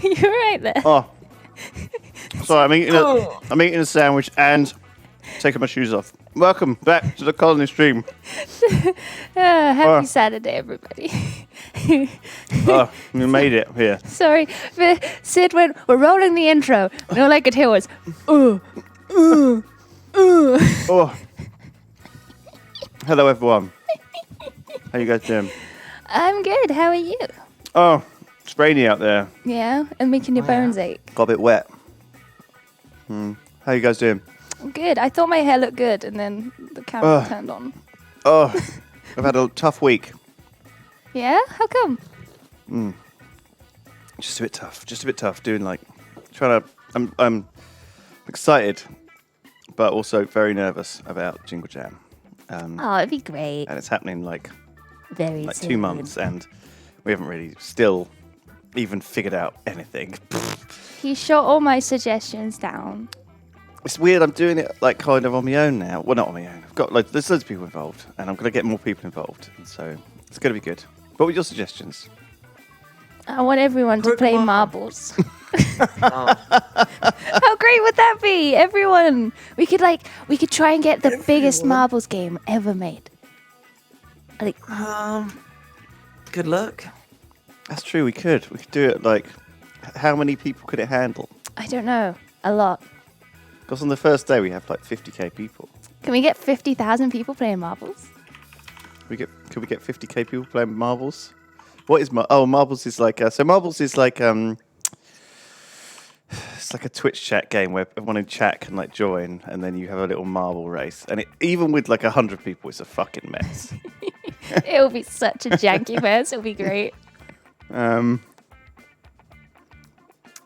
You're right there. Oh, sorry. I'm eating a sandwich and taking my shoes off. Welcome back to the Colony Stream. Happy Saturday, everybody. Oh, you made it here. Sorry, Sid went, we're rolling the intro. And all I could hear was, Oh. Hello, everyone. How you guys doing? I'm good. How are you? Oh, it's rainy out there. Yeah, and making your bones ache. Got a bit wet. How you guys doing? I'm good. I thought my hair looked good, and then the camera turned on. Oh, I've had a tough week. Yeah? How come? Just a bit tough. Doing I'm excited, but also very nervous about Jingle Jam. It'd be great. And it's happening Very soon. 2 months, and we haven't really still even figured out anything. He shot all my suggestions down. It's weird. I'm doing it kind of on my own now. Well, not on my own. I've got there's loads of people involved, and I'm going to get more people involved, and so it's going to be good. What were your suggestions? I want everyone to play marbles. How great would that be? Everyone. We could try and get the biggest marbles game ever made. Good luck. That's true. We could do it. How many people could it handle? I don't know. A lot. Because on the first day we have 50k people. Can we get 50,000 people playing marbles? Could we get 50k people playing marbles? What is marbles is marbles is it's like a Twitch chat game where everyone in chat can join, and then you have a little marble race, and even with 100 people, it's a fucking mess. It'll be such a janky mess. It'll be great.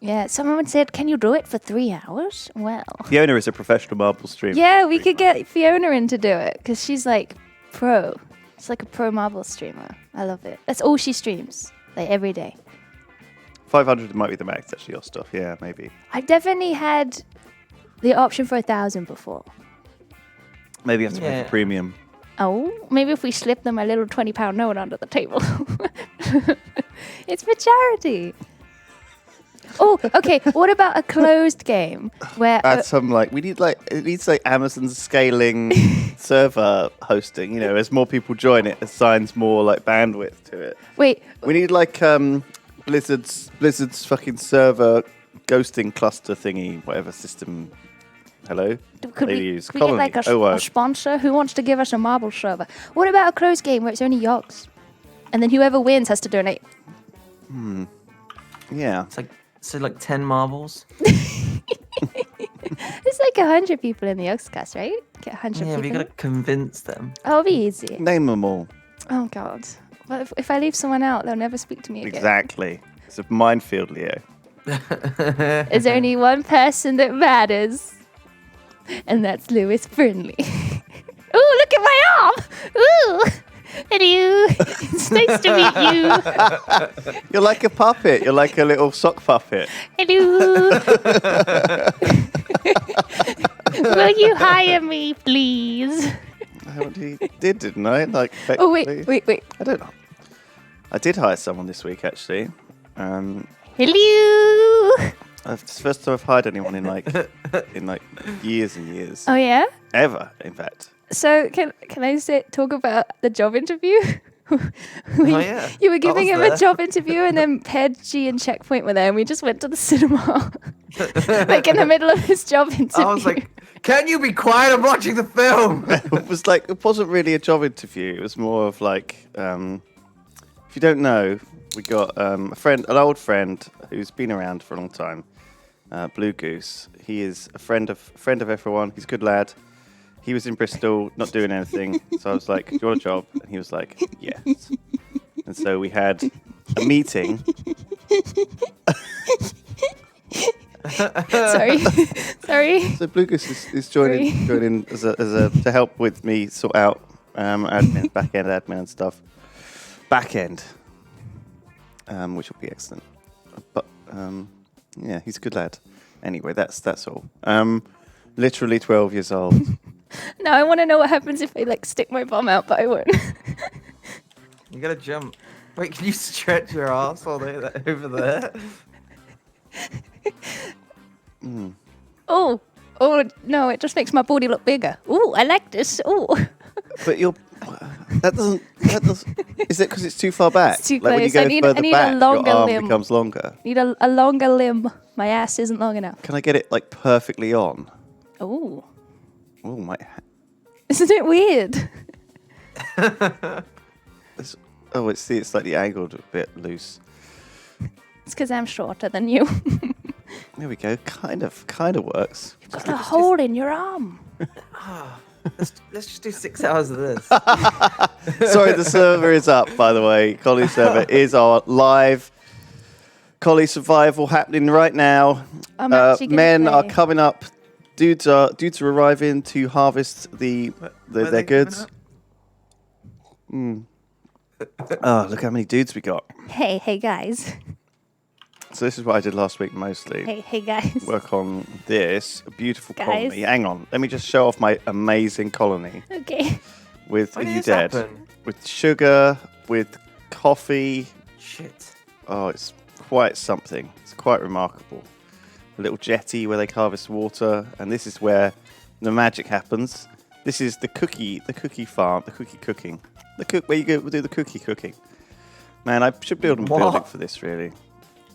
Yeah, someone said, can you do it for 3 hours? Well. Fiona is a professional marble streamer. Yeah, we could get Fiona in to do it, because she's pro. She's a pro marble streamer. I love it. That's all she streams, every day. 500 might be the max, actually, or stuff. Yeah, maybe. I've definitely had the option for 1,000 before. Maybe you have to pay for premium. Oh, maybe if we slip them a little £20 note under the table. It's for charity. Oh, okay. What about a closed game where add some we need it needs Amazon's scaling server hosting. As more people join, it assigns more bandwidth to it. Wait, we need Blizzard's fucking server ghosting cluster thingy, whatever system. Hello. Could we use get Colony. a sponsor who wants to give us a marble server? What about a closed game where it's only Yogs, and then whoever wins has to donate? Yeah. So 10 marbles? There's 100 people in the Yogscast, right? Get 100 people. Yeah, we gotta convince them. Oh, it'll be easy. Name them all. Oh, God. Well, if I leave someone out, they'll never speak to me again. Exactly. It's a minefield, Leo. There's only one person that matters, and that's Lewis Burnley. Ooh, look at my arm! Ooh! Hello! It's nice to meet you. You're like a puppet. You're like a little sock puppet. Hello! Will you hire me, please? I did, didn't I? Oh, wait. I don't know. I did hire someone this week, actually. Hello! It's the first time I've hired anyone in years and years. Oh, yeah? Ever, in fact. So, can I talk about the job interview? Yeah. You were giving him a job interview, and then Pedguin and Checkpoint were there, and we just went to the cinema. In the middle of his job interview. I was like, can you be quiet? I'm watching the film. It wasn't really a job interview. It was more of if you don't know, we got an old friend who's been around for a long time, Blue Goose. He is a friend of everyone. He's a good lad. He was in Bristol, not doing anything. So I was like, do you want a job? And he was like, yes. And so we had a meeting. Sorry. So Blue Goose is joining as a to help with me sort out admin, back-end admin and stuff. Back-end, which will be excellent. But yeah, he's a good lad. Anyway, that's all. Literally 12 years old. Now I want to know what happens if I stick my bum out, but I won't. You gotta jump. Wait, can you stretch your ass all over there? Oh, no, it just makes my body look bigger. Oh, I like this. Oh, But that doesn't. Is it because it's too far back? It's too Like when you close. go I need further a back, longer your arm limb. becomes longer. need a longer limb. My ass isn't long enough. Can I get it like perfectly on? Oh, Oh my. isn't it weird? It's slightly angled, a bit loose. It's because I'm shorter than you. There we go. Kind of works. You've got a hole in your arm. Let's just do 6 hours of this. Sorry, the server is up, by the way. Collie server is our live Collie survival happening right now. I'm actually gonna Men are play. coming up. Dudes are arriving to harvest their goods. Oh, look how many dudes we got. Hey guys. So this is what I did last week mostly. Hey guys. Work on this beautiful Guys. colony. Hang on, let me just show off my amazing colony Okay. with When did you this dead, happen? with sugar, with coffee. Shit. Oh, it's quite something. It's quite remarkable. A little jetty where they harvest water, and this is where the magic happens. This is the cookie farm, the cookie cooking, where you go do the cookie cooking. Man, I should build a What? building for this really.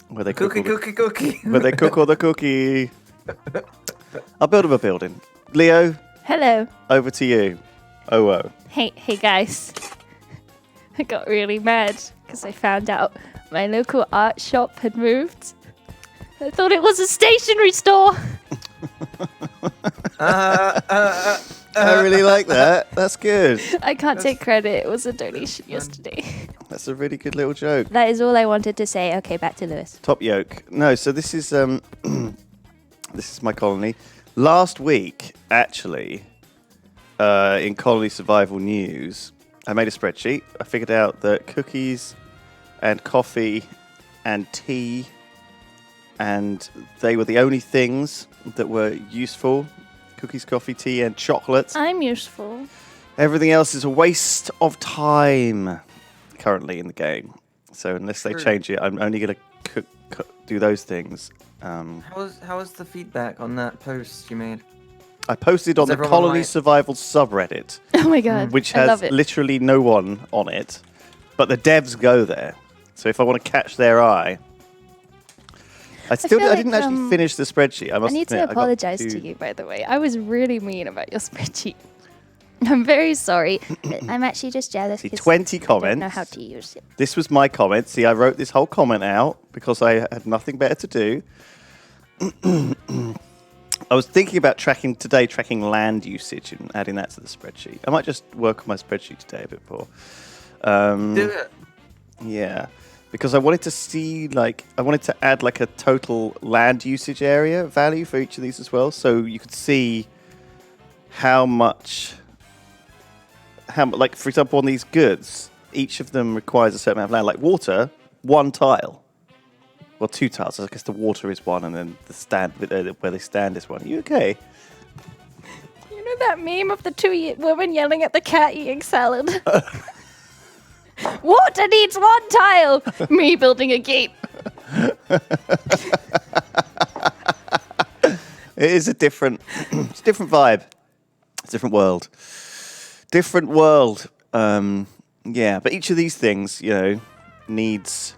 Where they cook Cookie. where they cook all the cookie. I'll build them a building. Leo, Hello. over to you. Oh. Hey guys. I got really mad because I found out my local art shop had moved. I thought it was a stationery store. I really like that. That's good. I can't take credit. It was a donation yesterday. That's a really good little joke. That is all I wanted to say. Okay, back to Lewis. Top yoke. No, so this is this is my colony. Last week, actually, in colony survival news, I made a spreadsheet. I figured out that cookies and coffee and tea, and they were the only things that were useful. Cookies, coffee, tea, and chocolate. I'm useful. Everything else is a waste of time currently in the game. So unless they True. change it, I'm only going to do those things. How was the feedback on that post you made? I posted on Is the everyone Colony like- Survival subreddit, Oh my god. which I love has it. literally no one on it, but the devs go there. So if I want to catch their eye, I feel didn't like, actually finish the spreadsheet. I I must need admit, to apologize to you, by the way. I was really mean about your spreadsheet. I'm very sorry. But I'm actually just jealous. See, 'cause 20 I don't comments. know how to use it. This was my comment. See, I wrote this whole comment out because I had nothing better to do. I was thinking about tracking land usage and adding that to the spreadsheet. I might just work on my spreadsheet today a bit more. Do it. Yeah, because I wanted to see, I wanted to add a total land usage area value for each of these as well, so you could see how much, for example, on these goods, each of them requires a certain amount of land. Like water, 1 tile. Well, 2 tiles. I guess the water is 1, and then the stand where they stand is 1. Are you okay? You know that meme of the two women yelling at the cat eating salad? Water needs 1 tile. Me building a gate. It is a different, it's a different vibe. It's a different world. Different world. Yeah, but each of these things, needs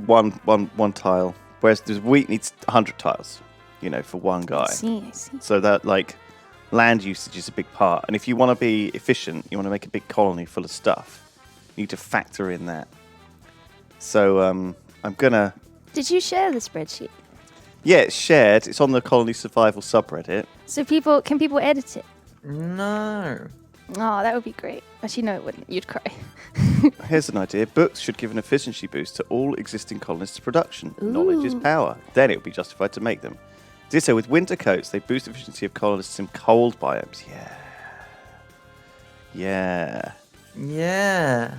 one tile, whereas the wheat needs 100 tiles, for one guy. I see. So that land usage is a big part. And if you want to be efficient, you want to make a big colony full of stuff, you need to factor in that. So I'm gonna. Did you share the spreadsheet? Yeah, it's shared. It's on the Colony Survival subreddit. So can people edit it? No. Oh, that would be great. Actually, no, it wouldn't. You'd cry. Here's an idea. Books should give an efficiency boost to all existing colonists' production. Ooh. Knowledge is power. Then it would be justified to make them. Ditto with winter coats. They boost efficiency of colonists in cold biomes. Yeah.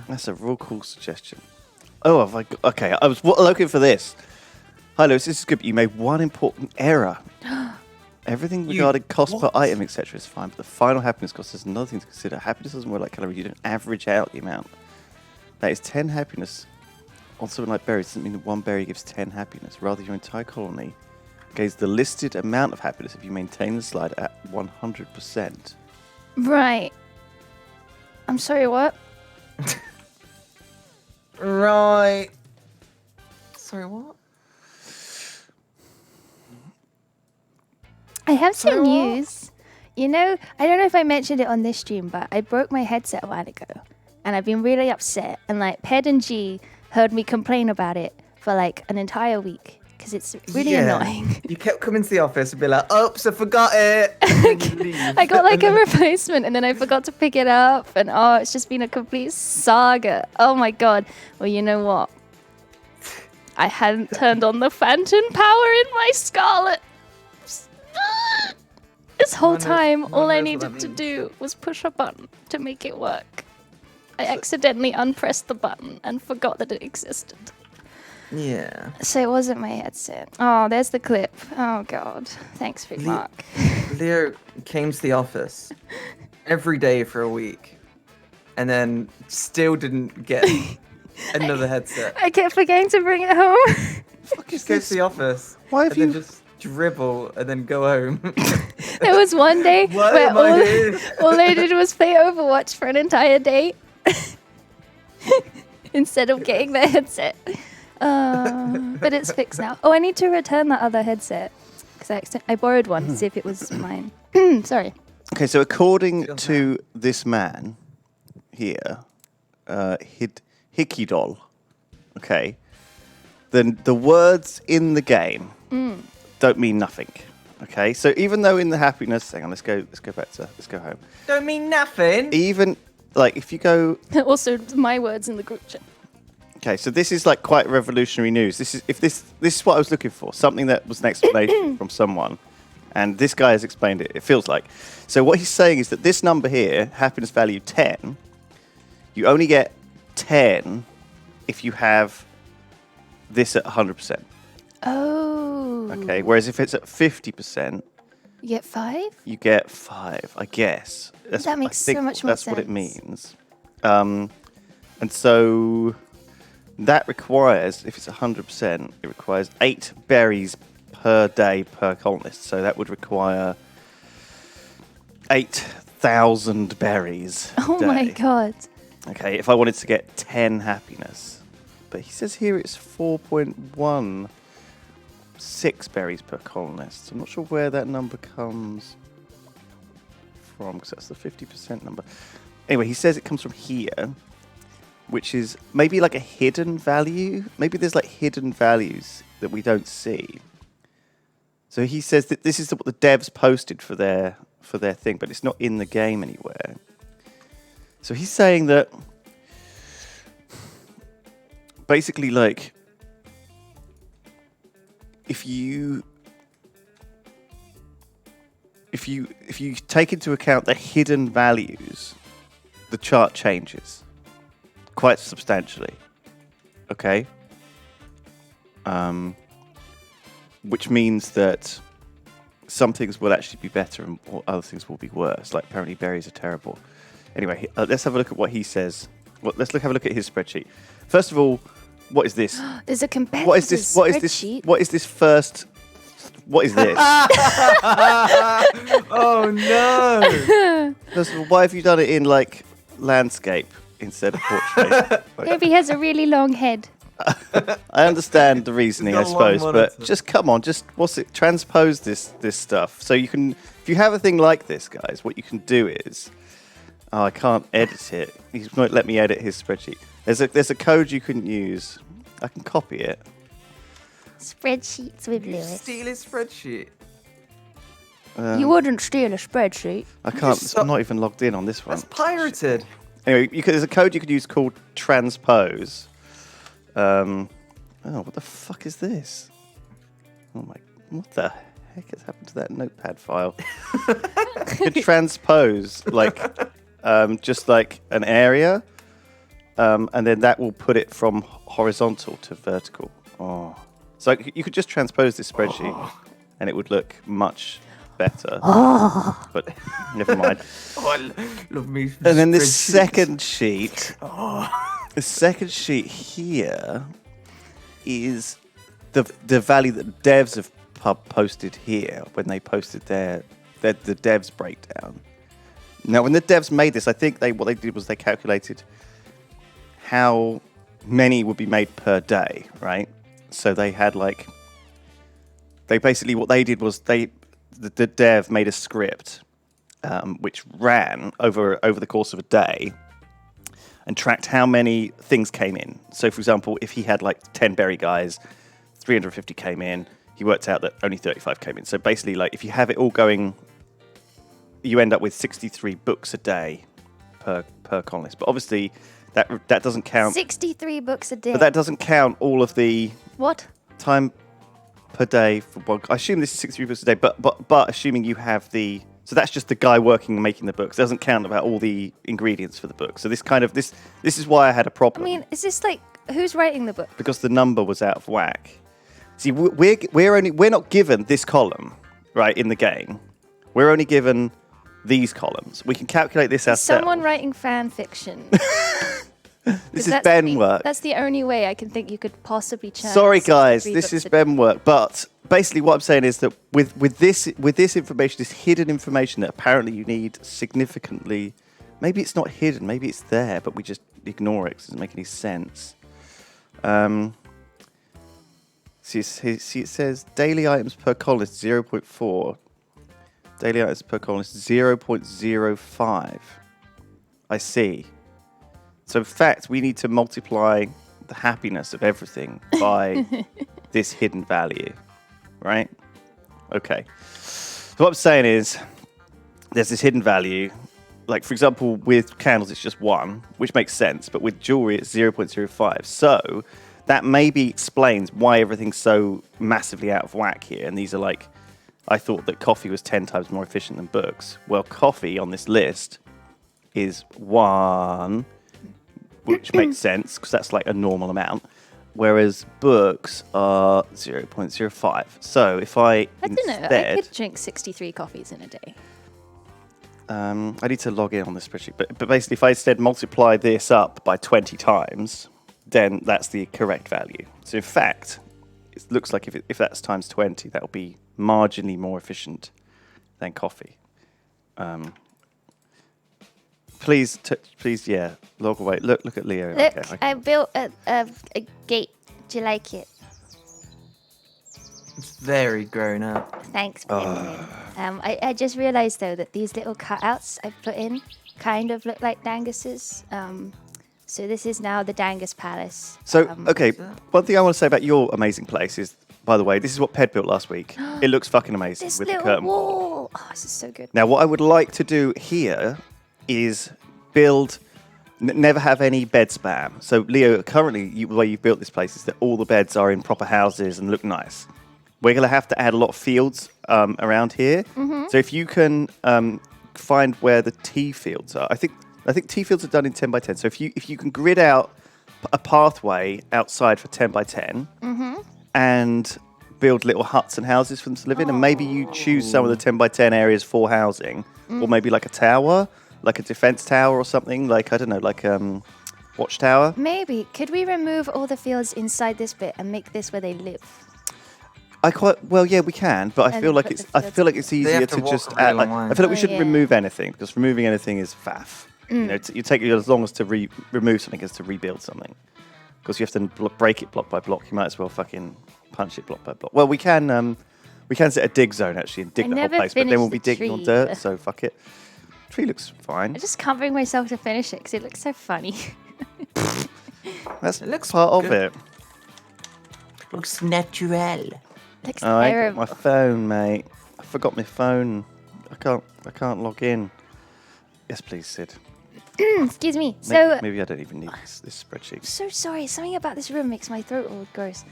That's a real cool suggestion. Oh, okay. I was looking for this. Hi, Lewis. This is good, but you made one important error. Everything regarding cost per item, etc. is fine, but the final happiness cost is another thing to consider. Happiness doesn't work like calorie. You don't average out the amount. that is 10 happiness on something like berries doesn't mean that one berry gives 10 happiness. Rather, your entire colony gains the listed amount of happiness if you maintain the slide at 100%. Right. I'm sorry, what? Right. Sorry, what? I have some Sorry, what? news. You know, I don't know if I mentioned it on this stream, but I broke my headset a while ago. And I've been really upset. And like, Ped and G heard me complain about it for like an entire week. Because it's really annoying. You kept coming to the office and be like, oops, I forgot it. And then you leave. I got like a replacement and then I forgot to pick it up. And oh, it's just been a complete saga. Oh my God. Well, you know what? I hadn't turned on the phantom power in my Scarlet. This whole time, all I needed to do was push a button to make it work. I accidentally unpressed the button and forgot that it existed. Yeah. So it wasn't my headset. Oh, there's the clip. Oh, God. Thanks, Big Mark. Leo came to the office every day for a week and then still didn't get another headset. I kept forgetting to bring it home. Just go to the office Why have and then you- just dribble and then go home. There was one day Why where am I here? all I did was play Overwatch for an entire day instead of getting the headset. But it's fixed now. Oh, I need to return that other headset because I borrowed one to see if it was mine. Sorry. Okay, so according to this man here, Hickey Doll, okay, then the words in the game don't mean nothing. Okay, so even though in the happiness, hang on, let's go home. Don't mean nothing. Even like if you go, Also, my words in the group chat. okay, so this is like quite revolutionary news. This is what I was looking for, something that was an explanation from someone, and this guy has explained it. It feels like. So what he's saying is that this number here, happiness value 10, you only get 10 if you have this at 100%. Oh. Okay, whereas if it's at 50%, You get 5? you get 5, I guess. That makes so much more That's what it sense. means. And so that requires, if it's 100%, it requires 8 berries per day per colonist. So that would require 8,000 berries. a Oh my day. God. Okay, if I wanted to get 10 happiness. But he says here it's 4.16 berries per colonist. I'm not sure where that number comes from, because that's the 50% number. Anyway, he says it comes from here, which is maybe like a hidden value. Maybe there's like hidden values that we don't see. So he says that this is what the devs posted for their thing, but it's not in the game anywhere. So he's saying that basically, like, if you take into account the hidden values, the chart changes quite substantially. Okay? Which means that some things will actually be better and other things will be worse. Like, apparently berries are terrible. Anyway, let's have a look at what he says. Well, have a look at his spreadsheet. First of all, what is this? There's a competitive What is this? What is this? spreadsheet. What is this first? What is this? Oh no! First of all, why have you done it in like landscape instead of portrait? Maybe he has a really long head. I understand the reasoning, I He's got a long suppose, but monitor. just come on, just transpose this stuff. So you can, if you have a thing like this, guys, what you can do is, oh, I can't edit it. He won't let me edit his spreadsheet. There's a code you can use. I can copy it. Spreadsheets with You Lewis. steal his spreadsheet. You wouldn't steal a spreadsheet. I can't. just stop- I'm not even logged in on this one. That's pirated. Anyway, there's a code you could use called transpose. Oh, what the fuck is this? Oh my, what the heck has happened to that notepad file? You could transpose, like, just like an area, and then that will put it from horizontal to vertical. Oh. So you could just transpose this spreadsheet, and it would look much better. But never mind. Oh, I love me. And then this spreadsheets. second sheet The second sheet here is the value that devs have posted here when they posted the devs breakdown. Now, when the devs made this, I think what they did was they calculated how many would be made per day, right? So they had what they did was the dev made a script which ran over the course of a day and tracked how many things came in. So, for example, if he had 10 berry guys, 350 came in, he worked out that only 35 came in. So basically, if you have it all going, you end up with 63 books a day per colonist. But obviously, that doesn't count. 63 books a day. But that doesn't count all of the what time per day for one. I assume this is 63 books a day, but assuming you have the. So that's just the guy working and making the books. It doesn't count about all the ingredients for the book. So this is why I had a problem. I mean, is this who's writing the book? Because the number was out of whack. See, we're not given this column, right, in the game. We're only given these columns. We can calculate this ourselves. Someone writing fan fiction. This is Ben work. That's the only way I can think you could possibly churn. Sorry, guys, this is Ben work. But basically, what I'm saying is that with this information, this hidden information that apparently you need significantly, maybe it's not hidden, maybe it's there, but we just ignore it because it doesn't make any sense. See, it says daily items per colonist 0.4. Daily items per colonist 0.05. I see. So in fact, we need to multiply the happiness of everything by this hidden value, right? Okay. So what I'm saying is, there's this hidden value. For example, with candles, it's just 1, which makes sense. But with jewelry, it's 0.05. So that maybe explains why everything's so massively out of whack here. And these are I thought that coffee was 10 times more efficient than books. Well, coffee on this list is 1, which makes sense because that's a normal amount. Whereas books are 0.05. So if I don't know. I could drink 63 coffees in a day. I need to log in on this spreadsheet. But basically, if I instead multiply this up by 20 times, then that's the correct value. So in fact, it looks like if that's times 20, that'll be marginally more efficient than coffee. Please, yeah, log away. Look at Leo. Look, okay. I built a gate. Do you like it? It's very grown up. Thanks, Pedguin. I just realized, though, that these little cutouts I put in kind of look like Dangus's. So this is now the Dangus Palace. So, okay, one thing I want to say about your amazing place is, by the way, this is what Ped built last week. It looks fucking amazing This with little the curtain wall. Oh, this is so good. Now, what I would like to do here is build, never have any bed spam. So, Leo, currently, the way you've built this place is that all the beds are in proper houses and look nice. We're going to have to add a lot of fields around here. Mm-hmm. So if you can find where the T fields are. I think T fields are done in 10 by 10. So if you can grid out a pathway outside for 10 by 10 and build little huts and houses for them to live in, and maybe you choose some of the 10 by 10 areas for housing, or maybe a tower, a defense tower or something, I don't know, watchtower. Maybe. Could we remove all the fields inside this bit and make this where they live? Yeah, we can, but I feel like it's easier to just add. I feel like we shouldn't remove anything, because removing anything is faff. You know, you take as long as to remove something as to rebuild something, because you have to break it block by block. You might as well fucking punch it block by block. Well, we can set a dig zone actually and dig the whole place, but then we'll be digging on dirt, so fuck it. Tree looks fine. I just can't bring myself to finish it because it looks so funny. It looks part of it. Looks natural. Looks I got terrible. my phone, mate. I forgot my phone. I can't log in. Yes, please, Sid. Excuse me. So Maybe I don't even need this spreadsheet. so sorry. Something about this room makes my throat all gross.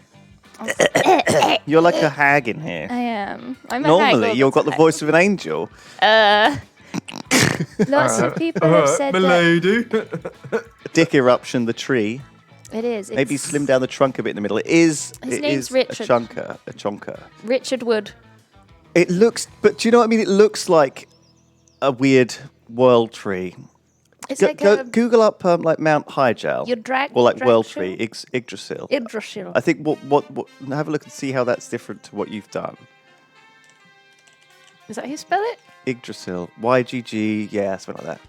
You're like a hag in here. I am. I'm a hag all Normally, the you've got the time. voice of an angel. Lots of people have said that. lady. Dick eruption, the tree. It is. Maybe It's slim down the trunk a bit in the middle. His name's Richard. a chonker. Richard Wood. It looks, but do you know what I mean? It looks like a weird world tree. It's like Google up like Mount Hyjal. your drag or like drag World show? Tree, Yggdrasil. Yggdrasil. I think what have a look and see how that's different to what you've done. Is that how you spell it? Yggdrasil, YGG, yeah, something like that.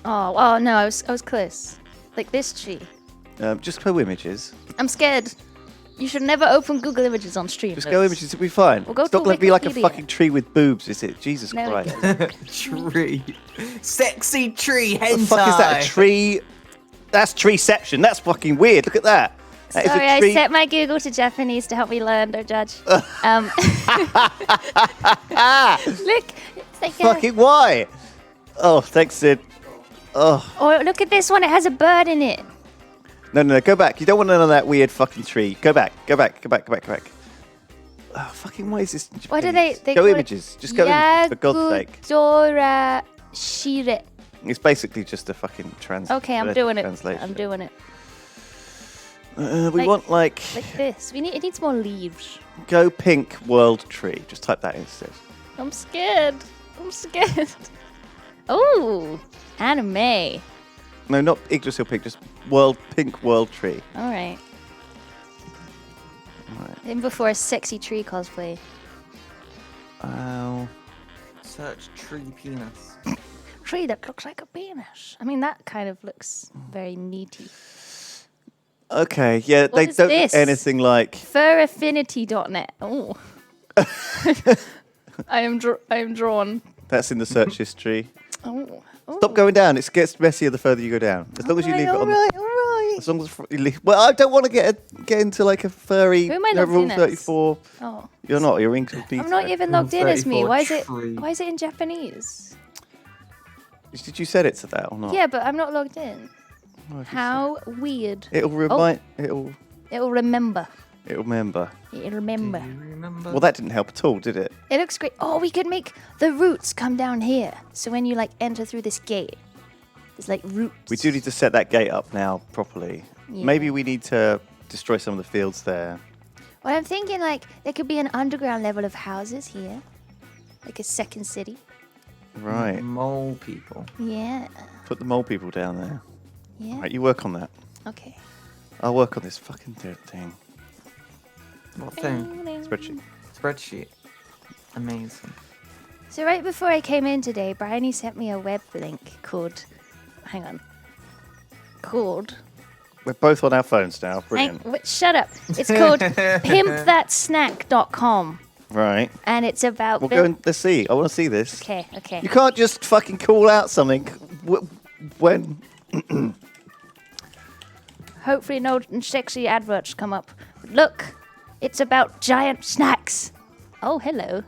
Oh no, I was close. Like this tree. Just go images. I'm scared. You should never open Google Images on stream. Just go images, it'll be fine. We'll go it's not to going to be like a Wikipedia. fucking tree with boobs, is it? Jesus No, Christ. Tree. Sexy tree hentai. What the fuck is that? A tree? That's treeception. That's fucking weird. Look at that. That is Sorry, a tree. I set my Google to Japanese to help me learn. Don't judge. Look, it's like Fucking why? Oh, thanks, Sid. Oh. Oh, look at this one. It has a bird in it. No, go back. You don't want none of that weird fucking tree. Go back. Oh, fucking why is this? What do they Go call it? images. Just go images, for God's sake. Yagudora Shire. It's basically just a fucking Okay, I'm doing it. translation. I'm doing it. We want like this. It needs more leaves. go pink world tree. Just type that instead. I'm scared. Oh, anime. No, not Yggdrasil pink. Just pink world tree. All right. Right. In before a sexy tree cosplay. Search tree penis. Tree that looks like a penis. I mean, that kind of looks very meaty. Okay, yeah, What they is don't this? do anything like. Furaffinity.net. Oh. I am drawn. That's in the search history. Oh. Stop going down. It gets messier the further you go down. As long as you leave it on. All right. As long as you leave. Well, I don't want to get into like a furry. Who am I no, logged Rule in as? 34. Oh. You're not. You're incognito. I'm not even logged in as me. 34 Why is it? tree. Why is it in Japanese? Did you set it to that or not? Yeah, but I'm not logged in. Oh, if you How weird. set- It'll remind. It'll remember. It'll remember. It'll remember. Do you remember? Well, that didn't help at all, did it? It looks great. Oh, we could make the roots come down here. So when you like enter through this gate, there's like roots. We do need to set that gate up now properly. Yeah. Maybe we need to destroy some of the fields there. Well, I'm thinking like there could be an underground level of houses here, like a second city. Right. Mole people. Yeah. Put the mole people down there. Yeah. Right, you work on that. Okay. I'll work on this fucking thing. What thing? Spreadsheet. Spreadsheet. Amazing. So right before I came in today, Bryony sent me a web link called. Hang on. Called. We're both on our phones now. Brilliant. Shut up. It's called pimpthatsnack.com. Right. And it's about. We'll go and let's see. I want to see this. Okay. You can't just fucking call out something when. Hopefully no sexy adverts come up. Look, it's about giant snacks. Oh, hello.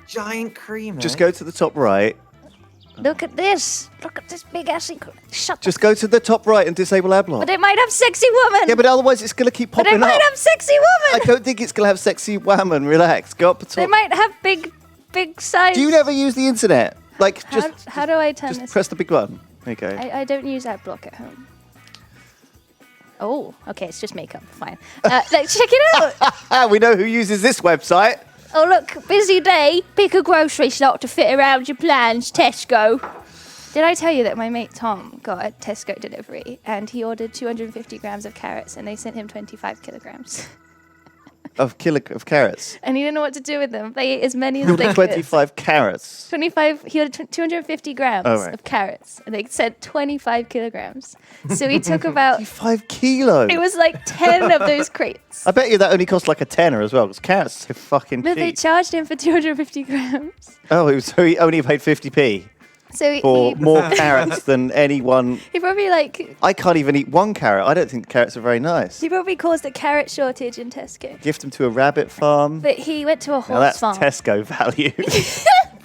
Giant creamer. Just go to the top right. Look at this. Look at this big assy. Shut Just go to the top right and disable ad block. But it might have sexy woman. Yeah, but otherwise it's going to keep But popping it might up. have sexy I woman. don't think it's going to have sexy woman. Relax. Go up the They top. might have big size. Do you never use the internet? Like, How do I turn just this? press the big button. There you go. I don't use ad block at home. Oh, okay, it's just makeup. Fine. Like, check it out. We know who uses this website. Oh, look, busy day. Pick a grocery slot to fit around your plans. Tesco. Did I tell you that my mate Tom got a Tesco delivery and he ordered 250 grams of carrots and they sent him 25 kilograms? Of carrots. And he didn't know what to do with them. They ate as many as they could. 25 carrots. 25, he ordered 250 grams Oh, right. of carrots and they said 25 kilograms. So he took about, 5 kilos. it was like 10 of those crates. I bet you that only cost like a tenner as well, because carrots are so fucking But they cheap. charged him for 250 grams. Oh, so he only paid 50p So for more carrots than anyone. he probably like, I can't even eat one carrot. I don't think carrots are very nice. he probably caused a carrot shortage in Tesco. Gift them to a rabbit farm. But he went to a Now horse that's farm. Tesco value.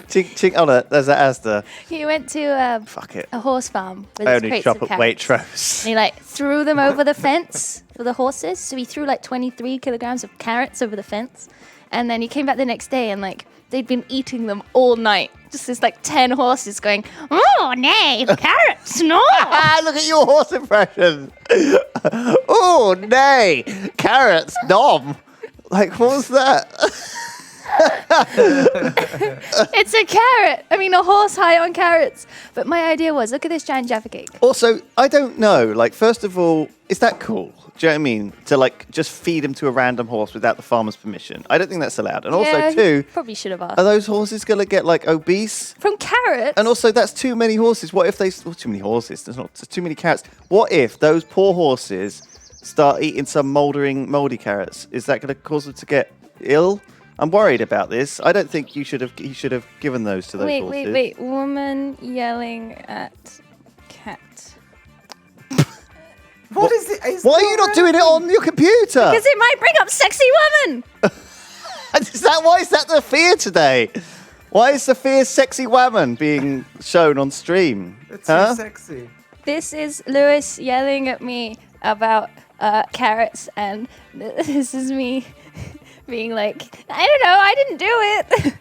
chink, chink. Oh, no, there's that Asda. He went to Fuck it. a horse farm with I his only crates shop of at carrots. Waitrose. And he like threw them over the fence for the horses. So he threw like 23 kilograms of carrots over the fence. And then he came back the next day and like they'd been eating them all night. Just this like 10 horses going, oh, nay, carrots, no. Look at your horse impression. Oh, nay. Carrots, nom. Like, what was that? It's a carrot. I mean, a horse high on carrots. But my idea was, look at this giant Jaffa cake. Also, I don't know. Like, first of all, is that cool? Do you know what I mean? To like just feed him to a random horse without the farmer's permission. I don't think that's allowed. And Yeah, also, too, probably should have asked. are those horses gonna get like obese? From carrots? And also, that's too many horses. What if too many horses? There's too many carrots. What if those poor horses start eating some moldy carrots? Is that going to cause them to get ill? I'm worried about this. I don't think he should have given those to those horses. Wait. Woman yelling at cat. What is it? Why are you not doing it on your computer? Because it might bring up sexy woman. Why is that the fear today? Why is the fear sexy woman being shown on stream? It's so sexy. This is Lewis yelling at me about carrots, and this is me being like, I don't know, I didn't do it.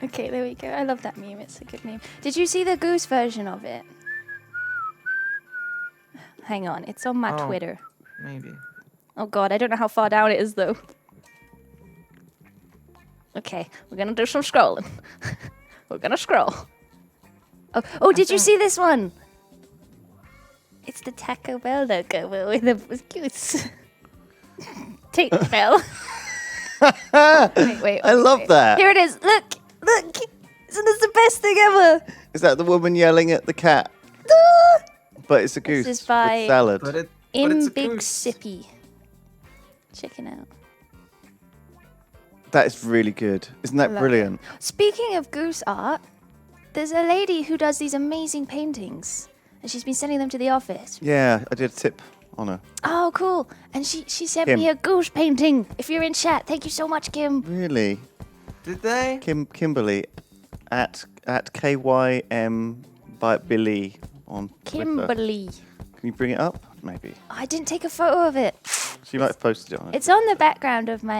Okay, there we go. I love that meme. It's a good meme. Did you see the goose version of it? Hang on, it's on my Twitter. Maybe. Oh god, I don't know how far down it is though. Okay, we're gonna do some scrolling. We're gonna scroll. Oh, did you see this one? It's the Taco Bell logo with a goose. Take the bell. wait. I love that. Here it is. Look. Isn't this the best thing ever? Is that the woman yelling at the cat? But it's a goose is by- with salad. But it's In a Big goose. Sippy. Check it out. That is really good. Isn't that love brilliant? Speaking of goose art, there's a lady who does these amazing paintings, and she's been sending them to the office. Yeah, I did a tip on her. Oh, cool. And she sent Kim. me a goose painting. If you're in chat, thank you so much, Kim. Really? Did they? Kimberly at KYM by Billy on Twitter. Kimberly. Can you bring it up? Maybe. I didn't take a photo of it. She might have posted it on it. It's on the background of my,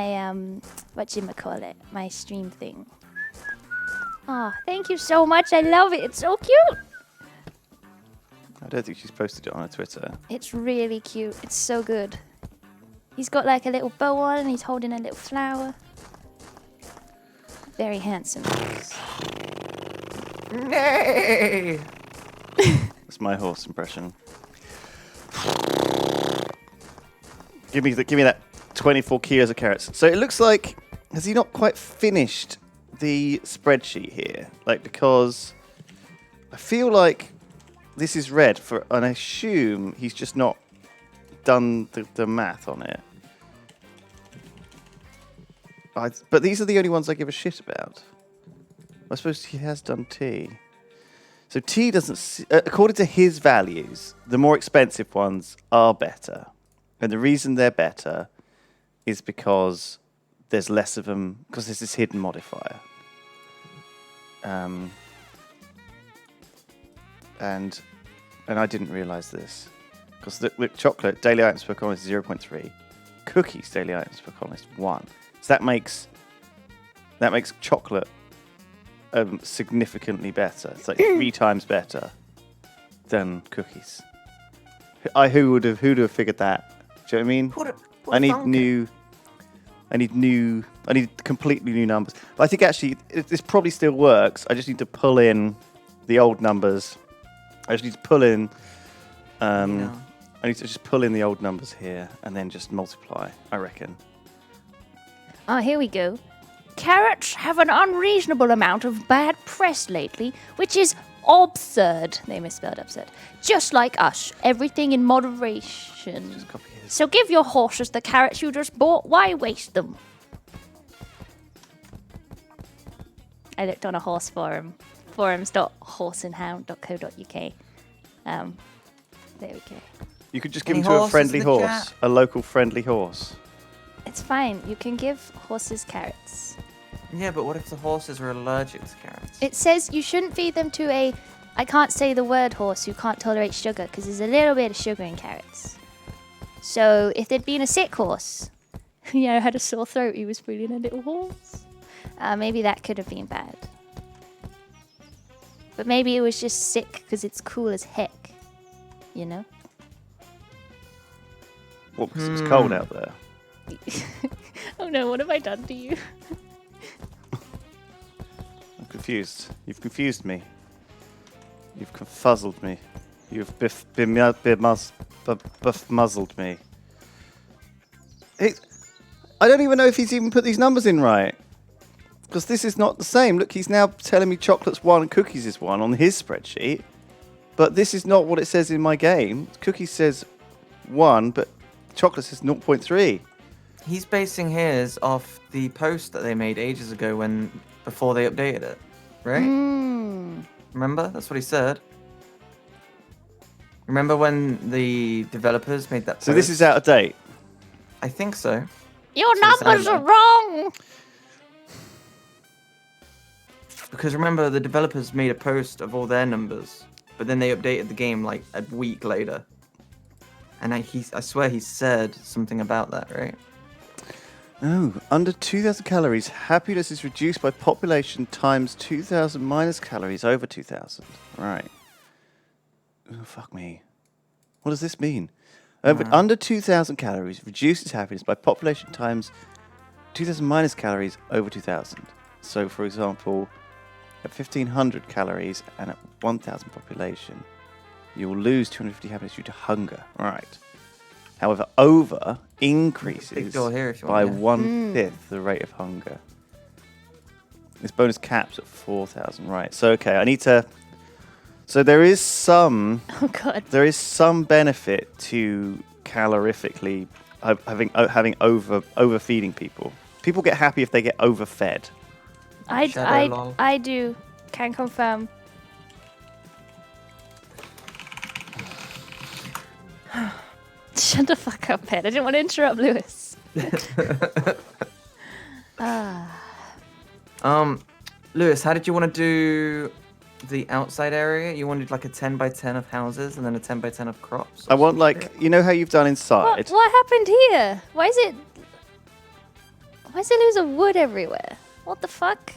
whatchamacallit, my stream thing. Oh, thank you so much. I love it. It's so cute. I don't think she's posted it on her Twitter. It's really cute. It's so good. He's got like a little bow on and he's holding a little flower. Very handsome. Nay! That's my horse impression. Give me that 24 kilos of carrots. So it looks like, has he not quite finished the spreadsheet here? Like, because I feel like this is red and I assume he's just not done the math on it. But these are the only ones I give a shit about. I suppose he has done tea. So tea doesn't, according to his values, the more expensive ones are better. And the reason they're better is because there's less of them, because there's this hidden modifier. And I didn't realize this. Because the chocolate, daily items per column is 0.3. Cookies, daily items per column is 1. So that makes chocolate significantly better. It's like 3 times better than cookies. Who would have figured that? Do you know what I mean? I need completely new numbers. But I think actually this probably still works. I just need to pull in the old numbers. I just need to pull in. I need to just pull in the old numbers here and then just multiply. I reckon. Oh, here we go. Carrots have an unreasonable amount of bad press lately, which is absurd. They misspelled absurd. Just like us, everything in moderation. Just copy his. So give your horses the carrots you just bought. Why waste them? I looked on a horse forum. forums.horseandhound.co.uk. There we go. You could just give Any them to a horses friendly in the horse, chat? a local friendly horse. It's fine. You can give horses carrots. Yeah, but what if the horses are allergic to carrots? It says you shouldn't feed them to a, I can't say the word horse who can't tolerate sugar because there's a little bit of sugar in carrots. So if there'd been a sick horse, had a sore throat, he was feeding a little horse. Maybe that could have been bad. But maybe it was just sick because it's cool as heck. You know? What, because it was cold out there? Oh no, what have I done to you? confused. You've confused me. You've confuzzled me. You've muzzled me. I don't even know if he's even put these numbers in right. Because this is not the same. Look, he's now telling me chocolate's 1 and cookies is 1 on his spreadsheet. But this is not what it says in my game. Cookies says 1, but chocolate says 0.3. He's basing his off the post that they made ages ago before they updated it, right? Remember? That's what he said. Remember when the developers made that post? So this is out of date? I think so. Your numbers are wrong! Because remember, the developers made a post of all their numbers, but then they updated the game like a week later. And I swear he said something about that, right? Oh, under 2,000 calories, happiness is reduced by population times 2,000 minus calories over 2,000. Right. Oh, fuck me. What does this mean? But under 2,000 calories reduces happiness by population times 2,000 minus calories over 2,000. So, for example, at 1,500 calories and at 1,000 population, you will lose 250 happiness due to hunger. Right. However, over increases by 1/5 the rate of hunger. This bonus caps at 4,000. Right. So, okay, I need to... So there is some... Oh, God. There is some benefit to calorifically having overfeeding people. People get happy if they get overfed. I do. Can confirm. Shut the fuck up, Ed. I didn't want to interrupt Lewis. Lewis, how did you want to do the outside area? You wanted like a 10 by 10 of houses and then a 10 by 10 of crops? I want like, you know how you've done inside? What happened here? Why is there loads of wood everywhere? What the fuck?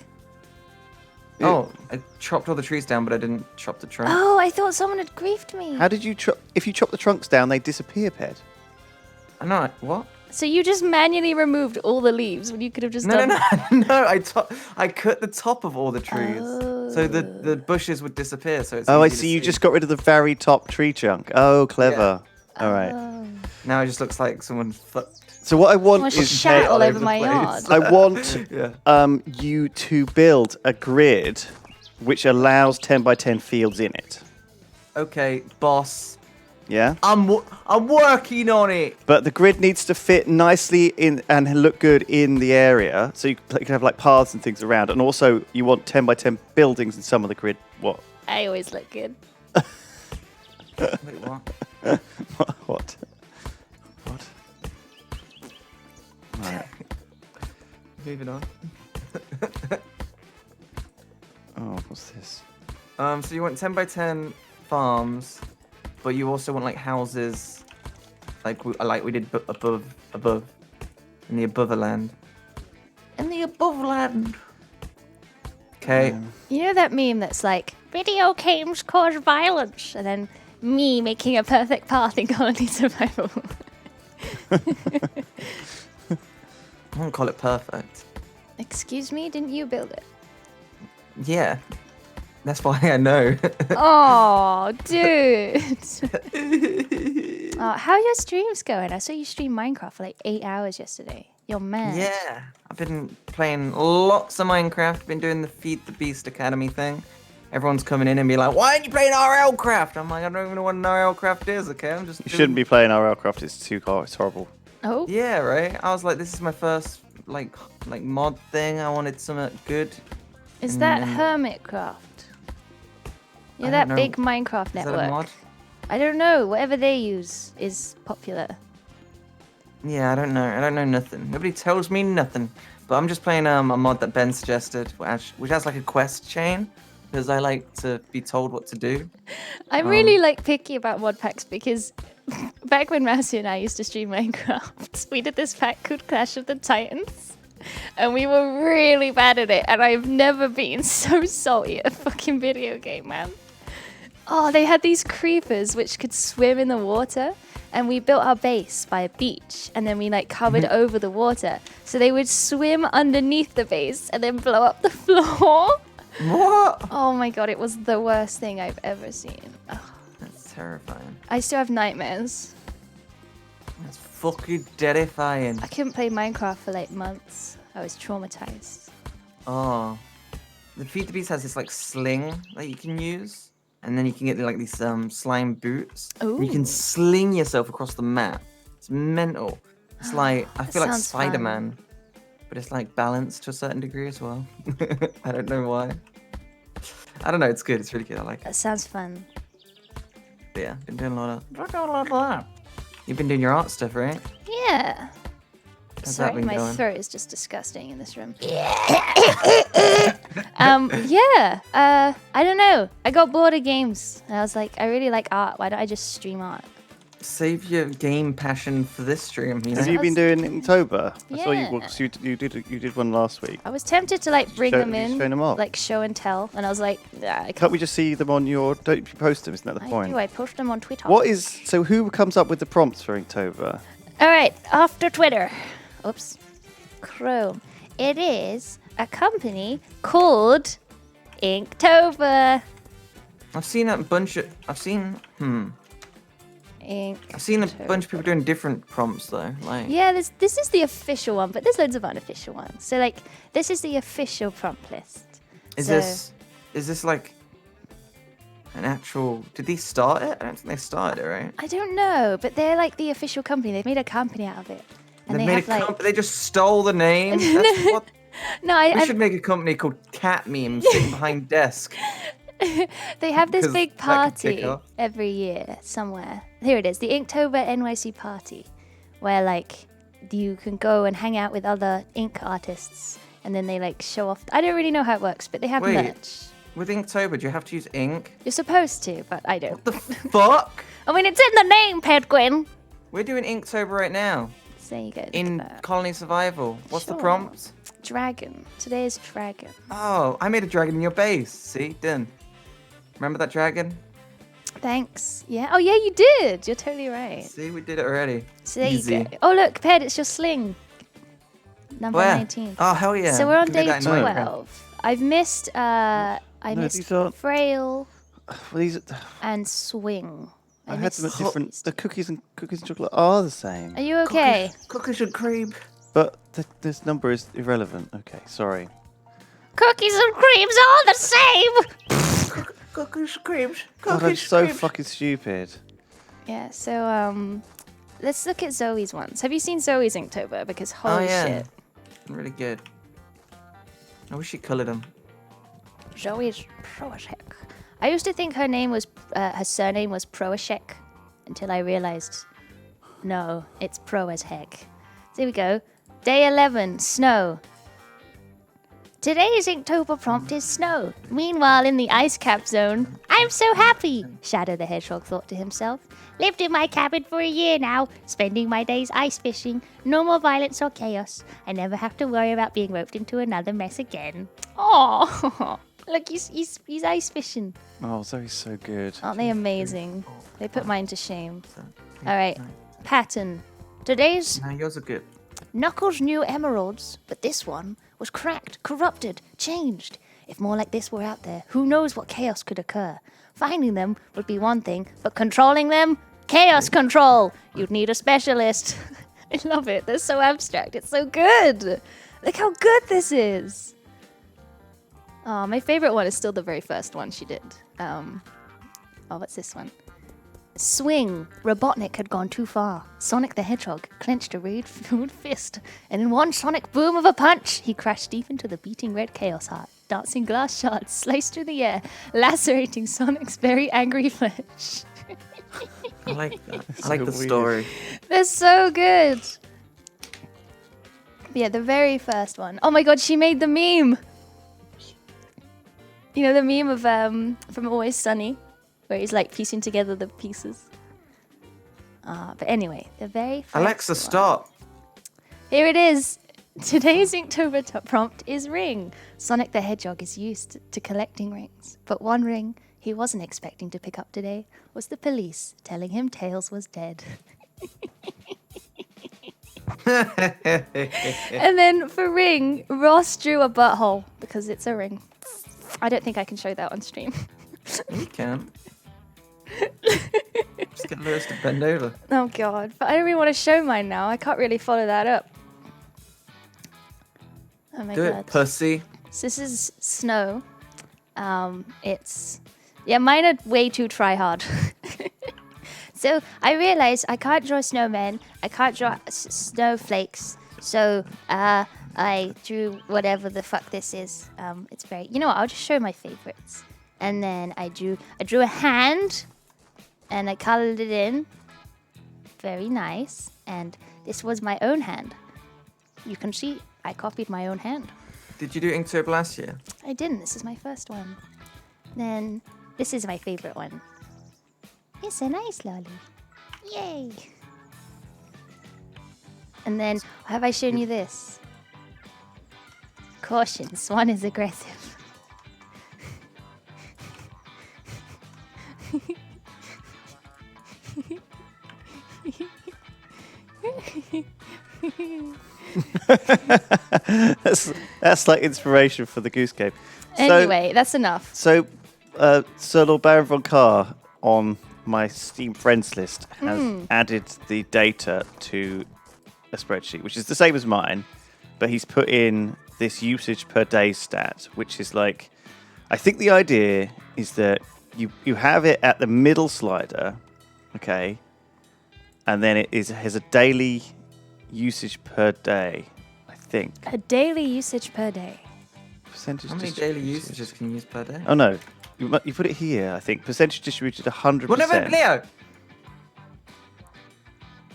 Oh, I chopped all the trees down, but I didn't chop the trunk. Oh, I thought someone had griefed me. How did you if you chop the trunks down, they disappear, Ped? I know, what? So you just manually removed all the leaves when you could have just done... No, I cut the top of all the trees. So the bushes would disappear, so it's Oh, I easy to see. You just got rid of the very top tree chunk. Oh, clever. Yeah. All right. Now it just looks like someone fucked. So what I want Almost is... shat all over the my place. yard. I want you to build a grid which allows 10 by 10 fields in it. Okay, boss. Yeah? I'm working on it. But the grid needs to fit nicely in and look good in the area. So you can have like paths and things around. And also you want 10 by 10 buildings in some of the grid. What? I always look good. Wait, what? What? Right. Moving on. Oh, what's this? So you want 10 by 10 farms, but you also want like houses, like we did above, in the above land. In the above land. Okay. You know that meme that's like, video games cause violence, and then me making a perfect path in colony survival. I won't call it perfect. Excuse me, didn't you build it? Yeah. That's why I know. Oh, dude. How are your streams going? I saw you stream Minecraft for like 8 hours yesterday. You're mad. Yeah. I've been playing lots of Minecraft. Been doing the Feed the Beast Academy thing. Everyone's coming in and be like, why aren't you playing RL Craft? I'm like, I don't even know what an RL Craft is, okay? I'm just You shouldn't be playing RL Craft. It's too hard. It's horrible. Oh? Yeah, right? I was like, this is my first like mod thing. I wanted something good. Is that Hermitcraft? Yeah, that big Minecraft network. Is that a mod? I don't know. Whatever they use is popular. Yeah, I don't know. I don't know nothing. Nobody tells me nothing. But I'm just playing a mod that Ben suggested, which has like a quest chain, because I like to be told what to do. I'm really like picky about mod packs because back when Mousy and I used to stream Minecraft, we did this pack called Clash of the Titans. And we were really bad at it. And I've never been so salty at a fucking video game, man. Oh, they had these creepers which could swim in the water. And we built our base by a beach. And then we like covered over the water. So they would swim underneath the base and then blow up the floor. What? Oh my god, it was the worst thing I've ever seen. Ugh. That's terrifying. I still have nightmares. That's fucking terrifying. I couldn't play Minecraft for like months. I was traumatized. Oh. The Feed the Beast has this like sling that you can use. And then you can get like these slime boots. And you can Ooh. sling yourself across the map. It's mental. It's like, I That feel like sounds fun. Spider-Man. But it's like balanced to a certain degree as well. I don't know why. I don't know, it's good. It's really good. I like it. That sounds fun. But yeah, been doing a lot of that. You've been doing your art stuff, right? Yeah. How's Sorry, that been my going? throat is just disgusting in this room. Yeah. I don't know. I got bored of games. And I was like, I really like art. Why don't I just stream art? Save your game passion for this stream, you know? Have you been doing Inktober? I saw you. Yeah. Well, 'cause you did one last week. I was tempted to like bring them have you in, shown them off? like show and tell, and I was like, nah, I Can't can't. we just see them on your? Don't you post them? Isn't that the I point? do. I post them on Twitter. What is so? Who comes up with the prompts for Inktober? All right, after Twitter. Oops. Chrome. It is a company called Inktober. I've seen a bunch of... I've seen a bunch of people doing different prompts, though. Like, Yeah, this is the official one, but there's loads of unofficial ones. So like, this is the official prompt list. Is So- this like an actual... Did they start it? I don't think they started it, right? I don't know, but they're like the official company. They've made a company out of it, and They they made have like They just stole the name. That's what... no, We I should make a company called Cat Meme sitting behind desk. they have this 'Cause big that could kick party off. every year somewhere. Here it is, the Inktober NYC party, where like you can go and hang out with other ink artists, and then they like show off. I don't really know how it works, but they have Wait. merch. With Inktober, do you have to use ink? You're supposed to, but I don't. The fuck? I mean, it's in the name, Pedguin. We're doing Inktober right now. So you go. In Colony Survival. What's the Sure. prompt? Dragon. Today is dragon. Oh, I made a dragon in your base. See? Done. Remember that dragon? Thanks. Yeah. Oh yeah, you did. You're totally right. See, we did it already. So there Easy. you go. Oh look, Ped, it's your sling. Number Where? 19. Oh, hell yeah. So we're on We did day that in Minecraft. 12. I've missed I No, missed these aren't- frail Well, these. and swing. I had them at missed different. these. The cookies and chocolate are the same, Are you okay? Cookies and cream. but this number is irrelevant. Okay, sorry. Cookies and creams are the same. Cookies and creams. God, I'm so fucking stupid. Yeah. So let's look at Zoe's ones. Have you seen Zoe's Inktober? Because holy Oh, yeah. shit, Really good. I wish she coloured them. Zoe's pro as heck. I used to think her name was her surname was Proashek until I realized no, it's pro as heck. So here we go. Day 11, snow. Today's Inktober prompt is snow. Meanwhile, in the ice cap zone, I'm so happy, Shadow the Hedgehog thought to himself. Lived in my cabin for a year now, spending my days ice fishing. No more violence or chaos. I never have to worry about being roped into another mess again. Oh, look, he's ice fishing. Oh, Zoe's so good. Aren't they amazing? They put mine to shame. All right, pattern. Today's No, yours are good. Knuckles knew emeralds, but this one was cracked, corrupted, changed. If more like this were out there, who knows what chaos could occur? Finding them would be one thing, but controlling them? Chaos control! You'd need a specialist. I love it. They're so abstract. It's so good. Look how good this is. Oh, my favorite one is still the very first one she did. What's this one? Swing. Robotnik had gone too far. Sonic the Hedgehog clenched a rage-filled fist, and in one sonic boom of a punch, he crashed deep into the beating red Chaos Heart. Dancing glass shards sliced through the air, lacerating Sonic's very angry flesh. I like that. I So like the weird. story. They're so good. Yeah, the very first one. Oh my god, she made the meme. You know the meme of from Always Sunny, where he's like piecing together the pieces. But anyway, the very first Alexa, one. stop. Here it is. Today's Inktober prompt is ring. Sonic the Hedgehog is used to collecting rings, but one ring he wasn't expecting to pick up today was the police telling him Tails was dead. And then for ring, Ross drew a butthole because it's a ring. I don't think I can show that on stream. You can. Just get Lewis to bend over. Oh god, but I don't really want to show mine now. I can't really follow that up. Oh my Do god. it, pussy. So this is snow. Mine are way too try hard. So I realized I can't draw snowmen. I can't draw snowflakes. So I drew whatever the fuck this is. It's very. You know what? I'll just show my favorites. And then I drew a hand, and I colored it in. Very nice. And this was my own hand. You can see I copied my own hand. Did you do Inktober last year? I didn't. This is my first one. Then this is my favorite one. It's a nice lolly. Yay! And then have I shown you this? Caution, Swan is aggressive. That's like inspiration for the Goose Game. Anyway, that's enough. So, Sir Lord Baron von Carr on my Steam friends list has added the data to a spreadsheet, which is the same as mine, but he's put in this usage per day stat, which is like, I think the idea is that you have it at the middle slider, okay, and then it has a daily usage per day, I think. A daily usage per day. Percentage How many daily usages can you use per day? Oh no, you put it here, I think. Percentage distributed 100%. Well, no, Leo!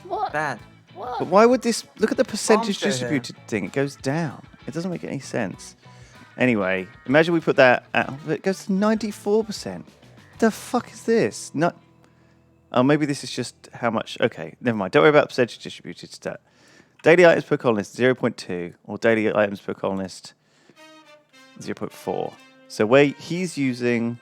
What? Bad. What? But why would this... Look at the percentage go here. distributed thing. It goes down. It doesn't make any sense. Anyway, imagine we put that at... It goes to 94%. The fuck is this? Not... Oh, maybe this is just how much... Okay, never mind. Don't worry about percentage distributed stat. Daily items per colonist, 0.2. Or daily items per colonist, 0.4. So where he's using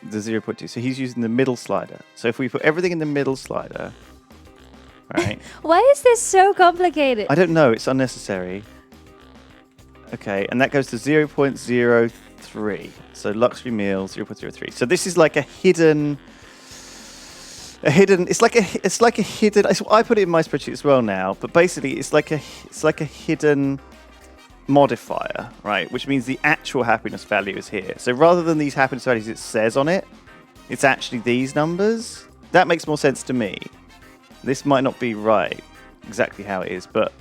the 0.2. So he's using the middle slider. So if we put everything in the middle slider... Right. Why is this so complicated? I don't know. It's unnecessary. Okay, and that goes to 0.03. So luxury meal 0.03. So this is like a hidden. It's like a hidden. I put it in my spreadsheet as well now. But basically, it's like a hidden modifier, right? Which means the actual happiness value is here. So rather than these happiness values it says on it, it's actually these numbers. That makes more sense to me. This might not be right, exactly how it is, but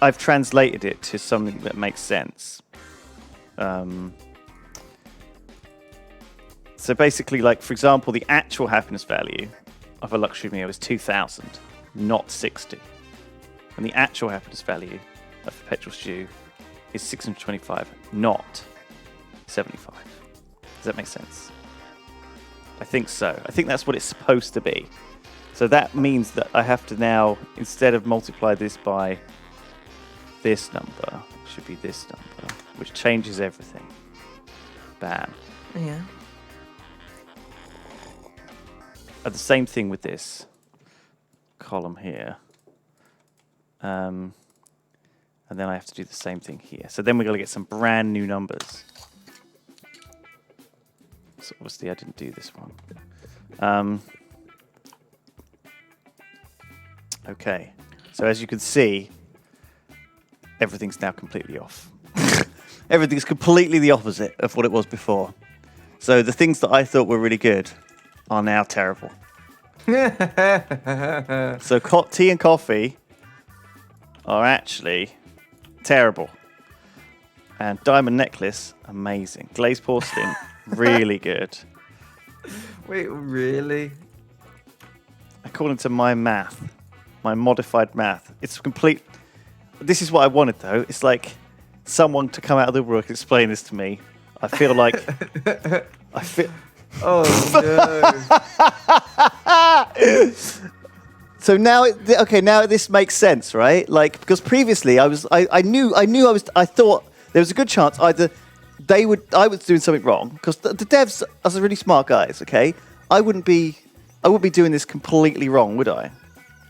I've translated it to something that makes sense. So basically, like, for example, the actual happiness value of a luxury meal is 2,000, not 60. And the actual happiness value of perpetual stew is 625, not 75. Does that make sense? I think so. I think that's what it's supposed to be. So that means that I have to now, instead of multiply this by this number, it should be this number, which changes everything. Bam. Yeah. The same thing with this column here. And then I have to do the same thing here. So then we're going to get some brand new numbers. So obviously I didn't do this one. Okay, so as you can see, everything's now completely off. Everything's completely the opposite of what it was before. So the things that I thought were really good are now terrible. So tea and coffee are actually terrible. And diamond necklace, amazing. Glazed porcelain, really good. Wait, really? According to my math, my modified math, it's complete. This is what I wanted, though. It's like someone to come out of the woodwork and explain this to me. I feel like I feel. Oh no! So now, now this makes sense, right? Like, because previously I thought there was a good chance either I was doing something wrong because the devs are really smart guys. Okay, I wouldn't be doing this completely wrong, would I?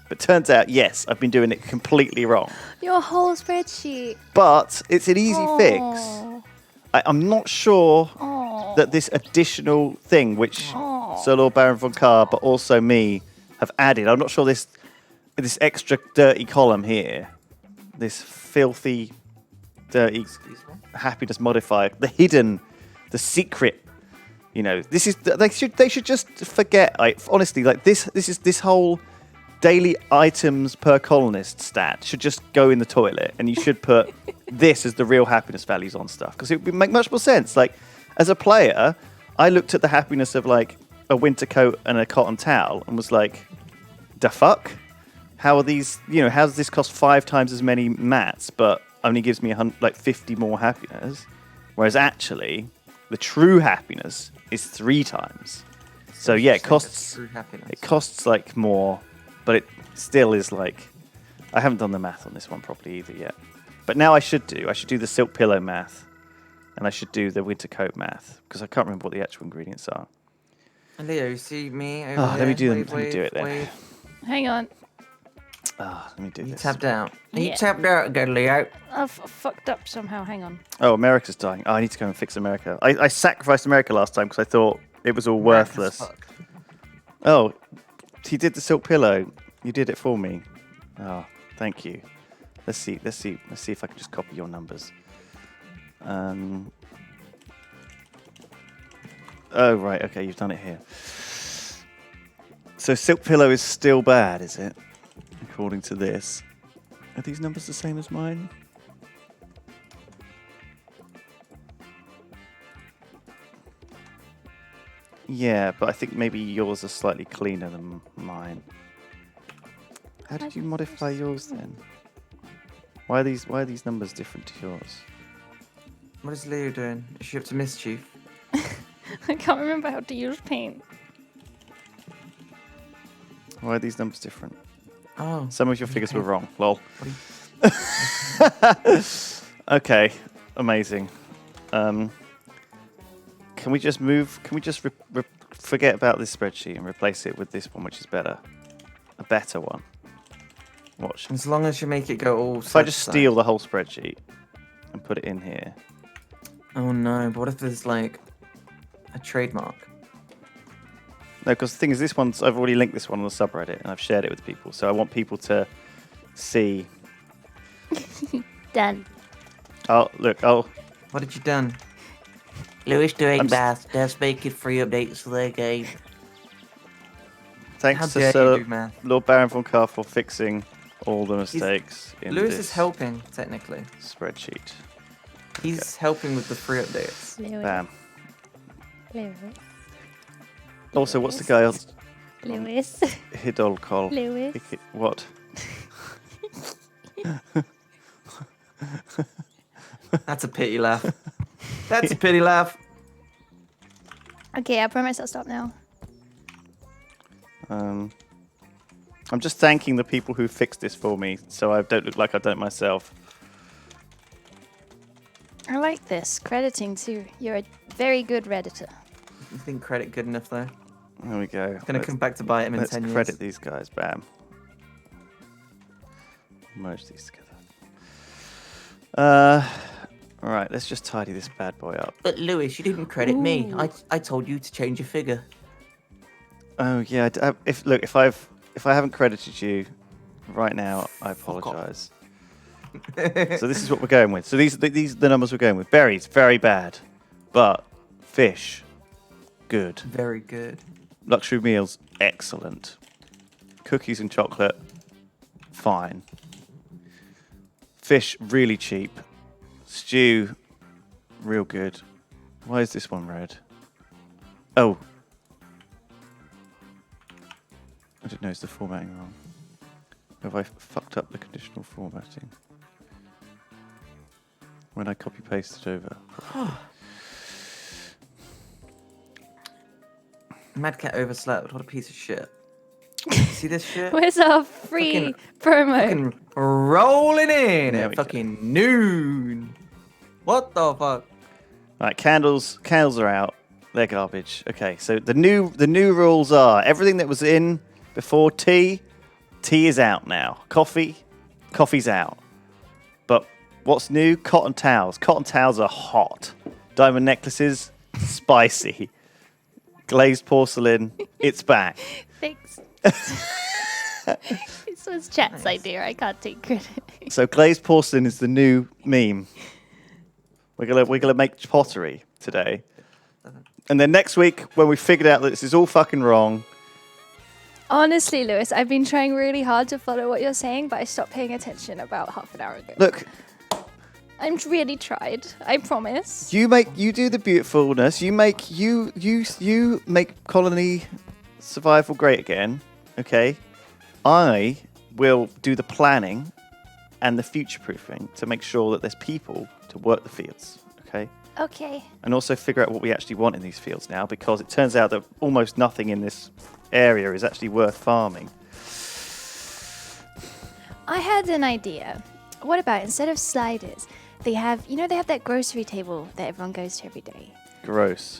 But turns out, yes, I've been doing it completely wrong. Your whole spreadsheet. But it's an easy fix. I'm not sure Oh. that this additional thing, which Sir Lord Baron von Carr, but also me, have added. I'm not sure this extra dirty column here, this filthy, dirty happiness modifier, the secret. You know, this is they should just forget. Honestly, like this whole daily items per colonist stat should just go in the toilet, and you should put this as the real happiness values on stuff, because it would make much more sense. Like, as a player, I looked at the happiness of like a winter coat and a cotton towel and was like, "Da fuck? How are these? You know, how does this cost 5 times as many mats, but only gives me 50 more happiness?" Whereas actually, the true happiness is 3 times. So yeah, it costs like more, but it still is like, I haven't done the math on this one properly either yet. But now I should do the silk pillow math, and I should do the winter coat math, because I can't remember what the actual ingredients are. Leo, see me over Let me do them. Wait, Let me do it then. wait. Hang on. Let me do You this. tapped out. You Yeah. tapped out again, Leo. I've fucked up somehow. Hang on. Oh, America's dying. Oh, I need to go and fix America. I sacrificed America last time because I thought it was all worthless. Oh, he did the silk pillow. You did it for me. Oh, thank you. Let's see if I can just copy your numbers. Oh, right. Okay, you've done it here. So silk pillow is still bad, is it? According to this. Are these numbers the same as mine? Yeah, but I think maybe yours are slightly cleaner than mine. How did you modify yours then? Why are these numbers different to yours? What is Leo doing? Is she up to mischief? I can't remember how to use paint. Why are these numbers different? Oh. Some of your figures were wrong. Lol. What are you- Okay, amazing. Can we just forget about this spreadsheet and replace it with this one, which is better? A better one. Watch. As long as you make it go all. If I just steal the whole spreadsheet and put it in here. Oh no! But what if there's like a trademark? No, because the thing is, I've already linked this one on the subreddit and I've shared it with people, so I want people to see. Done. Oh, look. Oh, What had you done? Lewis doing math. Just making free updates to their game. thanks How to dare Sir you do math? Lord Baron von Carr for fixing all the mistakes in Lewis this is helping technically. spreadsheet. He's helping with the free updates. Lewis. Bam. Lewis. Also, what's the guy else? Lewis. Hidolkol. Lewis. What? That's a pity laugh. That's a pity laugh. Okay, I promise I'll stop now. I'm just thanking the people who fixed this for me, so I don't look like I've done it myself. I like this. Crediting too. You're a very good Redditor. You think credit good enough though? There we go. It's gonna come back to bite him in Let's 10 years. credit these guys. Bam. Merge these together. All right, let's just tidy this bad boy up. But Lewis, you didn't credit me. I told you to change your figure. Oh yeah. If I haven't credited you right now, I apologise. So this is what we're going with. So these are the numbers we're going with. Berries, very bad, but fish, good. Very good. Luxury meals, excellent. Cookies and chocolate, fine. Fish, really cheap. Stew, real good. Why is this one red? Oh. I didn't know it's the formatting wrong. Have I fucked up the conditional formatting? When I copy pasted over. Mad Cat overslept. What a piece of shit. See this shit? Where's our free promo? Fucking rolling in There at we go. fucking noon. What the fuck? Right, candles are out. They're garbage. Okay, so the new rules are everything that was in before tea is out now. Coffee's out. But what's new? Cotton towels. Cotton towels are hot. Diamond necklaces, spicy. Glazed porcelain, it's back. Thanks. This was Chat's idea. I can't take credit. So glazed porcelain is the new meme. We're gonna make pottery today. And then next week, when we figured out that this is all fucking wrong. Honestly, Lewis, I've been trying really hard to follow what you're saying, but I stopped paying attention about half an hour ago. Look, I'm really tried. I promise. you do the beautifulness. You make colony survival great again. Okay, I will do the planning and the future proofing to make sure that there's people to work the fields. Okay. Okay. And also figure out what we actually want in these fields now, because it turns out that almost nothing in this area is actually worth farming. I had an idea. What about instead of sliders, they have that grocery table that everyone goes to every day. Gross.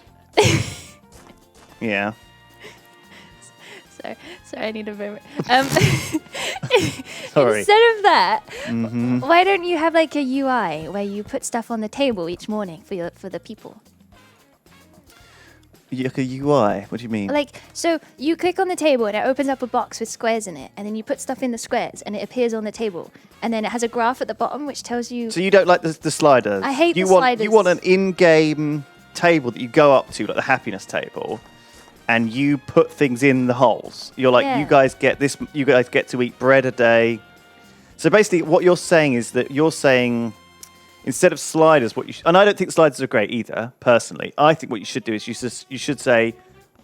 Yeah. Sorry, I need a moment. Sorry. Instead of that, why don't you have like a UI where you put stuff on the table each morning for the people? Like a UI? What do you mean? Like, so you click on the table and it opens up a box with squares in it, and then you put stuff in the squares and it appears on the table, and then it has a graph at the bottom which tells you. So you don't like the sliders? I hate the sliders. sliders. You want an in-game table that you go up to, like the happiness table, and you put things in the holes. You're like, you guys get this. You guys get to eat bread a day. So basically, what you're saying is that you're saying instead of sliders, and I don't think sliders are great either. Personally, I think what you should do is you should say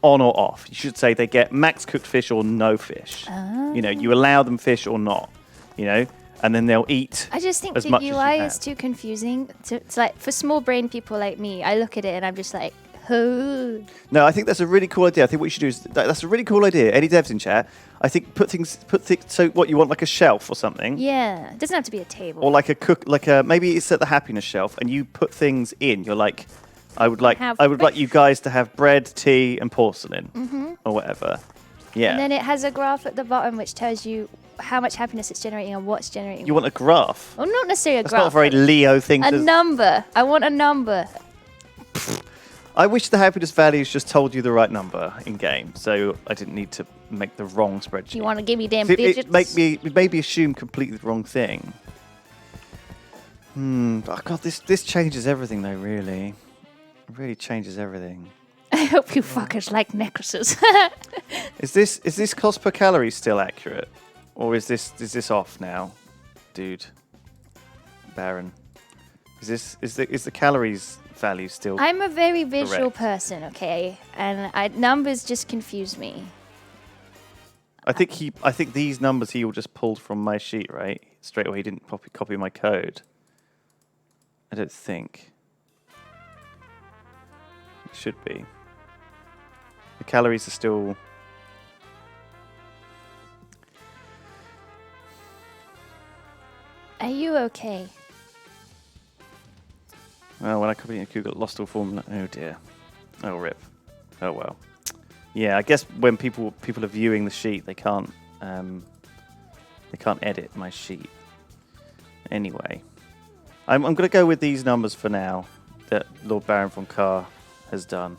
on or off. You should say they get max cooked fish or no fish. Oh. You know, you allow them fish or not. You know, and then they'll eat. I just think as the much as you UI have. is too confusing. It's like for small brain people like me, I look at it and I'm just like, oh. No, I think that's a really cool idea. I think what you should do is that's a really cool idea. Any devs in chat, I think put things. So what you want, like a shelf or something, Yeah, it doesn't have to be a table. or like maybe it's at the happiness shelf, and you put things in. You're like, I would like you guys to have bread, tea, and porcelain, or whatever. Yeah. And then it has a graph at the bottom which tells you how much happiness it's generating and what's generating. You want a graph? Well, not necessarily a That's graph. not a very Leo thing. A number. I want a number. I wish the happiness values just told you the right number in game, so I didn't need to make the wrong spreadsheet. You want to give me damn It digits? made me assume completely the wrong thing. Oh God, this changes everything though. Really, it really changes everything. I hope you fuckers like necklaces. Is this cost per calorie still accurate, or is this off now, dude? Baron, is the calories value still? I'm a very visual Correct. person, okay, and numbers just confuse me. I think these numbers he all just pulled from my sheet, right? Straight away, he didn't copy my code. I don't think. It should be. The calories are still. Are you okay? Oh, when I copied it, got lost all form. Oh dear. Oh rip. Oh well. Yeah, I guess when people are viewing the sheet, they can't edit my sheet. Anyway, I'm going to go with these numbers for now that Lord Baron von Carr has done.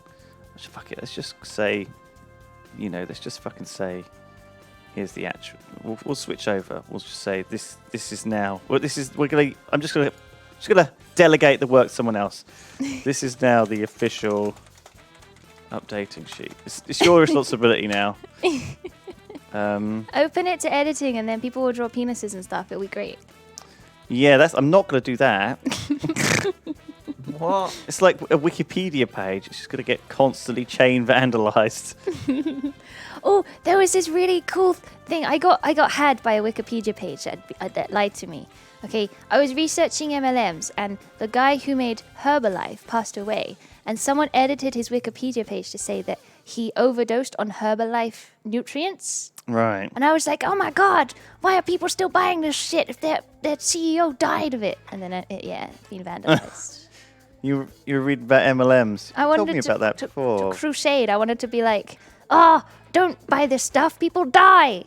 Fuck it. Let's just say, let's just fucking say. Here's the actual. We'll switch over. We'll just say this is now. Well, I'm just gonna delegate the work to someone else. This is now the official updating sheet. It's your responsibility now. Open it to editing, and then people will draw penises and stuff. It'll be great. Yeah, I'm not gonna do that. What? It's like a Wikipedia page. It's just gonna get constantly chain vandalized. Oh, there was this really cool thing. I got had by a Wikipedia page that lied to me. Okay, I was researching MLMs, and the guy who made Herbalife passed away, and someone edited his Wikipedia page to say that he overdosed on Herbalife nutrients. Right. And I was like, oh my God, why are people still buying this shit if their CEO died of it? And then it's been vandalized. You read about MLMs. I You wanted told me about that before. to crusade. I wanted to be like, don't buy this stuff. People die.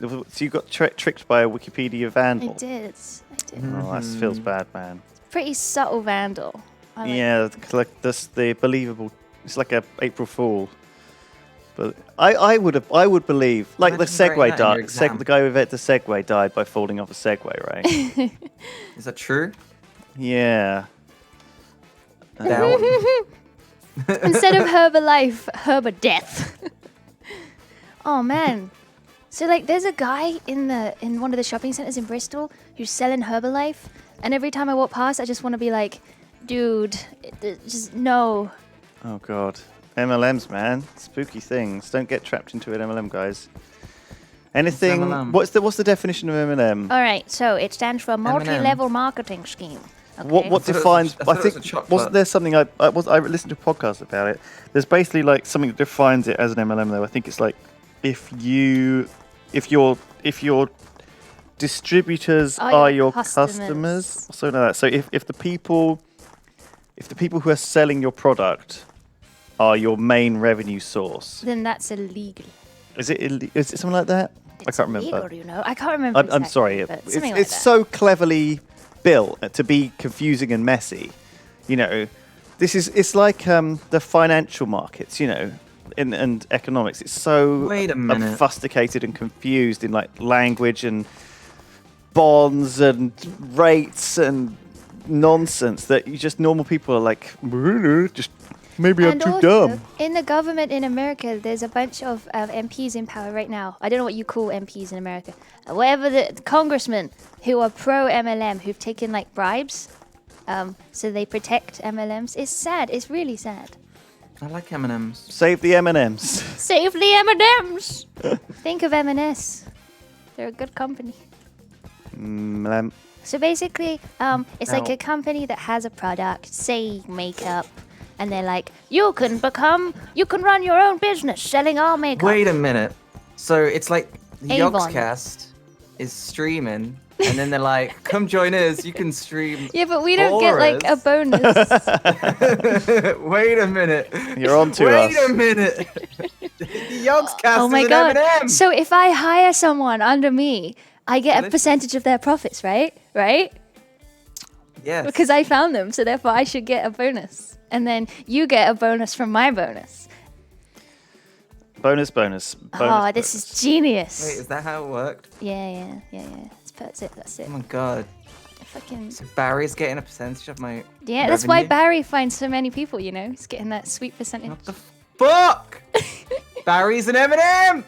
So you got tricked by a Wikipedia vandal. I did. Oh, that feels bad, man. Pretty subtle vandal. I like Yeah, like this, the believable. It's like a April Fool. But I would believe, like the Imagine Segway writing that in your died. exam. The guy who invented the Segway died by falling off a Segway, right? Is that true? Yeah. Doubt. Instead of Herbalife, Herbadeath. Oh man. So like there's a guy in one of the shopping centers in Bristol who's selling Herbalife, and every time I walk past I just want to be like, dude, just no. Oh god. MLMs, man. Spooky things. Don't get trapped into an MLM, guys. Anything MLM? what's the definition of MLM? All right, so it stands for multi-level marketing scheme. Okay. What I thought it was defines? I thought I it was think a chocolate. wasn't there something I listened to a podcast about it. There's basically like something that defines it as an MLM though. I think it's like if your distributors are your customers, something like that. So if the people who are selling your product are your main revenue source, Then that's illegal. is it something like that? It's I can't remember. illegal, you know. I can't remember. I'm exactly, sorry. but It's something like that. so cleverly built to be confusing and messy. You know, it's like the financial markets. You know, and economics. It's so Wait a minute. obfuscated and confused in like language and bonds and rates and nonsense that you just normal people are like, just maybe I'm And too also, dumb. in the government in America, there's a bunch of MPs in power right now. I don't know what you call MPs in America. Whatever the congressmen who are pro MLM, who've taken like bribes, so they protect MLMs. It's sad. It's really sad. I like M&Ms. Save the M&Ms. Save the M&Ms. Think of M&S. They're a good company. MLM. So basically, it's like Now- a company that has a product, say makeup, and they're like, you can run your own business selling our makeup. Wait a minute. So it's like the Avon. Yogscast is streaming, and then they're like, "Come join us. You can stream." Yeah, but we don't get like a Auras. bonus. Wait a minute. You're on to Wait us. a minute. The Yogscast Oh my is an god. M&M. So if I hire someone under me, I get a Delicious. percentage of their profits, right? Right? Yes. Because I found them, so therefore I should get a bonus. And then you get a bonus from my bonus. Bonus. Oh, this is genius. Wait, is that how it worked? Yeah. That's it. Oh my god. Fucking So Barry's getting a percentage of my. yeah. That's why revenue? Barry finds so many people. You know, he's getting that sweet percentage. What the fuck? Barry's an M&M.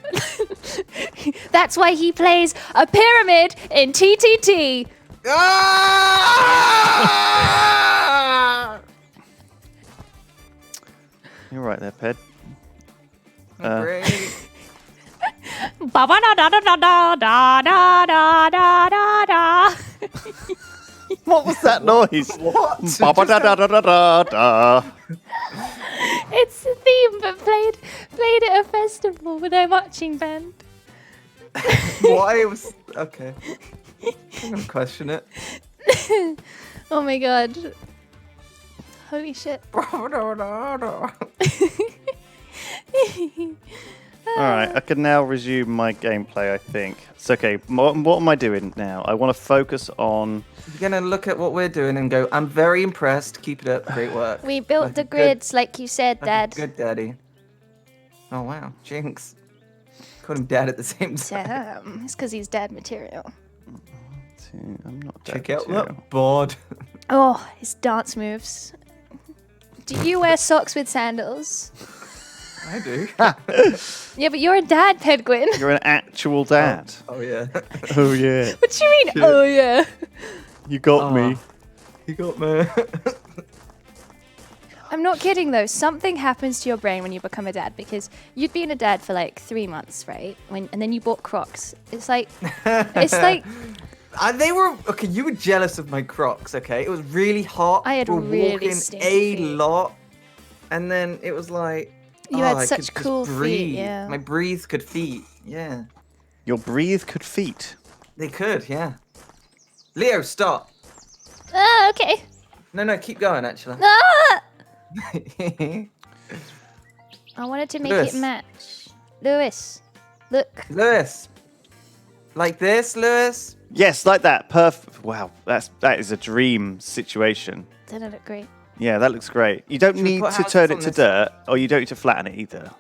That's why he plays a pyramid in TTT. Ah! You're right there, Ped. Great. Ba ba da da da da da da da da da da. What was that noise? What? Ba-ba-da-da-da-da-da. It's the theme, but played at a festival with a marching band. Why was okay? I'm gonna question it. Oh my god. Holy shit. All right, I can now resume my gameplay, I think. It's okay. What am I doing now? I want to focus on... You're gonna look at what we're doing and go, "I'm very impressed. Keep it up. Great work." We built Like the a good- grids like you said, like a Dad. Good daddy. Oh wow, Jinx. Called him dad at the same time. Damn. It's because he's dad material. I'm not Check that out material. that board. Oh, his dance moves. Do you wear socks with sandals? I do. Yeah, but you're a dad, Pedguin. You're an actual dad. Oh yeah. Oh, yeah. What do you mean? Oh yeah. You got me. He got me. I'm not kidding though. Something happens to your brain when you become a dad because you'd been a dad for like 3 months, right? And then you bought Crocs. It's like They were okay. You were jealous of my Crocs, okay? It was really hot. I had we were really walking stinky a feet. lot, and then it was like You had I such could just cool feet, breathe. yeah. My breathe could feet. Yeah, Your breathe could feet. they could. Yeah. Leo, stop. okay. No, keep going. Actually. Ah! I wanted to make Lewis. it match. Lewis, look. Lewis, like this, Lewis. Yes, like that. Perfect. Wow, that is a dream situation. Doesn't it look great? Yeah, that looks great. You don't Should we need put to houses turn on it to this dirt, or you don't need to flatten it either.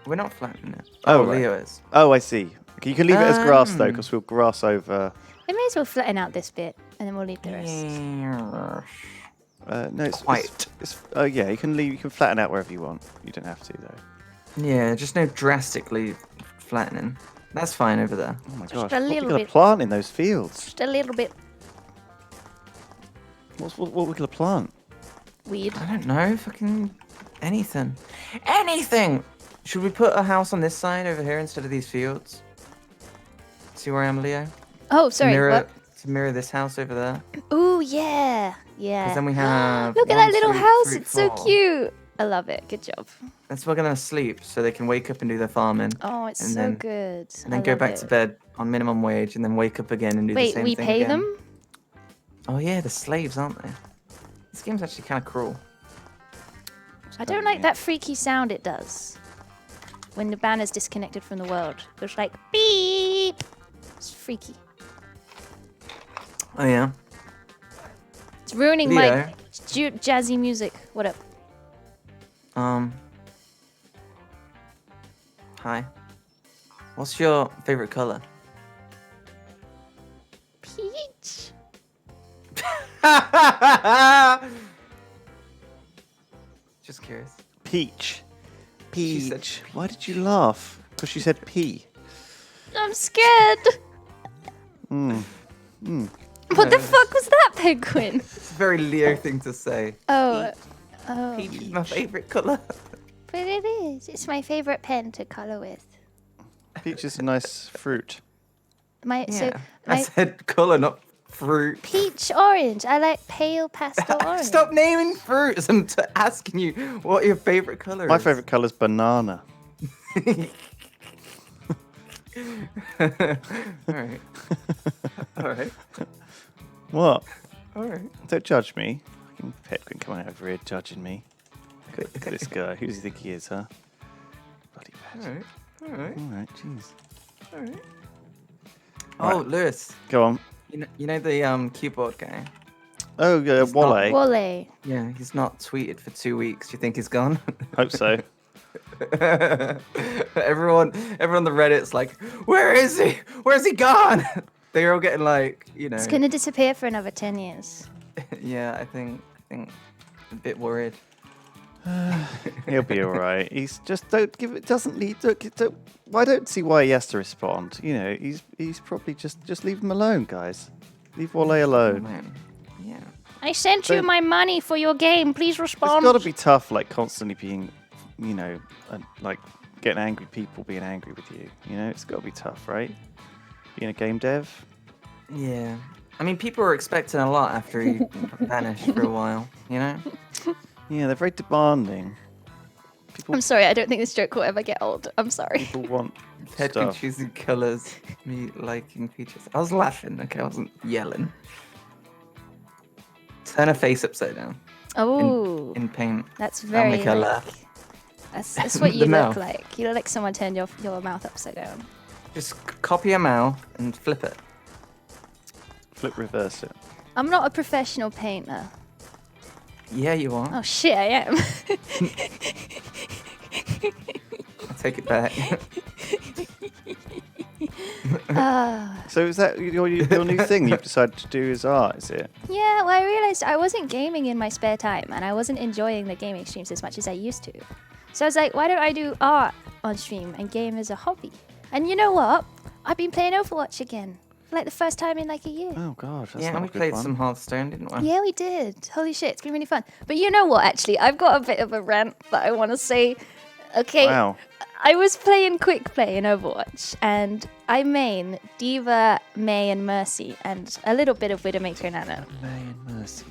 We're not flattening it. Oh, Oh, right. Leo is. Oh, I see. Okay, you can leave it as grass though, because we'll grass over. I may as well flatten out this bit, and then we'll leave the rest. Yeah. No, it's Quite. oh yeah, you can leave. You can flatten out wherever you want. You don't have to though. Yeah, just no drastically flattening. That's fine over there. Oh my Just gosh, a what are we little gonna bit. plant in those fields? Just a little bit What are we gonna plant? weird. I don't know, fucking anything. Anything! Should we put a house on this side over here instead of these fields? See where I am, Leo? Oh, sorry. What? To mirror this house over there. Ooh, yeah. Yeah. Because then we have. Look at 1, that little 2, house. 3, It's so 4. cute. I love it. Good job. That's where we're gonna sleep, so they can wake up and do their farming, Oh, it's And so then- good. and then I go love back it. to bed on minimum wage, and then wake up again and do the Wait, same we thing pay again. them? Oh yeah, the slaves, aren't they? This game's actually kind of cruel. I don't like that freaky sound it does when the banner's disconnected from the world. It's like beep. It's freaky. Oh yeah. It's ruining Leo. my jazzy music. What up? Hi. What's your favorite color? Peach. Just curious. Peach. She said Peach. Why did you laugh? Because you said pea. I'm scared. What the fuck was that, Pedguin? It's a very Leo thing to say. Oh, Peach is my favorite color. but it is. It's my favorite pen to color with. Peach is a nice fruit. So I my said color, not fruit. peach orange. I like pale pastel orange. Stop naming fruits. I'm asking you what your favorite color My is. favourite colour is banana. Alright. Alright. What? Alright. Don't judge me. Fucking Pedguin coming out over here judging me. Look at this guy. Who does he think he is, huh? Bloody bad. Alright. Alright. Alright, jeez. Alright. Right. Oh, Lewis. Go on. You know the keyboard guy? Oh, Wale. Wale. Yeah, he's not tweeted for 2 weeks. You think he's gone? Hope so. everyone on the Reddit's like, where is he? Where's he gone? They're all getting like, you know. It's gonna disappear for another 10 years. Yeah, I think a bit worried. He'll be alright. He's just don't give it. Doesn't need. I don't see why he has to respond. You know, he's probably just leave him alone, guys. Leave Wale Oh, alone. man. Yeah. I sent you Don't- my money for your game. Please It's respond. got to be tough, like constantly being, you know, like getting angry people being angry with you. You know, it's got to be tough, right? Being a game dev. Yeah. I mean, people were expecting a lot after he vanished for a while, you know? Yeah, they're very demanding. I'm sorry. I don't think this joke will ever get old. I'm sorry. People want Pedguin stuff. choosing colours, me liking features. I was laughing, okay? I wasn't yelling. Turn a face upside down Oh, in paint. that's Family very. colour. That's what The you look mouth. like. You look like someone turned your mouth upside down. Just copy a mouth and flip it. Flip reverse it. I'm not a professional painter. Yeah, you are. Oh shit, I am. I'll take it back. So is that your new thing you've decided to do is art, is it? Yeah, well, I realized I wasn't gaming in my spare time, and I wasn't enjoying the gaming streams as much as I used to. So I was like, why don't I do art on stream and game as a hobby? And you know what? I've been playing Overwatch again, for like the first time in like a year. Oh gosh, that's Yeah, not we a good played one. some Hearthstone, didn't we? Yeah, we did. Holy shit, it's been really fun. But you know what, actually? I've got a bit of a rant that I want to say. Okay, Wow. I was playing Quick Play in Overwatch, and I main D.Va, May, and Mercy, and a little bit of Widowmaker and Nano.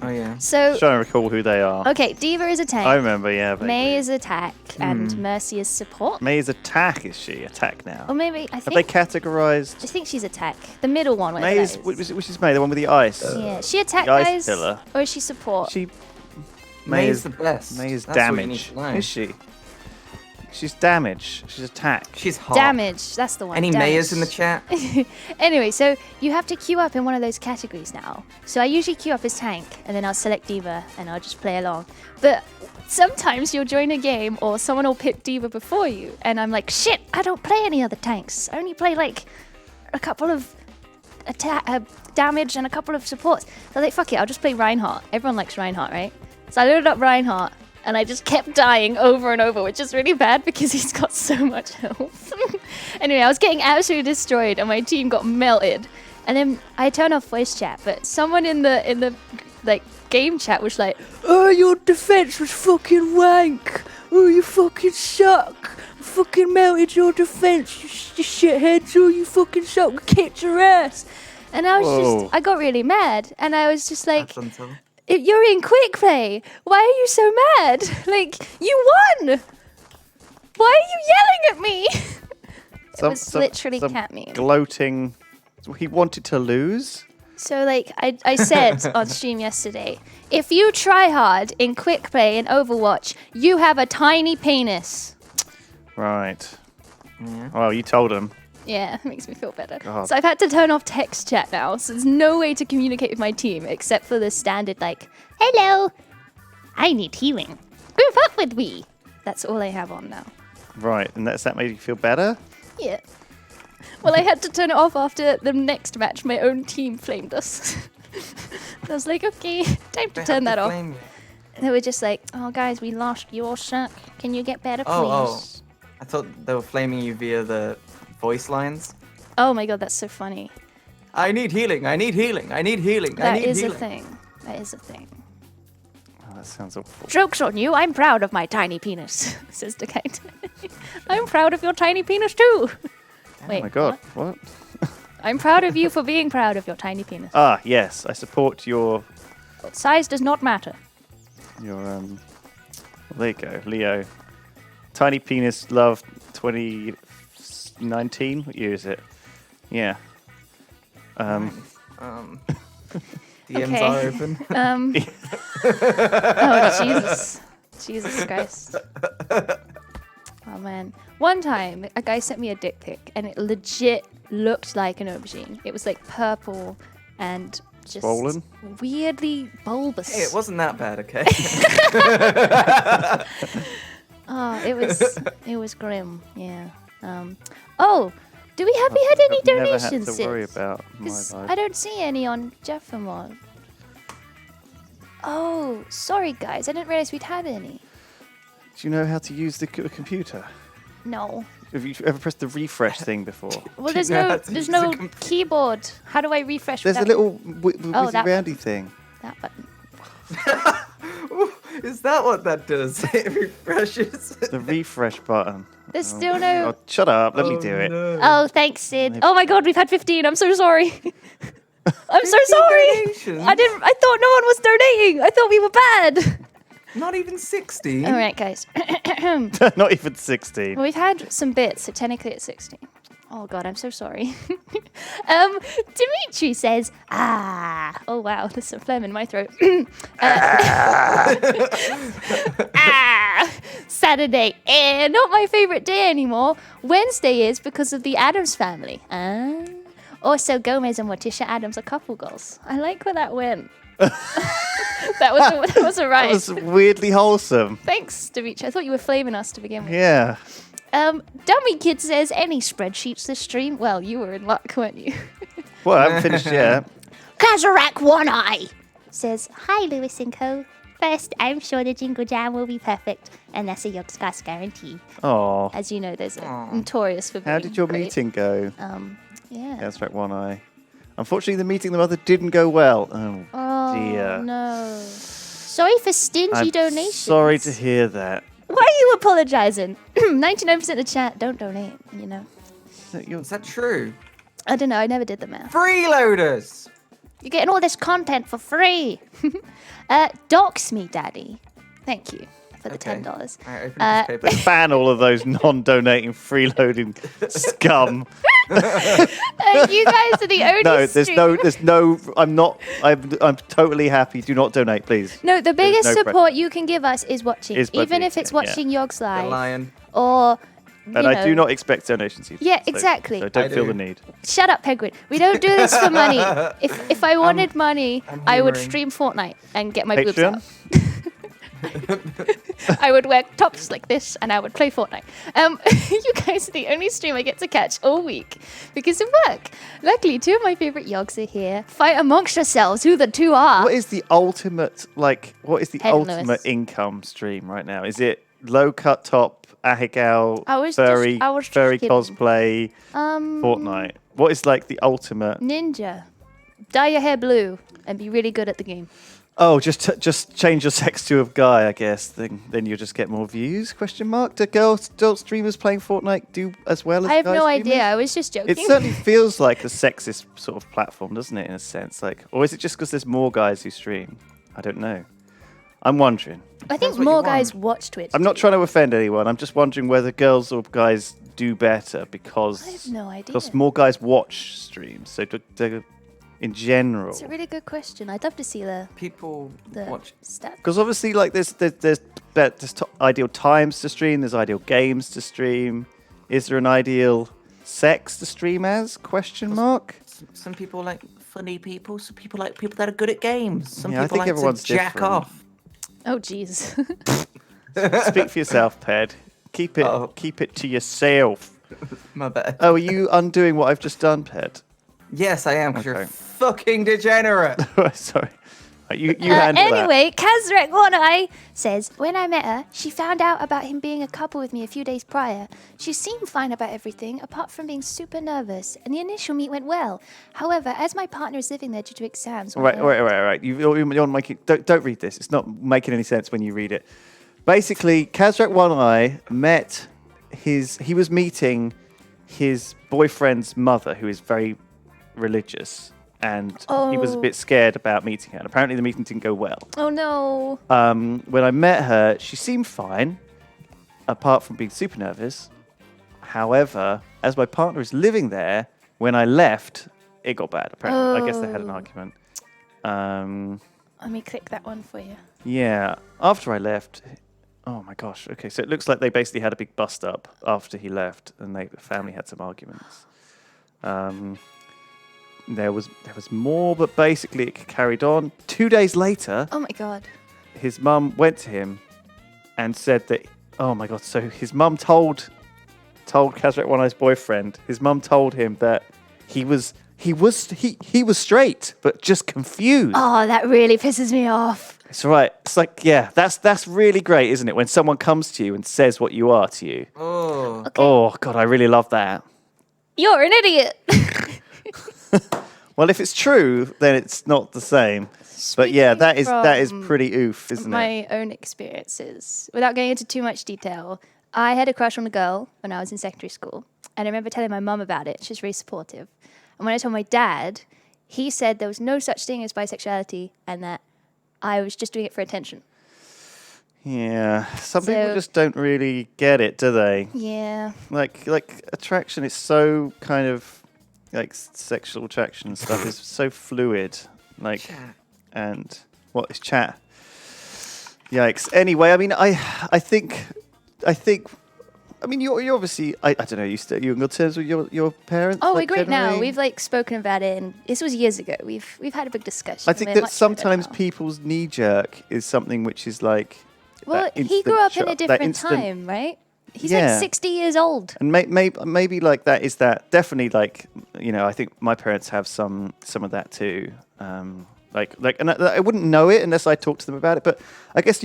Oh, yeah. So, I'm trying to recall who they are. okay, D.Va is a tank. I remember, yeah. May vaguely. is attack, and Mercy is support. May's attack, is she? Attack now. Or maybe, I Have they think categorized? she's attack. The middle one, whatever May that is, is. which is May, the one with the ice. Yeah, she attack, the ice guys? pillar. Or is she support? She. May is the best. May is That's what you need damage. to know. Is she? She's damage. She's attack. She's hot. Damage. That's the one. Any damage. mayors in the chat? Anyway, so you have to queue up in one of those categories now. So I usually queue up as tank, and then I'll select Diva, and I'll just play along. But sometimes you'll join a game, or someone will pick Diva before you, and I'm like, shit, I don't play any other tanks. I only play like a couple of damage and a couple of supports. So I'm like, fuck it, I'll just play Reinhardt. Everyone likes Reinhardt, right? So I loaded up Reinhardt, and I just kept dying over and over, which is really bad because he's got so much health. Anyway, I was getting absolutely destroyed, and my team got melted. And then I turned off voice chat, but someone in the like game chat was like, "Oh, your defense was fucking wank. Oh, you fucking suck. I fucking melted your defense. You shitheads. Oh, you fucking suck. We kicked your ass." And I was I got really mad, and I was just like, "You're in quick play. Why are you so mad? Like, you won. Why are you yelling at me?" It was literally cat meme. Gloating. He wanted to lose. So, like, I said on stream yesterday, if you try hard in quick play in Overwatch, you have a tiny penis. Right. Yeah. Well, you told him. Yeah, it makes me feel better. God. So I've had to turn off text chat now, so there's no way to communicate with my team except for the standard, like, "Hello, I need healing. Group up with me." That's all I have on now. Right, and that made you feel better? Yeah. Well, I had to turn it off after the next match. My own team flamed us. I was like, okay, time to turn that off. And they were just like, "Oh, guys, we lost. You all suck. Can you get better, please?" Oh. I thought they were flaming you via the voice lines. Oh my god, that's so funny. I need healing. I need healing. I need healing. That I need is healing. a thing. That is a thing. Oh, that sounds awful. "Joke's on you. I'm proud of my tiny penis," says the kite. "I'm proud of your tiny penis too." Wait, Oh my god, what? "I'm proud of you for being proud of your tiny penis. Ah, yes, I support your Size does not matter." well, there you go, Leo. Tiny Penis Love 2019. What year is it? Yeah. DMs Okay. are open. Oh, Jesus Christ. Oh man. One time, a guy sent me a dick pic, and it legit looked like an aubergine. It was like purple and just Swollen? weirdly bulbous. Hey, it wasn't that bad, okay? Oh, it was grim. Yeah. Oh, do we have we had any I've never donations had to worry since? about my 'Cause life. I don't see any on Jeffamod. Oh, sorry guys, I didn't realize we'd had any. Do you know how to use the computer? No. Have you ever pressed the refresh thing before? Well, Do you know how to there's use a no computer? keyboard. How do I refresh? There's a without little Oh, whizzy that roundy thing. that button? Is that what that does? It refreshes. The refresh button. There's still no. Oh, shut up. Let me do it. No. Oh, thanks, Sid. Oh my God, we've had 15. I'm so sorry. I'm so sorry. donations? I thought no one was donating. I thought we were bad. Not even 60. All right, guys. Not even 16. Well, we've had some bits, so technically it's 16. Oh God, I'm so sorry. Dimitri says, "Ah." Oh wow, there's some phlegm in my throat. Ah. Saturday, not my favorite day anymore. Wednesday is because of the Addams family. Also, Gomez and Morticia Addams are couple goals. I like where that went. that was a right. That was weirdly wholesome. Thanks, Dimitri. I thought you were flaming us to begin with. Yeah. Dummy Kid says, "Any spreadsheets this stream?" Well, you were in luck, weren't you? Well, I haven't finished yet. Kazarac One Eye says, "Hi, Lewis and Co. First, I'm sure the Jingle Jam will be perfect, and that's a Yogscast guarantee." Oh. As you know, there's a notorious for being How did your great. meeting go? Yeah. That's right, One Eye. Unfortunately, the meeting the mother didn't go well. Oh, Oh, dear. no. Sorry for stingy I'm donations. sorry to hear that. Why are you apologizing? 99% of the chat don't donate, you know. Is that true? I don't know. I never did the math. Freeloaders! You're getting all this content for free. Dox me, Daddy. Thank you for the $10. Alright, open this paper. Ban all of those non-donating, freeloading scum. You guys are the only No, stream. there's no. I'm totally happy. Do not donate, please. No, the biggest no support you can give us is watching. Is by Even being if it's here, yeah. watching Yogs The live. lion. or And I do not expect donations either. Yeah, exactly. So don't feel the need. Shut up, Pedguin. We don't do this for money. If I wanted money, I would stream Fortnite and get my boobs out. I would wear tops like this and I would play Fortnite. You guys are the only stream I get to catch all week because of work. Luckily, two of my favorite yogs are here. Fight amongst yourselves who the two are. What is the ultimate Head Lewis. income stream right now? Is it low cut top, Ahegao, I was furry just kidding. cosplay, Fortnite? What is like the ultimate? Ninja. Dye your hair blue and be really good at the game. Oh, just change your sex to a guy, I guess. Then you'll just get more views? Question mark. Do adult streamers playing Fortnite do as well as I have guy no streamers? idea. I was just joking. It certainly feels like a sexist sort of platform, doesn't it? In a sense, like, or is it just because there's more guys who stream? I don't know. I'm wondering. I think more guys watch Twitch. I'm not trying to offend anyone. I'm just wondering whether girls or guys do better because I have no idea. Because more guys watch streams. So in general. It's a really good question. I'd love to see the watch stats. Because obviously, like, there's ideal times to stream. There's ideal games to stream. Is there an ideal sex to stream as? Question mark. Some people like funny people. Some people like people that are good at games. Some Yeah, I people think like everyone's to jack different. off. Oh, jeez. Speak for yourself, Ped. Keep it to yourself. My bad. Oh, are you undoing what I've just done, Ped? Yes, I am. Because you're Okay. a fucking degenerate. Sorry. You handle that. Anyway, Kazrek One Eye says, when I met her, she found out about him being a couple with me a few days prior. She seemed fine about everything, apart from being super nervous, and the initial meet went well. However, as my partner is living there due to exams... Right. You're making... Don't read this. It's not making any sense when you read it. Basically, Kazrek One Eye met he was meeting his boyfriend's mother, who is very religious. And he was a bit scared about meeting her. And apparently the meeting didn't go well. Oh, no. When I met her, she seemed fine, apart from being super nervous. However, as my partner is living there, when I left, it got bad, apparently. I guess they had an argument. Let me click that one for you. Yeah. After I left... Oh, my gosh. Okay, so it looks like they basically had a big bust-up after he left, and the family had some arguments. There was more, but basically it carried on. 2 days later... Oh, my God. His mum went to him and said that... Oh, my God. So his mum told Kazrek One Eye's boyfriend, his mum told him that he was straight, but just confused. Oh, that really pisses me off. It's right. It's like, yeah, that's really great, isn't it? When someone comes to you and says what you are to you. Oh. Okay. Oh, God, I really love that. You're an idiot. Well, if it's true, then it's not the same. But yeah, that is pretty oof, isn't it? My own experiences. Without going into too much detail, I had a crush on a girl when I was in secondary school. And I remember telling my mum about it. She was very supportive. And when I told my dad, he said there was no such thing as bisexuality and that I was just doing it for attention. Yeah, some people just don't really get it, do they? Yeah. Like attraction is so kind of like sexual attraction and stuff is so fluid. Like, Chat. and what is chat? Yikes. Anyway, I mean, I think. I mean, you're obviously. I don't know. You're on good terms with your parents. Oh, like, we're great now. generally? We've spoken about it, and this was years ago. We've had a big discussion. I think We're that much better sometimes now. people's knee jerk is something which is like. Well, that he grew up in a instant different shock, that instant- time, right? He's Yeah. like 60 years old. And maybe like that is that definitely like, you know, I think my parents have some of that too. And I wouldn't know it unless I talked to them about it. But I guess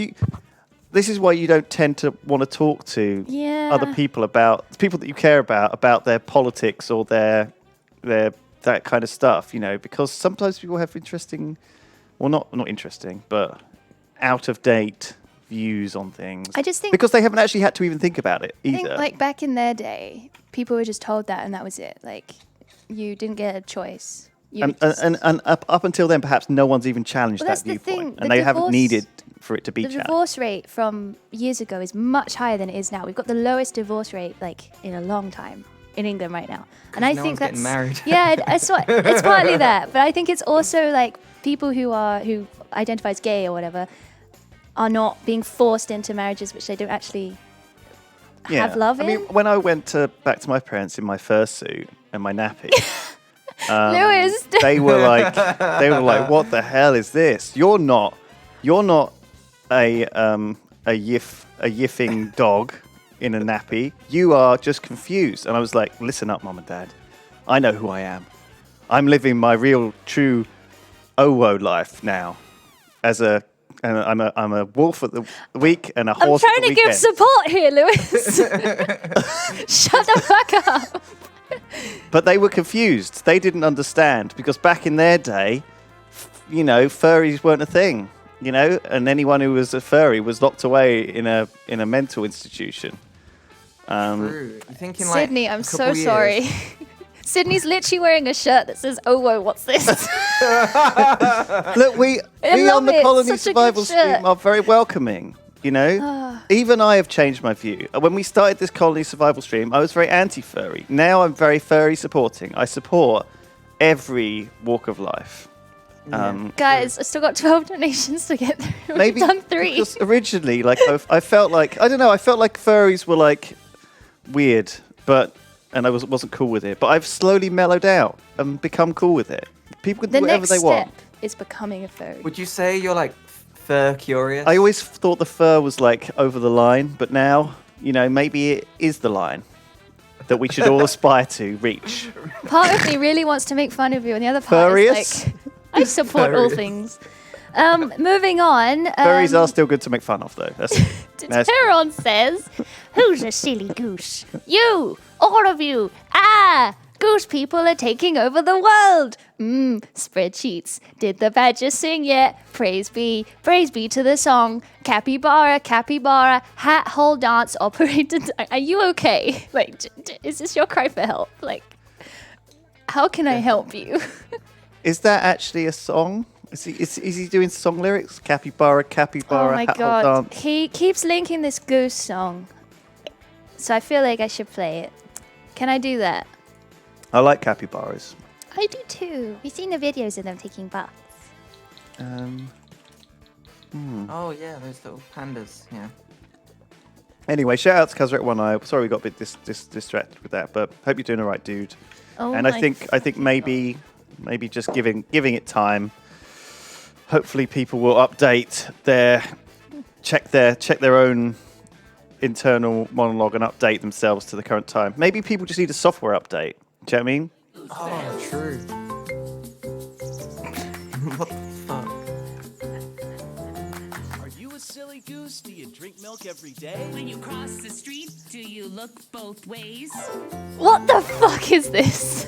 this is why you don't tend to want to talk to other people about people that you care about their politics or their that kind of stuff, you know, because sometimes people have interesting, well, not interesting, but out of date views on things. I just think because they haven't actually had to even think about it either. I think like back in their day, people were just told that and that was it. Like you didn't get a choice. And up until then, perhaps no one's even challenged Well, that's that the thing, viewpoint, the and they haven't divorce- needed for it to be the challenged. divorce rate from years ago is much higher than it is now. We've got the lowest divorce rate like in a long time in England right now, and I no think one's that's getting married. yeah, it's partly that, but I think it's also like people who identify as gay or whatever are not being forced into marriages which they don't actually have love in. I mean, when I went back to my parents in my fursuit and my nappy, Lewis. they were like, "What the hell is this? You're not a yiffing dog in a nappy. You are just confused." And I was like, "Listen up, Mum and Dad. I know who I am. I'm living my real, true Owo life now. I'm a wolf at the week and a horse at the weekend." I'm trying to give support here, Lewis. Shut the fuck up. But they were confused. They didn't understand because back in their day, furries weren't a thing, and anyone who was a furry was locked away in a mental institution. True. You're thinking Sydney, like I'm so sorry. years. Sydney's literally wearing a shirt that says, "Oh, whoa, what's this?" Look, we on the Colony Such a good Survival shirt. stream are very welcoming. Even I have changed my view. When we started this Colony Survival stream, I was very anti-furry. Now I'm very furry supporting. I support every walk of life. Guys, I still got 12 donations to get through. Maybe We've done 3. because originally, I felt like furries were like weird, and I wasn't cool with it. But I've slowly mellowed out and become cool with it. People can do whatever they want. The next step is becoming a furry. Would you say you're like fur curious? I always thought the fur was like over the line, but now, maybe it is the line that we should all aspire to reach. Part of me really wants to make fun of you, and the other part Furrious? is like, I support all Furrious. things. Moving on. Furries are still good to make fun of, though. Teron says, "Who's a silly goose? You! All of you! Goose people are taking over the world! Spreadsheets. Did the badger sing yet? Praise be to the song. Capybara, capybara, hat hole dance, operator. Are you okay? Like, is this your cry for help? Like, how can I help you?" Is that actually a song? Is he doing song lyrics? Capybara, capybara, Oh my hat hole god. dance. He keeps linking this goose song. So I feel like I should play it. Can I do that? I like capybaras. I do too. We've seen the videos of them taking baths. Oh yeah, those little pandas. Yeah. Anyway, shout out to Kazret One Eye. Sorry we got a bit distracted with that, but hope you're doing all right, dude. Oh And I think maybe just giving it time. Hopefully people will update check their own internal monologue and update themselves to the current time. Maybe people just need a software update. Do you know what I mean? Oh, true. What the fuck? Are you a silly goose? Do you drink milk every day? When you cross the street, do you look both ways? What the fuck is this?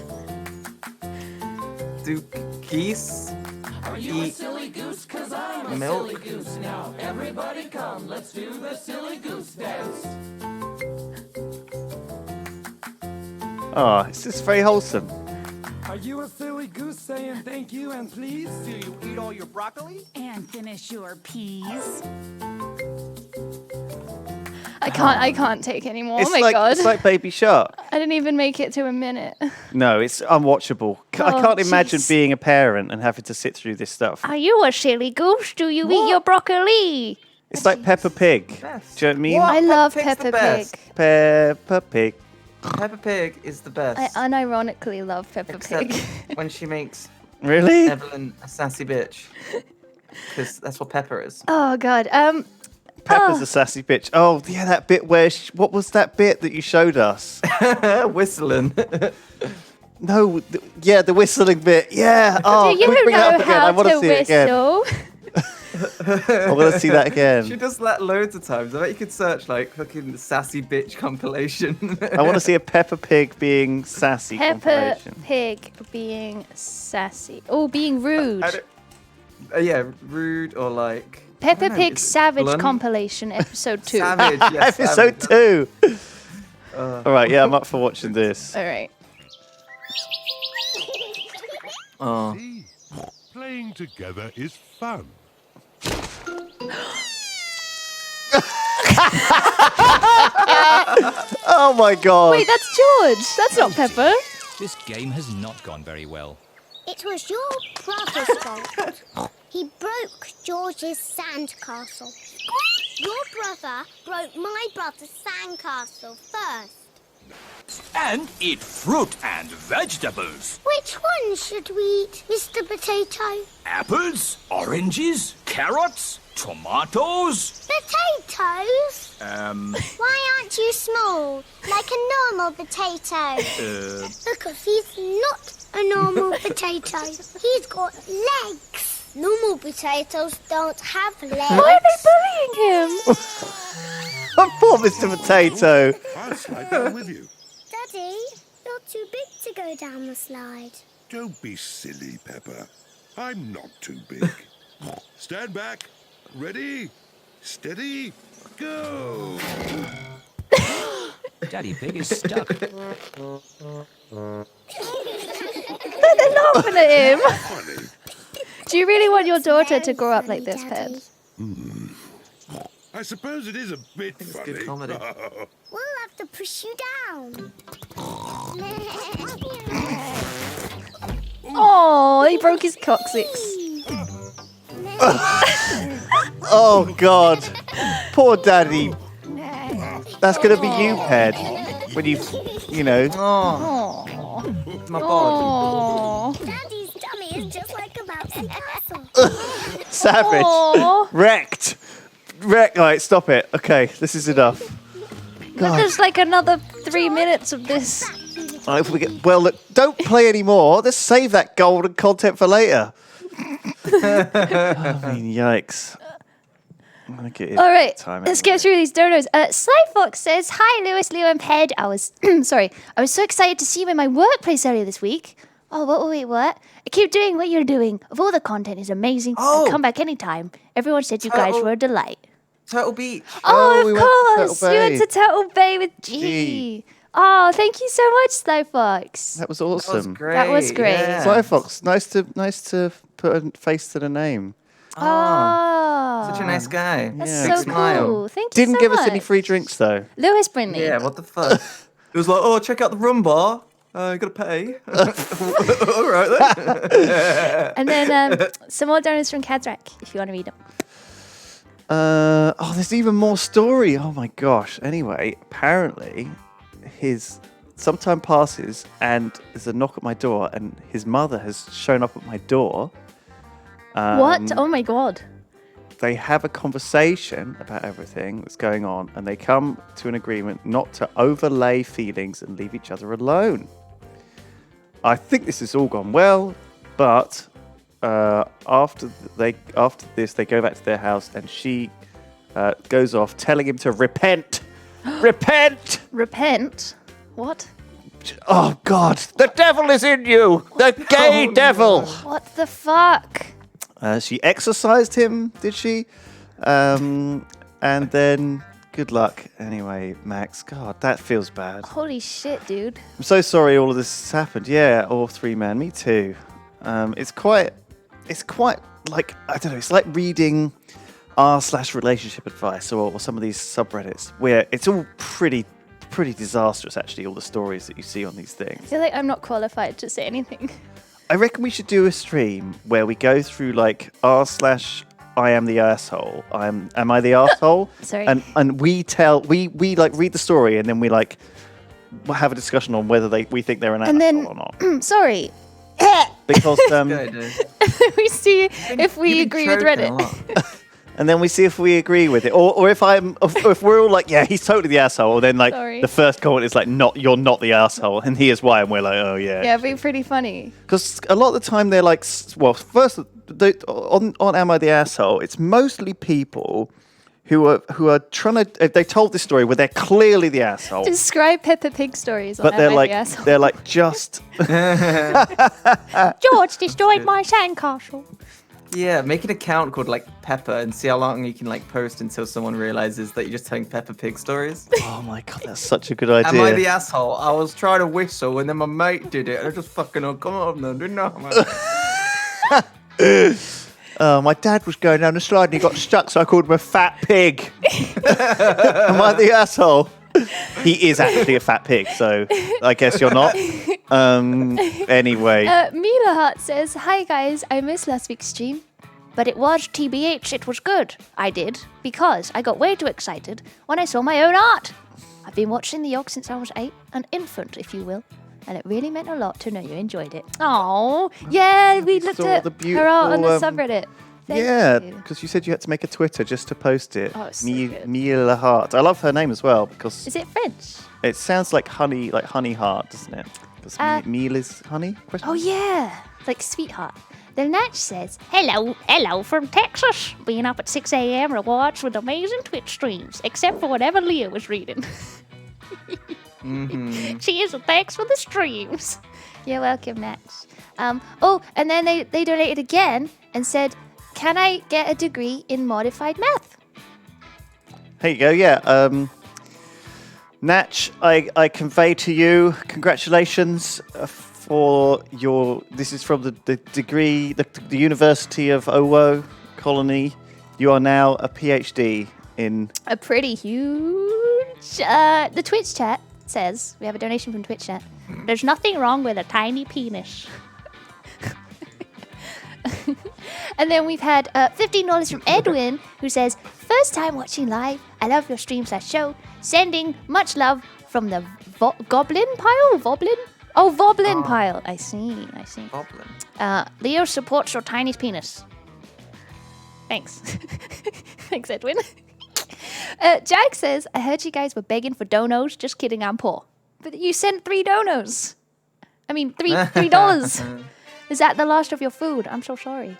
Do geese Are you a eat silly goose? 'Cause I'm a milk? silly goose now. Everybody come, let's do the silly goose dance. Oh, it's just very wholesome. Are you a silly goose saying thank you and please? Do you eat all your broccoli? And finish your peas? I can't take anymore. It's Oh my like god. it's like Baby Shark. I didn't even make it to a minute. No, it's unwatchable. I Oh, can't imagine jeez. being a parent and having to sit through this stuff. Are you a silly goose? Do you eat your broccoli? It's like Peppa Pig. Best. Do you know what I mean? What? I love Peppa Pig's Peppa the Pig. best. Peppa Pig. Peppa Pig is the best. I unironically love Peppa Except Pig. when she makes Really? Evelyn a sassy bitch. Because that's what Pepper is. Oh god. Peppa's a sassy bitch. Oh, yeah, that bit where... what was that bit that you showed us? Whistling. No, the whistling bit. Yeah. Oh, Do you can we bring it know up again? I how want to to see it again. whistle? I want to see that She again. does that loads of times. I bet you could search like fucking sassy bitch compilation. I want to see a Peppa Pig being sassy Peppa compilation. Pig being sassy. Oh, being rude. I don't- yeah, rude or like. I Peppa don't know, Pig is it Savage blunt? episode episode 2. Savage, yes. Episode 2. All right, yeah, I'm up for watching this. All right. Oh. See, playing together is fun. Oh my god. Wait, that's George. That's not Peppa. This game has not gone very well. It was your brother's fault. He broke George's sandcastle. Your brother broke my brother's sandcastle first. And eat fruit and vegetables. Which one should we eat, Mr. Potato? Apples, oranges, carrots, tomatoes. Potatoes? Why aren't you small, like a normal potato? Because he's not a normal potato. He's got legs. Normal potatoes don't have legs. Why are they bullying him? Poor Mr. Potato. I'll slide down with you. Daddy, you're too big to go down the slide. Don't be silly, Pepper. I'm not too big. Stand back. Ready? Steady? Go! Daddy Pig is stuck. They're laughing at him. Funny. Do you really want your daughter to grow up like this, Ped? I suppose it is a bit It's funny. good comedy. We'll have to push you down. Oh, he broke his coccyx. Oh, God. Poor Daddy. That's going to be you, Ped. When you know. Oh, Oh. my bod. Oh. Daddy's tummy is just like a bouncy castle. Savage. Aw. Wrecked. Wrecked. All right, stop it. Okay, this is enough. But there's like another 3 minutes of this. All right, if we get, well, look, don't play anymore. Let's save that golden content for later. I mean, yikes. I'm gonna get it All right, time let's anyway. get through these donos. Sly Fox says, "Hi, Lewis, Leo, and Ped. I was I was so excited to see you in my workplace earlier this week. Oh, wait, what? I keep doing what you're doing. Of all the content is amazing. Oh. Come back anytime. Everyone said you guys Turtle. were a delight. Turtle Beach. Oh, we of went to course. Turtle We went Bay. to Turtle Bay with G. G. Oh, thank you so much, Sly Fox. That was That was awesome. great. That was great. Yeah. Sly Fox, nice to put a face to the name. Oh, Such a nice guy. That's Yeah. so Big smile. cool. Thank you Didn't so give much. us any free drinks though. Lewis Brindley. Yeah, what the fuck? It was like, oh, check out the rum bar. You gotta pay. All right then. And then some more donuts from Kazrak, if you want to read them. There's even more story. Oh my gosh. Anyway, apparently, some time passes and there's a knock at my door, and his mother has shown up at my door. What? Oh my god. They have a conversation about everything that's going on, and they come to an agreement not to overlay feelings and leave each other alone. I think this has all gone well, but after this, they go back to their house, and she goes off telling him to repent. Repent! Repent? What? Oh God, the devil is in you, the gay devil. What the fuck? She exorcised him, did she? And then good luck. Anyway, Max, God, that feels bad. Holy shit, dude. I'm so sorry all of this has happened. Yeah, all three, man. Me too. It's quite like, I don't know, it's like reading r/relationship advice or some of these subreddits where it's all pretty disastrous, actually, all the stories that you see on these I things. feel like I'm not qualified to say anything. I reckon we should do a stream where we go through like r/I am the asshole. Am I the asshole? Sorry. And we like read the story, and then we like have a discussion on whether we think they're an And asshole then, or not. sorry. Because Good, dude. We see if we You've been agree with choking a Reddit. lot. and then we see if we agree with it, or if we're all like, yeah, he's totally the asshole. Then like Sorry. the first comment is like, you're not the asshole, and here's why, and we're like, oh yeah. Yeah, it'd be pretty funny. Because a lot of the time they're like, well, first on Am I the Asshole? It's mostly people who are trying to. They told this story where they're clearly the asshole, Describe Peppa Pig stories on but they're Am I like the Asshole? they're like just. George destroyed my sandcastle. Yeah, make an account called like Pepper and see how long you can like post until someone realizes that you're just telling Peppa Pig stories. Oh my god, that's such a good idea. Am I the asshole? I was trying to whistle and then my mate did it. I just fucking come on, no, didn't know. My dad was going down the slide and he got stuck, so I called him a fat pig. Am I the asshole? He is actually a fat pig, so I guess you're not. Anyway. Mila Hart says, "Hi guys, I missed last week's stream. But it was TBH, it was good. I did, because I got way too excited when I saw my own art. I've been watching the Yogs since I was 8, an infant, if you will. And it really meant a lot to know you enjoyed it. Oh, yeah, we looked at her art on the subreddit. Thank you. Because you said you had to make a Twitter just to post it. Oh, it's so good. Mille Heart. I love her name as well because Is it French? it sounds like honey heart, doesn't it? Because meal is honey? Oh, yeah, like sweetheart. The Natch says, hello from Texas. Being up at 6 a.m. rewards with amazing Twitch streams, except for whatever Leah was reading. Cheers and thanks for the streams. You're welcome, Natch. And then they donated again and said, can I get a degree in modified math? Here you go, yeah. Natch, I convey to you congratulations for your... This is from the degree, the University of Owo Colony. You are now a PhD in... A pretty huge... the Twitch chat says, we have a donation from Twitch chat, there's nothing wrong with a tiny penis. And then we've had $15 from Edwin, who says, first time watching live. I love your stream/show. Sending much love from the Goblin pile? Voblin? Oh, Voblin pile. I see. Goblin. Leo supports your tiny penis. Thanks. Thanks, Edwin. Jack says, I heard you guys were begging for donos. Just kidding, I'm poor. But you sent 3 donos. I mean, $3. Is that the last of your food? I'm so sorry.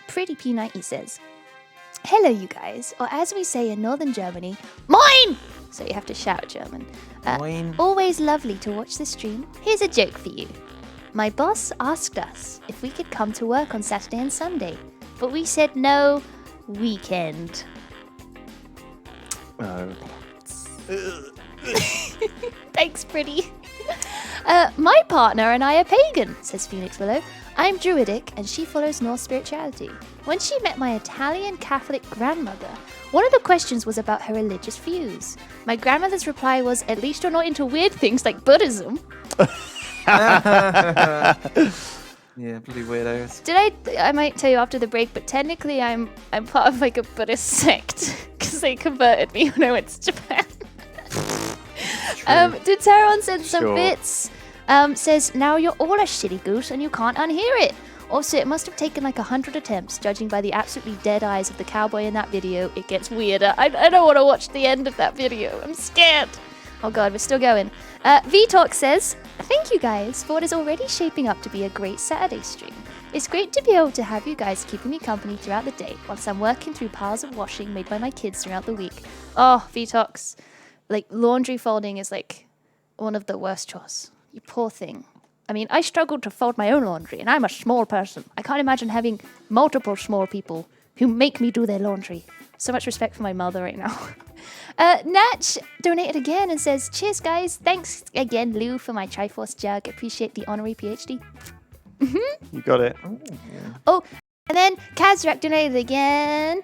Pretty P90 says, hello, you guys. Or as we say in northern Germany, moin! So you have to shout German. Moin. Always lovely to watch the stream. Here's a joke for you. My boss asked us if we could come to work on Saturday and Sunday. But we said no, weekend. Oh. Thanks, Pretty. My partner and I are pagan, says Phoenix Willow. I'm Druidic and she follows Norse spirituality. When she met my Italian Catholic grandmother, one of the questions was about her religious views. My grandmother's reply was, at least you're not into weird things like Buddhism. Yeah, bloody weirdos. I might tell you after the break, but technically I'm part of like a Buddhist sect because they converted me when I went to Japan. Did Taron send some bits? Says, now you're all a shitty goose and you can't unhear it. Also, it must have taken like 100 attempts, judging by the absolutely dead eyes of the cowboy in that video. It gets weirder. I don't want to watch the end of that video. I'm scared. Oh god, we're still going. VTalk says, thank you guys for what is already shaping up to be a great Saturday stream. It's great to be able to have you guys keeping me company throughout the day whilst I'm working through piles of washing made by my kids throughout the week. Oh, VTalks. Like, laundry folding is like one of the worst chores. You poor thing. I mean, I struggle to fold my own laundry, and I'm a small person. I can't imagine having multiple small people who make me do their laundry. So much respect for my mother right now. Natch donated again and says, cheers, guys. Thanks again, Lou, for my Triforce jug. Appreciate the honorary PhD. You got it. Oh, and then Kazrak donated again.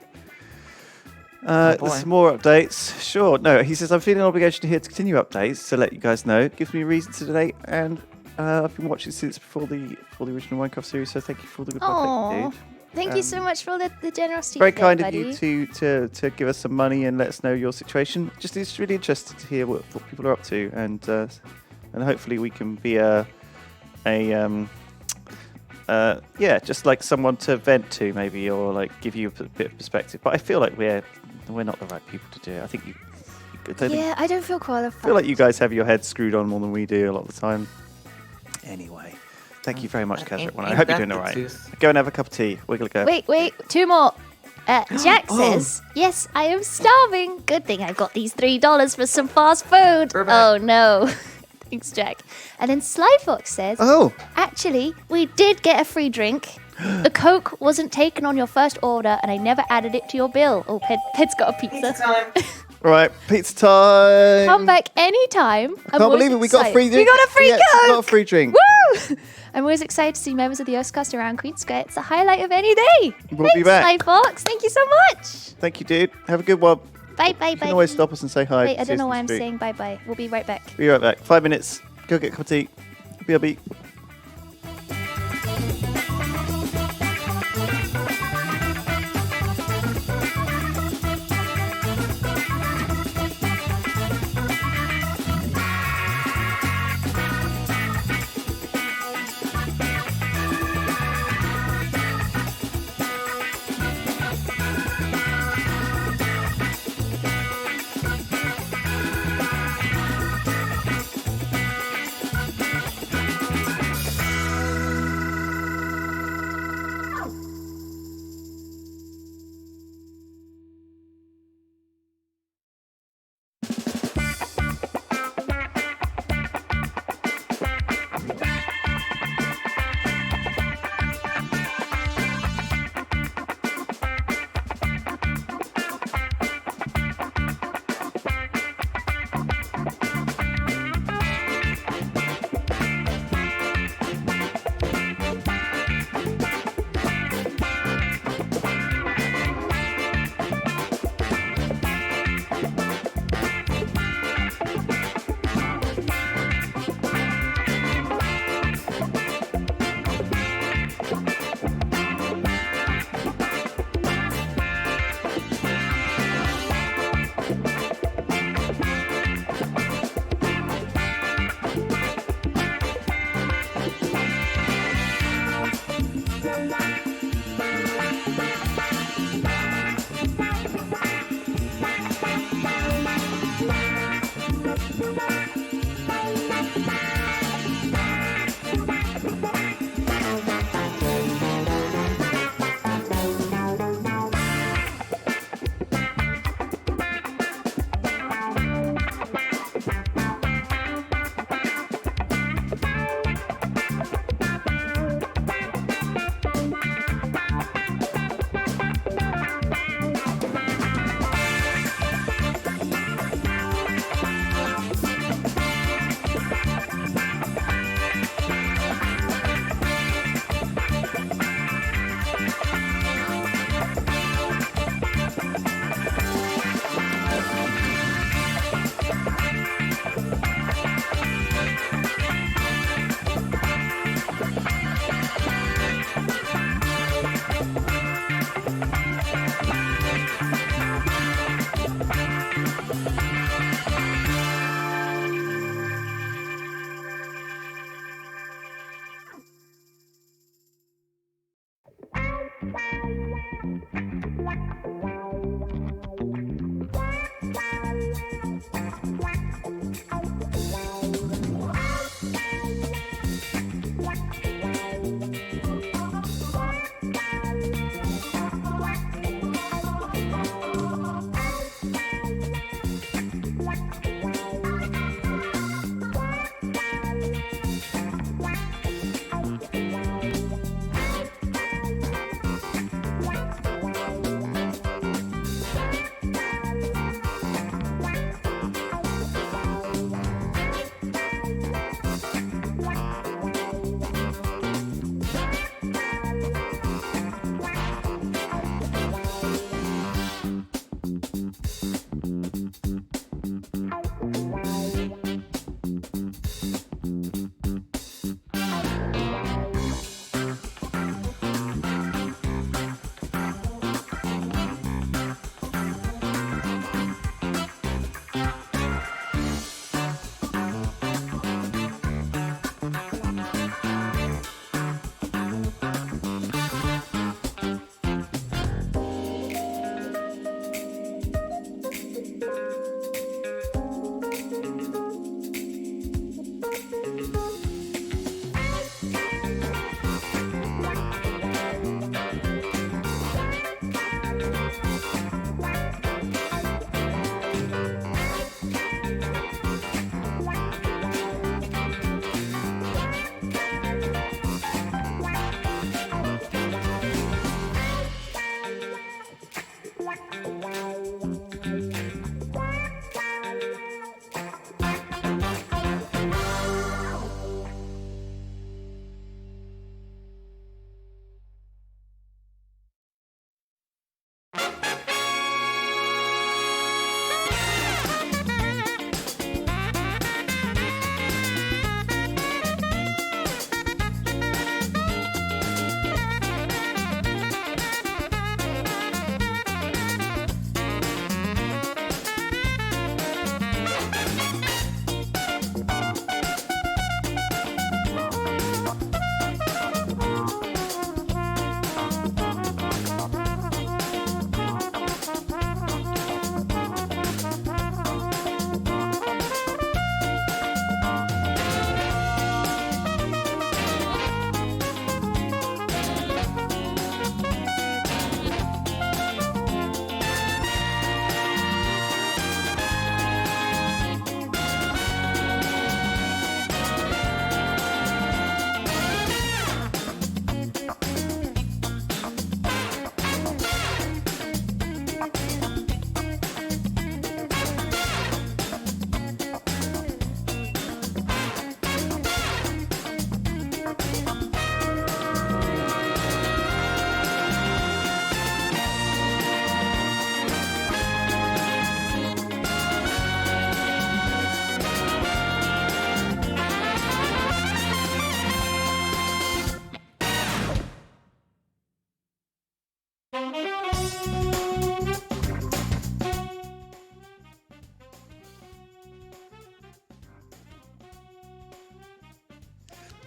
Some more updates. Sure. No, he says, I'm feeling an obligation here to continue updates to let you guys know. It gives me a reason to donate, and I've been watching since before the original Minecraft series, so thank you for all the good Aww. dude. Thank you so much for all the generosity. Very today, kind buddy. of you to give us some money and let us know your situation. It's really interesting to hear what people are up to, and hopefully we can be just like someone to vent to, maybe, or like give you a bit of perspective. But I feel like we're not the right people to do it. I think I don't feel qualified. I feel like you guys have your heads screwed on more than we do a lot of the time. Anyway, thank you very much, Kazrak. I hope you're doing all right. Go and have a cup of tea. Wiggle go. Wait, 2 more. Jack says, yes, I am starving. Good thing I got these $3 for some fast food. Oh, no. Thanks, Jack. And then Slyfox says, actually, we did get a free drink. The Coke wasn't taken on your first order, and I never added it to your bill. Oh, Ped's got a pizza. Pizza time. Right, pizza time. Come back anytime. I can't believe it. We got a free drink. We got a free Coke. We got a free drink. Woo! I'm always excited to see members of the Yogscast around Queen Square. It's the highlight of any day. We'll be back. Slyfox. Thank you so much. Thank you, dude. Have a good one. Bye. You can always stop us and say hi. Wait, I don't know why I'm saying bye. We'll be right back. Be right back. 5 minutes. Go get a cup of tea. BRB.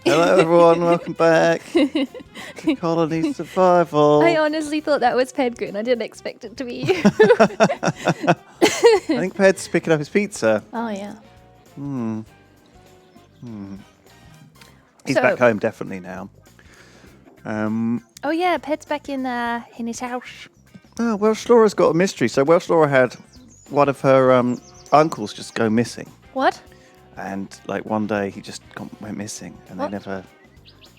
Hello, everyone. Welcome back to Colony Survival. I honestly thought that was Pedguin. I didn't expect it to be you. I think Ped's picking up his pizza. Oh, yeah. He's So- back home definitely now. Oh, yeah, Ped's back in his house. Oh, Welsh Laura's got a mystery. So Welsh Laura had one of her uncles just go missing. What? And like one day he just went missing, and they never.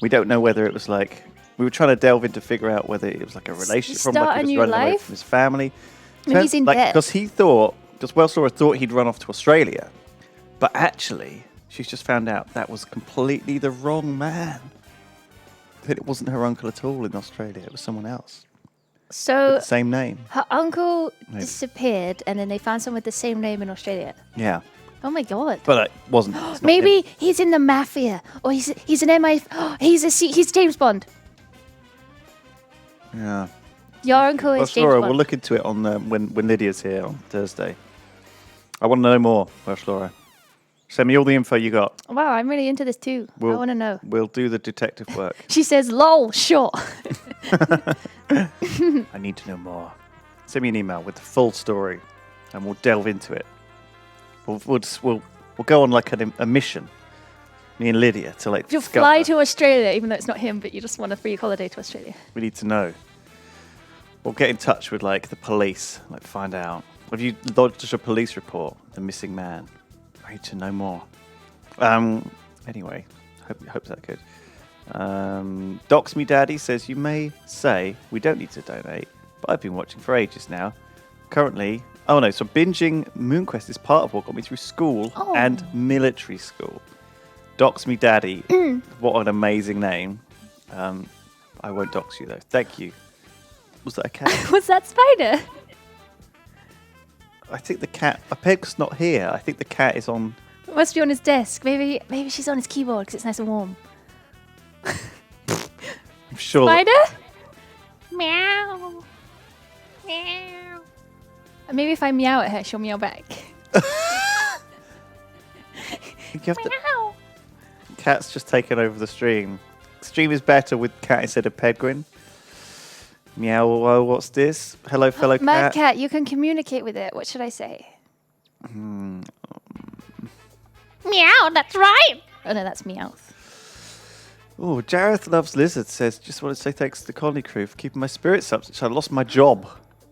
We don't know whether it was like we were trying to delve in to figure out whether it was like a relationship from Start like a he was new running away life? from his family. Maybe he's in debt. Because Welsh Laura thought he'd run off to Australia, but actually she's just found out that was completely the wrong man. That it wasn't her uncle at all in Australia; it was someone else. So With the same name. her uncle Maybe. disappeared, and then they found someone with the same name in Australia. Yeah, Oh my god! but it wasn't. It's not Maybe him. he's in the mafia, or he's an MI. He's James Bond. Yeah. Your uncle is Welsh James Laura, Bond. we'll look into it on when Lydia's here on Thursday. I want to know more, Welsh Laura. Send me all the info you got. Wow, I'm really into this too. I want to know. We'll do the detective work. She says, "Lol, sure." I need to know more. Send me an email with the full story, and we'll delve into it. We'll go on like a mission. Me and Lydia to like. You'll discover. fly to Australia, even though it's not him, but you just want a free holiday to Australia. We need to know. We'll get in touch with like the police, like find out. Have you lodged a police report? The missing man. I need to know more. Anyway, hope that's good. Docs Me Daddy says, you may say we don't need to donate, but I've been watching for ages now. Currently, so binging MoonQuest is part of what got me through school and military school. Docs Me Daddy, what an amazing name. I won't dox you though. Thank you. Was that a cat? Was that Spider? I think the cat. Peg's not here. I think the cat is on. It must be on his desk. Maybe she's on his keyboard because it's nice and warm. I'm sure. Spider? Meow. Meow. And maybe if I meow at her, she'll meow back. You have to... Cat's just taken over the stream. Stream is better with cat instead of Pedguin. Meow, what's this? Hello, fellow cat. Mad cat, you can communicate with it. What should I say? Meow, that's right. Oh no, that's Meowth. Oh, Jareth Loves Lizard says, just want to say thanks to the Colony crew for keeping my spirits up since I lost my job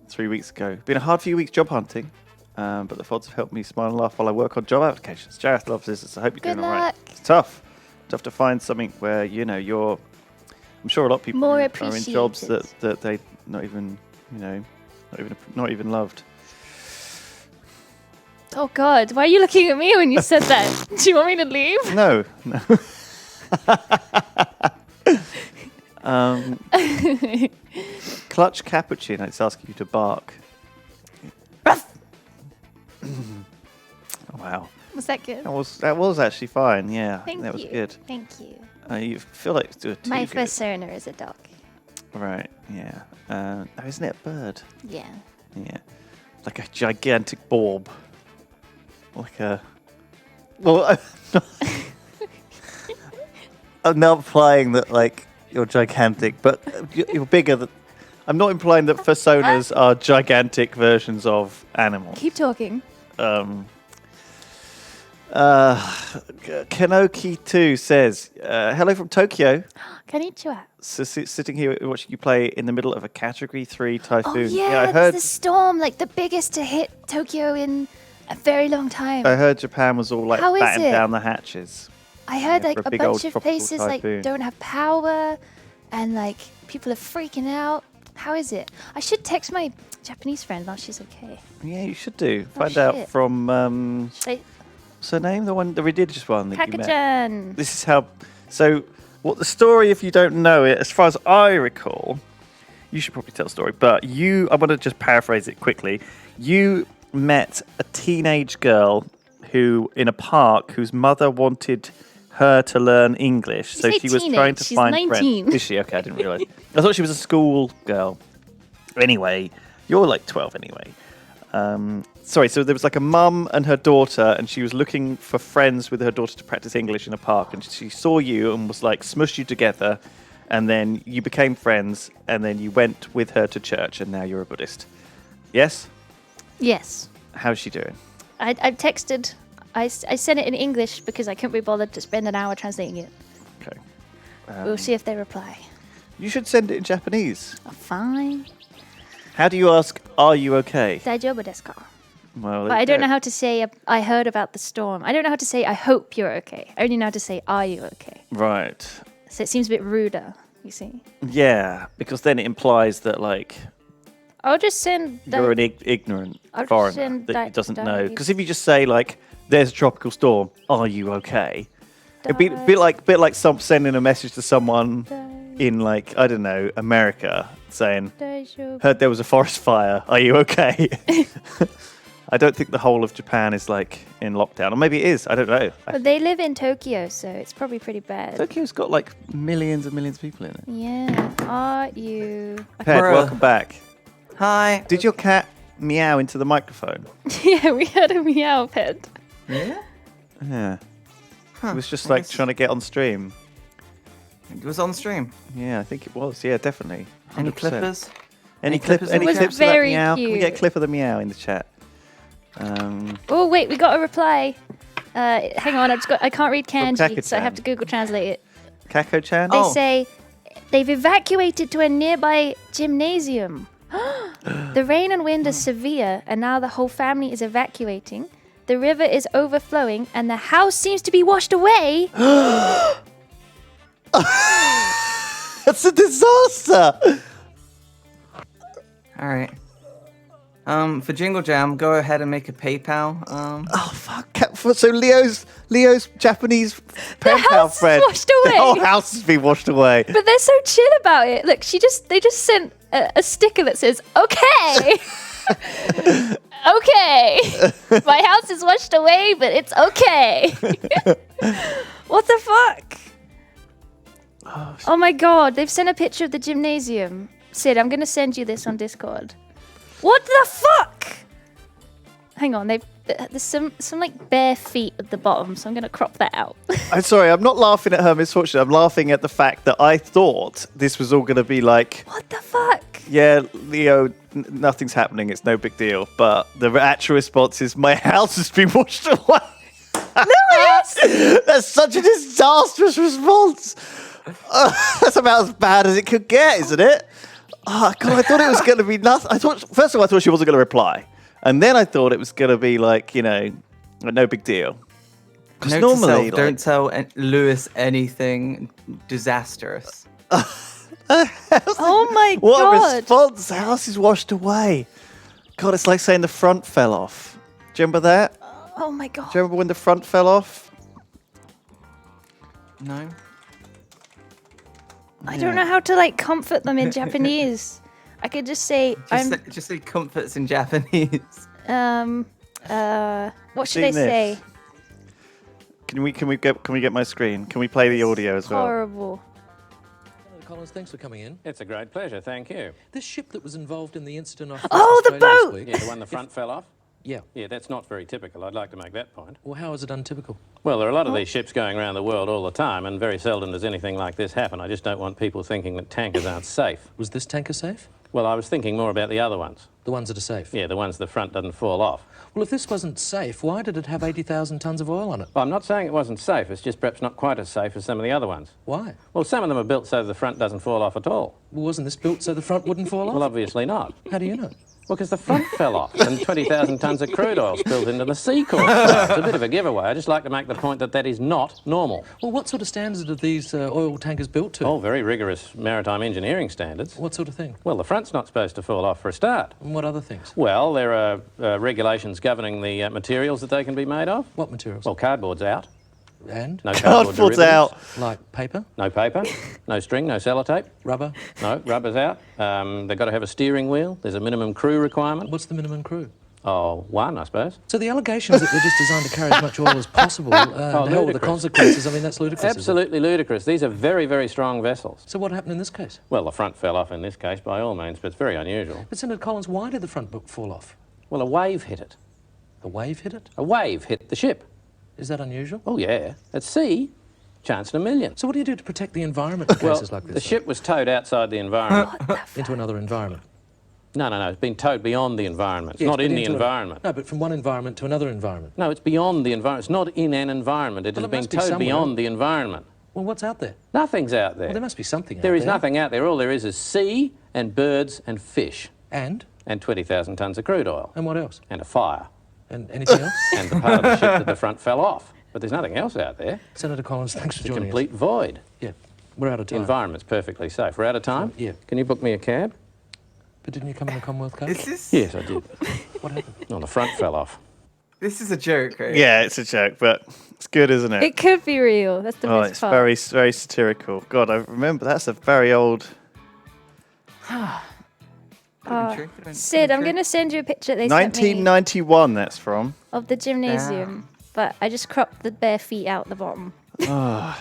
3 weeks ago. Been a hard few weeks job hunting, but the pods have helped me smile and laugh while I work on job applications. Jareth Loves Lizards, I hope you're doing all right. It's tough. Tough to find something where, you're... I'm sure a lot of people More are in jobs appreciated. that they not even loved. Oh God, why are you looking at me when you said that? Do you want me to leave? No. Clutch Cappuccino, it's asking you to bark. Wow. Was that good? That was actually fine, yeah. Thank that was you. good. Thank you. You feel like it's too My good. persona is a dog. Right, yeah. Isn't it a bird? Yeah. Yeah. Like a gigantic bulb. Like a... Well, I'm not implying that, like, you're gigantic, but you're bigger than... I'm not implying that personas are gigantic versions of animals. Keep talking. Kenoki2 says, hello from Tokyo. Konnichiwa. So, sitting here watching you play in the middle of a Category 3 typhoon. Oh yeah, I heard there's a storm, like the biggest to hit Tokyo in a very long time. I heard Japan was all like How is batting it? down the hatches. I heard Yeah, like for a a big bunch old of tropical places like typhoon. don't have power, and like people are freaking out. How is it? I should text my Japanese friend now she's okay. Yeah, you should do. Oh, Find out shit. from They, what's her name? The religious one that you met. Kaka-chan. This is how. So, what the story? If you don't know it, as far as I recall, you should probably tell the story. But I want to just paraphrase it quickly. You met a teenage girl who, in a park, whose mother wanted her to learn English, so say she was trying teenage, to she's find 19. friends. Is she? Okay, I didn't realise. I thought she was a school girl. Anyway, you're like 12 anyway. Sorry, so there was like a mum and her daughter, and she was looking for friends with her daughter to practice English in a park, and she saw you and was like, smushed you together, and then you became friends, and then you went with her to church, and now you're a Buddhist. Yes? Yes. How's she doing? I texted. I sent it in English because I couldn't be bothered to spend an hour translating it. Okay. We'll see if they reply. You should send it in Japanese. Oh, fine. How do you ask, are you okay? Daijoubu desu ka? Well, But I don't know how to say, I heard about the storm. I don't know how to say, I hope you're okay. I only know how to say, are you okay? Right. So it seems a bit ruder, you see. Yeah, because then it implies that, like, I'll just send... you're an ignorant I'll just foreigner send that doesn't know. dive. Because if you just say, like, there's a tropical storm, are you okay? It'd be a bit like sending a message to someone in, like, I don't know, America, saying, Daijoubu. heard there was a forest fire, are you okay? I don't think the whole of Japan is, like, in lockdown. Or maybe it is, I don't know. But they live in Tokyo, so it's probably pretty bad. Tokyo's got, like, millions and millions of people in it. Yeah. Are you... Ped, Bruh. welcome back. Hi. Did your cat meow into the microphone? Yeah, we had a meow pet. Yeah? Yeah. Huh. It was just I like guess- trying to get on stream. It was on stream. Yeah, I think it was. Yeah, definitely. 100%. Any clippers? Any clippers? Any It was clips of that very meow? Can we get a cute. clip of the meow in the chat? Oh wait, we got a reply. Hang on, I can't read kanji, Kaka-chan. so I have to Google translate it. Kako-chan? They say they've evacuated to a nearby gymnasium. The rain and wind are severe, and now the whole family is evacuating. The river is overflowing, and the house seems to be washed away. That's a disaster! All right. For Jingle Jam, go ahead and make a PayPal. Oh fuck! So Leo's Japanese pen pal house is friend. washed away. The whole house has been washed away. But they're so chill about it. Look, they just sent a sticker that says, "Okay, okay, my house is washed away, but it's okay." What the fuck? Oh my god, they've sent a picture of the gymnasium. Sid, I'm gonna send you this on Discord. What the fuck? Hang on, there's some like bare feet at the bottom, so I'm gonna crop that out. I'm sorry, I'm not laughing at her misfortune. I'm laughing at the fact that I thought this was all going to be like, What the fuck? yeah, Leo, nothing's happening. It's no big deal. But the actual response is, my house has been washed away. Lewis! That's such a disastrous response. That's about as bad as it could get, isn't it? Oh, God, I thought it was going to be nothing. First of all, I thought she wasn't going to reply. And then I thought it was going to be like, no big deal. Because Note normally, to self, don't tell Lewis anything disastrous. Oh my what god. a response. The house is washed away. God, it's like saying the front fell off. Do you remember that? Oh my god. Do you remember when the front fell off? No. I don't know how to like comfort them in Japanese. I could just say Just say comforts in Japanese. what should I Seen this. say? Can we get my screen? Can we play the audio as well? Horrible. Collins, thanks for coming in. It's a great pleasure, thank you. This ship that was involved in the incident off Oh, the Australia this boat! week- Yeah, the one the front fell off? Yeah. Yeah, that's not very typical. I'd like to make that point. Well, how is it untypical? Well, there are a lot of these ships going around the world all the time, and very seldom does anything like this happen. I just don't want people thinking that tankers aren't safe. Was this tanker safe? Well, I was thinking more about the other ones. The ones that are safe? Yeah, the ones the front doesn't fall off. Well, if this wasn't safe, why did it have 80,000 tonnes of oil on it? Well, I'm not saying it wasn't safe. It's just perhaps not quite as safe as some of the other ones. Why? Well, some of them are built so the front doesn't fall off at all. Well, wasn't this built so the front wouldn't fall off? Well, obviously not. How do you know? Well, because the front fell off and 20,000 tonnes of crude oil spilled into the sea course. It's a bit of a giveaway. I just like to make the point that that is not normal. Well, what sort of standards are these oil tankers built to? Oh, very rigorous maritime engineering standards. What sort of thing? Well, the front's not supposed to fall off for a start. And what other things? Well, there are regulations governing the materials that they can be made of. What materials? Well, cardboard's out. And? No cardboard Cardboard's derivatives. out. Like paper? No paper. No string, no sellotape. Rubber? No, rubber's out. They've got to have a steering wheel. There's a minimum crew requirement. What's the minimum crew? Oh, one, I suppose. So the allegations that they're just designed to carry as much oil as possible, the hell with the ludicrous. consequences, I mean, that's ludicrous. isn't it? Absolutely ludicrous. These are very, very strong vessels. So what happened in this case? Well, the front fell off in this case, by all means, but it's very unusual. But Senator Collins, why did the front book fall off? Well, a wave hit it. A wave hit it? A wave hit the ship. Is that unusual? Oh, yeah. At sea, chance in a million. So what do you do to protect the environment in cases like this? The ship was towed outside the environment. Into another environment? No. It's been towed beyond the environment. It's Yes, not but in the into environment. No, but from one environment to another environment. No, it's beyond the environment. It's not in an environment. It Well, has it been must be towed somewhere. beyond the environment. Well, what's out there? Nothing's out there. Well, there must be something out There there. is nothing out there. All there is sea and birds and fish. And? And 20,000 tonnes of crude oil. And what else? And a fire. And anything else? And the part of the ship that the front fell off. But there's nothing else out there. Senator Collins, thanks for It's a joining complete void. Yeah, we're out of The time. environment's perfectly safe. We're out of time? Yeah. Can you book me a cab? But didn't you come in the Commonwealth Cup? Is this? Yes, I did. What happened? No, the front fell off. This is a joke, right? Yeah, it's a joke, but it's good, isn't it? It could be real. That's the Oh, best it's part. very, very satirical. God, I remember that's a very old. Sid, I'm gonna send you a picture they sent me 1991. That's from. of the gymnasium, but I just cropped the bare feet out the bottom. Oh,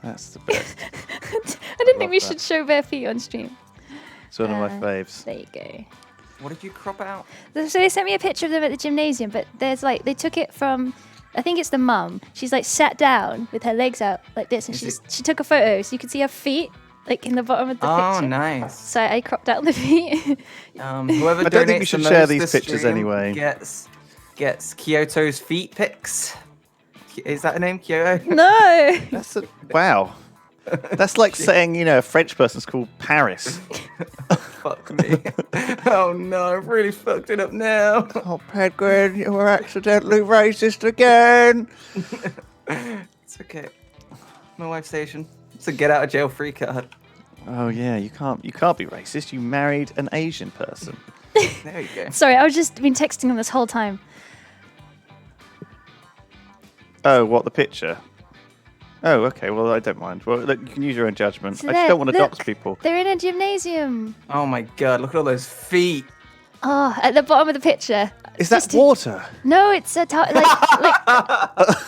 that's the best. I didn't think we should show bare feet on stream. It's one of my faves. There you go. What did you crop out? So they sent me a picture of them at the gymnasium, but there's like they took it from I think it's the mum. She's like sat down with her legs out like this, and she took a photo, so you can see her feet like in the bottom of the picture. Oh, nice. So I cropped out the feet. Whoever I don't think we donates should the share most these this pictures stream anyway. Gets Kyoto's feet pics. Is that her name, Kyoto? No. Wow. That's like saying, a French person's called Paris. Fuck me. Oh no, I've really fucked it up now. Oh, Pedguin, you were accidentally racist again. It's okay. My wife's Asian. It's a get out of jail free card. Oh yeah, you can't be racist. You married an Asian person. There you go. Sorry, I've just been texting them this whole time. Oh, what, the picture? Oh, okay. Well, I don't mind. Well, look, you can use your own judgment. So I just don't want to look, dox people. They're in a gymnasium. Oh my god, look at all those feet. Oh, at the bottom of the picture. Is that water? No, it's like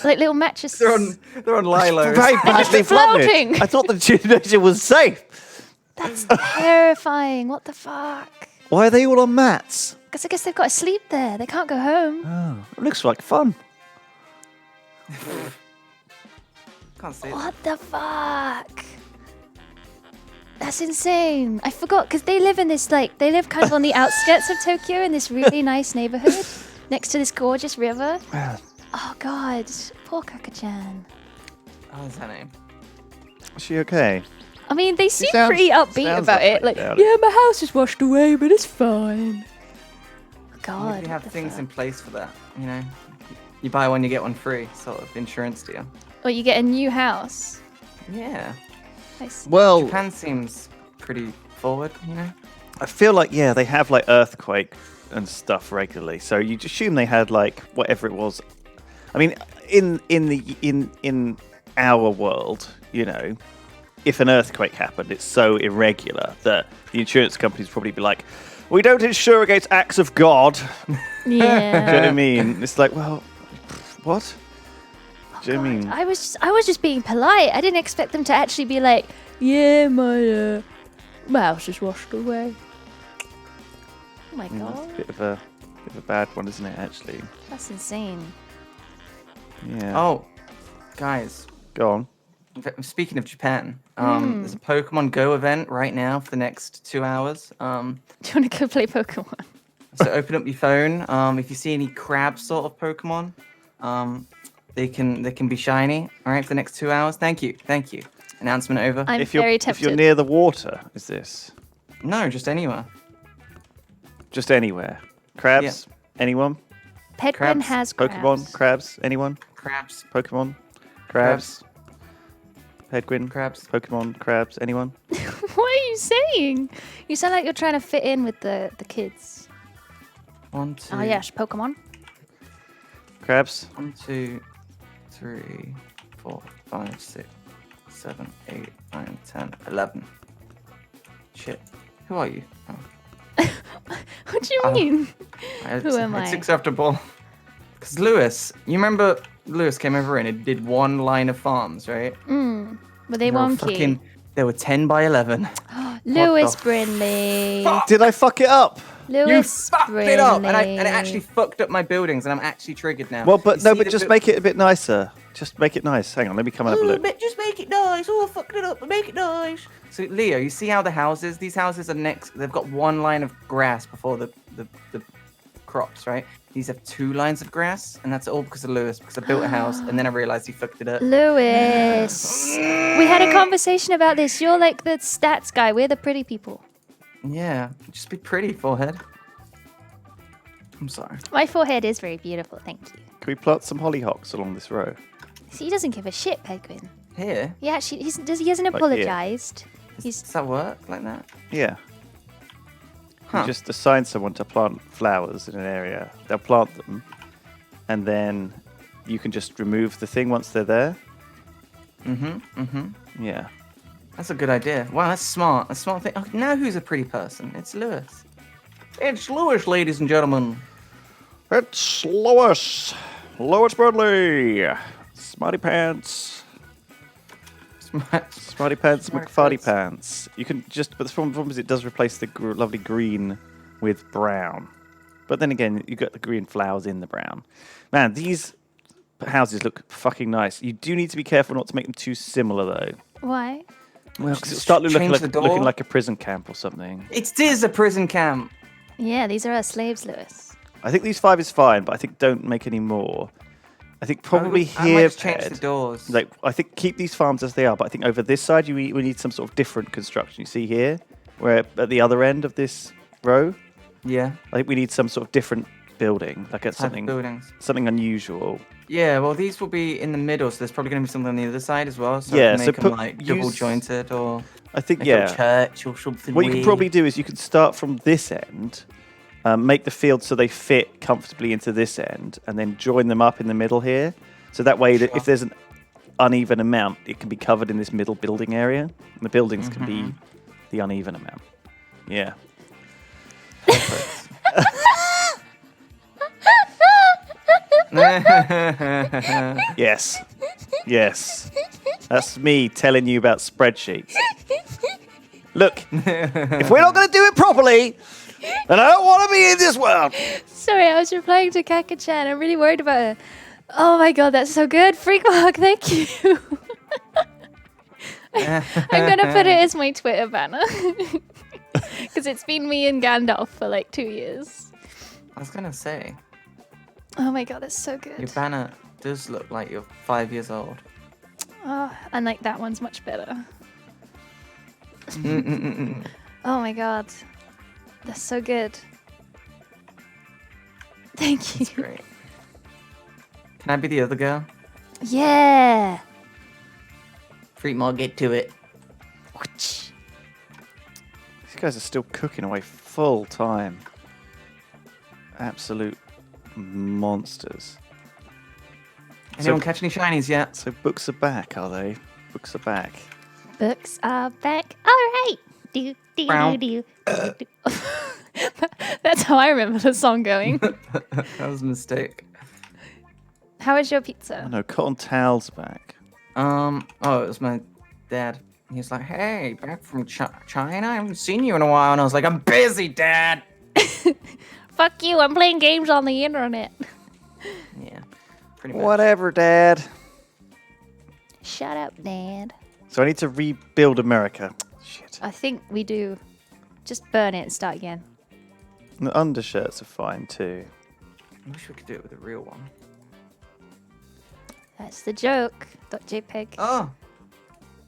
little mattresses. They're on Lilo. Very badly flooded. floating. I thought the gymnasium was safe. That's terrifying. What the fuck? Why are they all on mats? Because I guess they've got to sleep there. They can't go home. Oh, it looks like fun. Can't see it. What the fuck? That's insane. I forgot because they live in this they live kind of on the outskirts of Tokyo in this really nice neighborhood next to this gorgeous river. Oh god, poor Kaka-chan. Oh, what's her name? Is she okay? I mean, they seem sounds- pretty upbeat sounds about it. upbeat Like, about it. yeah, my house is washed away, but it's fine. God. We have things in place for that, You buy one, you get one free, sort of insurance deal. Or you get a new house. Yeah. Nice. Well, Japan seems pretty forward, I feel like they have like earthquake and stuff regularly. So you assume they had like whatever it was. I mean, in our world, if an earthquake happened, it's so irregular that the insurance companies probably be like, we don't insure against acts of God. Yeah. Do you know what I mean? It's like, well, what? Do you know what I mean? I was just being polite. I didn't expect them to actually be like, yeah, my house is washed away. Oh my That's god. a bit of a bad one, isn't it? Actually. That's insane. Yeah. Oh, guys. Go on. Speaking of Japan, there's a Pokemon Go event right now for the next 2 hours. Do you want to go play Pokemon? So open up your phone. If you see any crab sort of Pokemon, they can be shiny. All right, for the next 2 hours. Thank you. Announcement over. I'm If you're very tempted. if you're near the water, is this No, just anywhere. just anywhere? Crabs? Anyone? Pedguin crabs, has Pokemon? Crabs? Anyone? Crabs. Pokemon? Crabs? Pedguin? Crabs. Pokemon? Crabs? Anyone? What are you saying? You sound like you're trying to fit in with the kids. 1, 2. Oh yes, Pokemon. Crabs? 1, 2, 3, 4, 5, 6, 7, 8, 9, 10, 11. Shit. Who are you? Oh. What do you mean? Who am It's I? acceptable. Because Lewis, you remember Lewis came over and it did one line of farms, right? Were they They were wonky? They were 10 by 11. Lewis the Brindley. Did I fuck it up? Lewis Fucked Brindley. it up, and it actually fucked up my buildings, and I'm actually triggered now. Well, You see the just bu- make it a bit nicer. Just make it nice. Hang on, let me come and have a look. Just make it nice. Oh, I fucked it up, but make it nice. So, Leo, you see how these houses are next, they've got one line of grass before the crops, right? These have 2 lines of grass, and that's all because of Lewis, because I built a house, and then I realized he fucked it up. Lewis. We had a conversation about this. You're like the stats guy. We're the pretty people. Yeah, just be pretty, forehead. I'm sorry. My forehead is very beautiful, thank you. Can we plant some hollyhocks along this row? See, he doesn't give a shit, Pedguin. Here? Yeah, actually, he hasn't Like here. apologized. Does that work like that? Yeah. Huh. You just assign someone to plant flowers in an area. They'll plant them, and then you can just remove the thing once they're there. Yeah. That's a good idea. Wow, that's smart. That's a smart thing. Oh, now who's a pretty person? It's Lewis. It's Lewis, ladies and gentlemen. It's Lois. Lois Bradley. Smarty Pants. Smarty Pants, McFarty Pants. You can just, but the problem is it does replace the lovely green with brown. But then again, you got the green flowers in the brown. Man, these houses look fucking nice. You do need to be careful not to make them too similar, though. Why? Well, because it'll start looking Change the door? looking like a prison camp or something. It is a prison camp. Yeah, these are our slaves, Lewis. I think these 5 is fine, but I think don't make any more. I think probably here, I might change the doors. Like, I think keep these farms as they are, but I think over this side we need some sort of different construction. You see here, where at the other end of this row, Yeah. I think we need some sort of different building, like Type of something unusual. Yeah, well, these will be in the middle, so there's probably going to be something on the other side as well. So Yeah, I can so make them put- like double jointed or I think make a church or something. What you can probably do is you can start from this end, make the field so they fit comfortably into this end, and then join them up in the middle here. So that way, that if there's an uneven amount, it can be covered in this middle building area, and the buildings can be the uneven amount. Yeah. Yes. Yes. That's me telling you about spreadsheets. Look, if we're not going to do it properly, then I don't want to be in this world. Sorry, I was replying to Kaka-chan. I'm really worried about her. Oh my god, that's so good. Freak walk, thank you. I'm going to put it as my Twitter banner. Because it's been me and Gandalf for like 2 years. I was going to say, Oh my god, that's so good. your banner does look like you're 5 years old. Oh, and like that one's much better. Oh my god. That's so good. Thank you. That's great. Can I be the other girl? Yeah. Freak more, get to it. These guys are still cooking away full time. Absolute monsters. Anyone catch any shinies yet? So books are back, are they? Books are back. Books are back. All right. Do, do, Brow. do, do, do. That's how I remember the song going. That was a mistake. How was your Oh pizza? no, cotton towels back. Oh, it was my dad. He was like, hey, back from China? I haven't seen you in a while. And I was like, I'm busy, Dad. Fuck you, I'm playing games on the internet. Yeah, pretty much. Whatever, Dad. Shut up, Dad. So I need to rebuild America. Shit. I think we do. Just burn it and start again. And the undershirts are fine too. I wish we could do it with a real one. That's the joke. .jpg. Oh,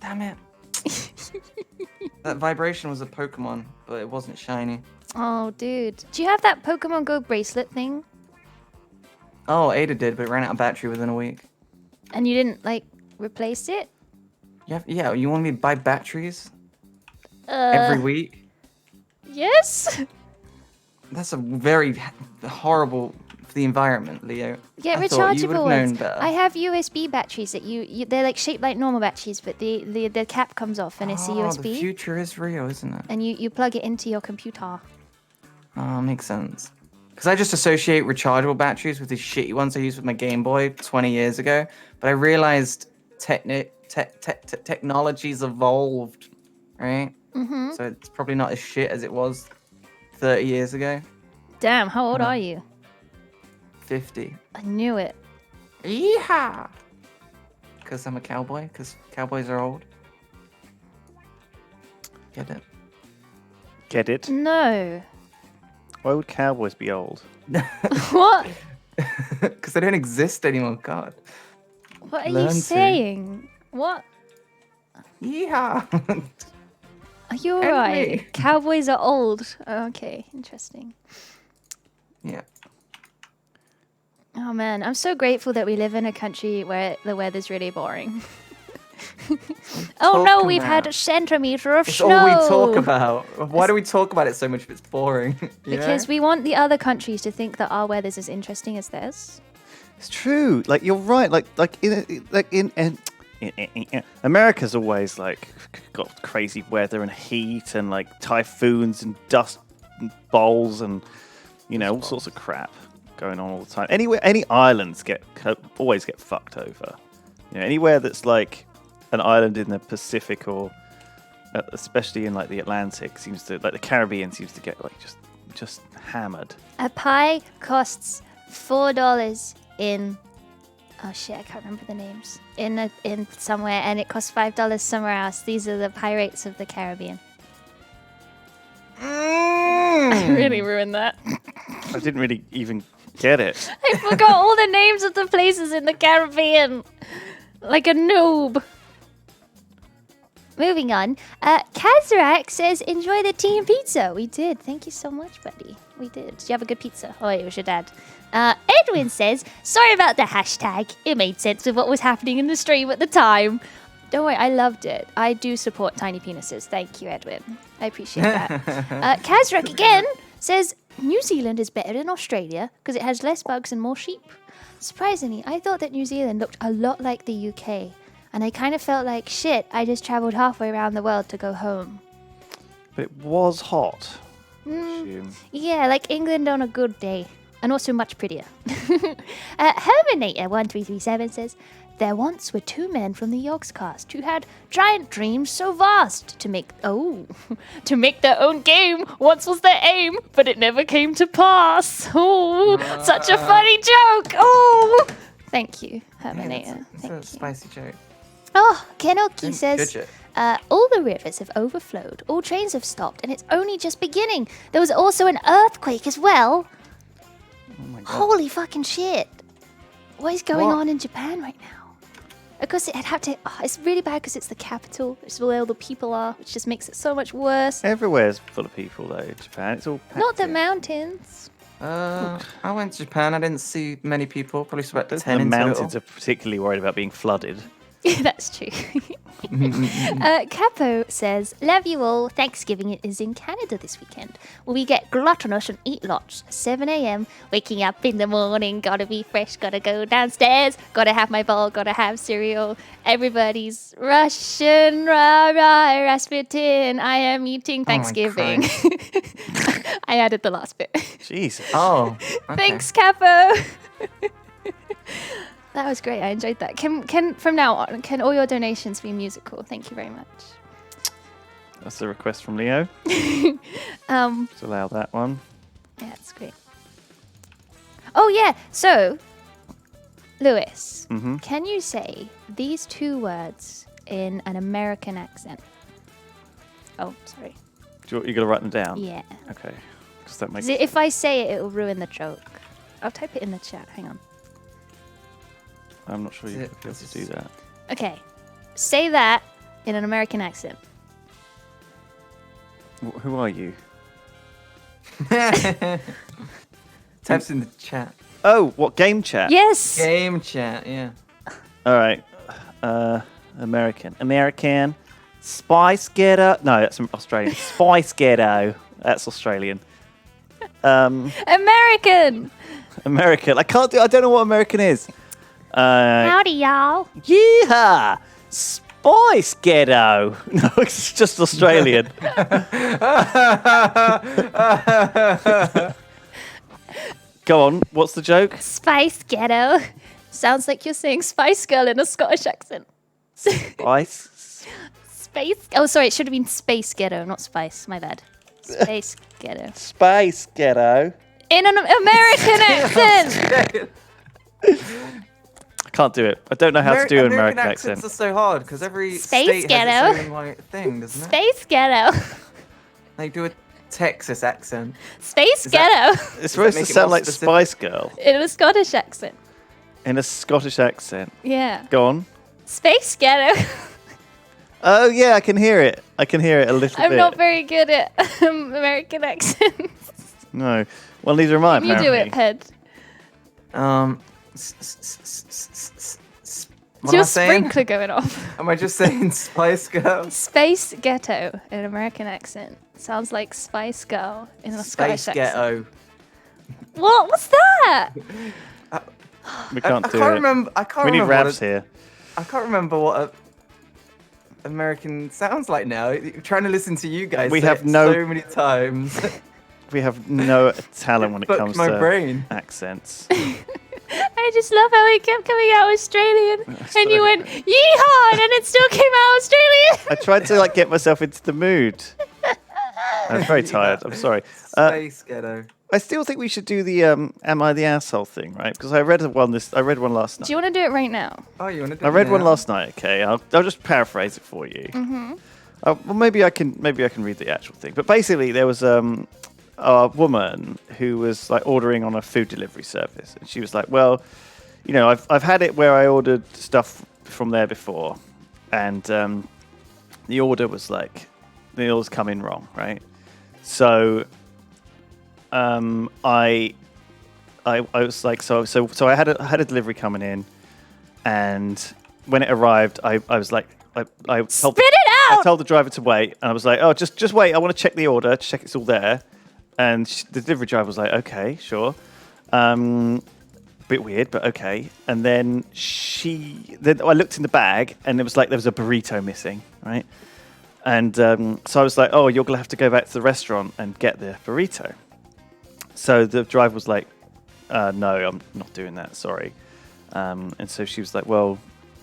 damn it. That vibration was a Pokemon, but it wasn't shiny. Oh, dude. Do you have that Pokemon Go bracelet thing? Oh, Ada did, but it ran out of battery within a week. And you didn't, like, replace it? Yeah, you want me to buy batteries every week? Yes? That's a very horrible for the environment, Leo. Get I thought you rechargeable would've known ones. better. I have USB batteries that they're like shaped like normal batteries, but the cap comes off and it's a Oh, USB. the future is real, isn't it? And you plug it into your computer. Oh, makes sense. Because I just associate rechargeable batteries with these shitty ones I used with my Game Boy 20 years ago. But I realized technology's evolved, right? Mm-hmm. So it's probably not as shit as it was 30 years ago. Damn, how old are you? 50. I knew it. Yeehaw! Because I'm a cowboy? Because cowboys are old? Get it? Get it? No. Why would cowboys be old? What? Because they don't exist anymore, God. What are Learn you to. saying? What? Yeehaw! Are you Anyway. alright? Cowboys are old. Okay, interesting. Yeah. Oh man, I'm so grateful that we live in a country where the weather's really boring. Oh no, talk we've had a about? centimeter of It's snow. all we talk about. Why do we talk about it so much if it's boring? You Because know? we want the other countries to think that our weather's as interesting as theirs. It's true. Like you're right. Like in America's always like got crazy weather and heat and like typhoons and dust bowls and all sorts of crap going on all the time. Anywhere, any islands always get fucked over. Anywhere that's like an island in the Pacific or especially in like the Atlantic the Caribbean seems to get like just hammered. A pie costs $4 in Oh shit, I can't remember the names. In somewhere, and it costs $5 somewhere else. These are the Pirates of the Caribbean. I really ruined that. I didn't really even get it. I forgot all the names of the places in the Caribbean. Like a noob. Moving on. Kazrak says, enjoy the team pizza. We did. Thank you so much, buddy. We did. Did you have a good pizza? Oh, it was your dad. Edwin says, sorry about the hashtag. It made sense with what was happening in the stream at the time. Don't worry, I loved it. I do support tiny penises. Thank you, Edwin. I appreciate that. Kazrak again says, New Zealand is better than Australia because it has less bugs and more sheep. Surprisingly, I thought that New Zealand looked a lot like the UK. And I kind of felt like, shit, I just travelled halfway around the world to go home. But it was hot. I assume. Yeah, like England on a good day. And also much prettier. Herminator1337 says, there once were two men from the Yogscast who had giant dreams so vast to make their own game once was their aim, but it never came to pass. Oh, such a funny joke. Oh, thank you, Herminator. It's a spicy joke. Oh, Kenoki says, Good joke. all the rivers have overflowed, all trains have stopped, and it's only just beginning. There was also an earthquake as well. Oh my God. Holy fucking shit. What is going on in Japan right now? Of course, it had to. Oh, it's really bad because it's the capital. It's where all the people are, which just makes it so much worse. Everywhere's full of people, though, in Japan. It's all packed Not the in. mountains. I went to Japan. I didn't see many people. Probably about 10 The in mountains total. are particularly worried about being flooded. That's true. Capo says, love you all. Thanksgiving is in Canada this weekend. Will we get gluttonous and eat lots? 7 a.m. Waking up in the morning. Gotta be fresh. Gotta go downstairs. Gotta have my bowl. Gotta have cereal. Everybody's Russian. Rah, rah, Rasputin. I am eating Thanksgiving. I added the last bit. Jesus. Oh. Okay. Thanks, Capo. That was great. I enjoyed that. Can from now on, can all your donations be musical? Thank you very much. That's a request from Leo. Let's allow that one. Yeah, that's great. Oh yeah. So, Lewis, can you say these two words in an American accent? Oh, sorry. You got to write them down. Yeah. Okay. Because that makes. If I say it, it'll ruin the joke. I'll type it in the chat. Hang on. I'm not sure you'll be able to do that. Okay. Say that in an American accent. Who are you? Types in the chat. Oh, what game chat? Yes. Game chat, yeah. All right. American. Spice Ghetto. No, that's Australian. Spice Ghetto. That's Australian. American. American. I don't know what American is. Howdy, y'all. Yeehaw! Spice Ghetto. No, it's just Australian. Go on. What's the joke? Spice Ghetto. Sounds like you're saying Spice Girl in a Scottish accent. Spice? Space. Oh, sorry. It should have been Space Ghetto, not Spice. My bad. Space Ghetto. Spice Ghetto. In an American accent. I can't do it. I don't know how to do an American accent. Accents are so hard because every Space state Ghetto. has its own like, thing, doesn't it? Space Ghetto. They do a Texas accent. Space Ghetto. It's supposed to sound like Spice Girl. In a Scottish accent. In a Scottish accent. Yeah. Go on. Space Ghetto. Oh, yeah, I can hear it. I can hear it a little bit. I'm not very good at American accents. No. Well, neither am I, You do it, Ped. What Your am I saying? sprinkler going off. Am I just saying Spice Girl? Space Ghetto in an American accent. Sounds like Spice Girl in a Scottish Space accent. Ghetto. What? What's that? We can't I do can't it. remember. I can't We need remember Ravs here. I can't remember what a American sounds like now. Trying to listen to you guys. We say have it no- so many times. We have no talent when it fucked comes my to brain. accents. I just love how it kept coming out Australian. And you went, yeehaw, and then it still came out Australian. I tried to get myself into the mood. I'm very tired. I'm sorry. Space Ghetto. I still think we should do the "Am I the asshole" thing, right? Because I read one last night. Do you want to do it right now? Oh, you want to do it I read one now? last night. Okay, I'll just paraphrase it for you. Mm-hmm. Well, maybe I can read the actual thing. But basically, there was a woman who was like ordering on a food delivery service, and she was like, "Well, you know, I've had it where I ordered stuff from there before, and the order was like the order's come in wrong, right? So I was like, so I had a delivery coming in, and when it arrived, I was like, I told Spit it out! I told the driver to wait, and I was like, oh, just wait, I want to check the order, check it's all there, and the delivery driver was like, okay, sure, bit weird, but okay, and then I looked in the bag, and it was like there was a burrito missing, right? And so I was like, oh, you're going to have to go back to the restaurant and get the burrito. So the driver was like, no, I'm not doing that, sorry. And so she was like, well,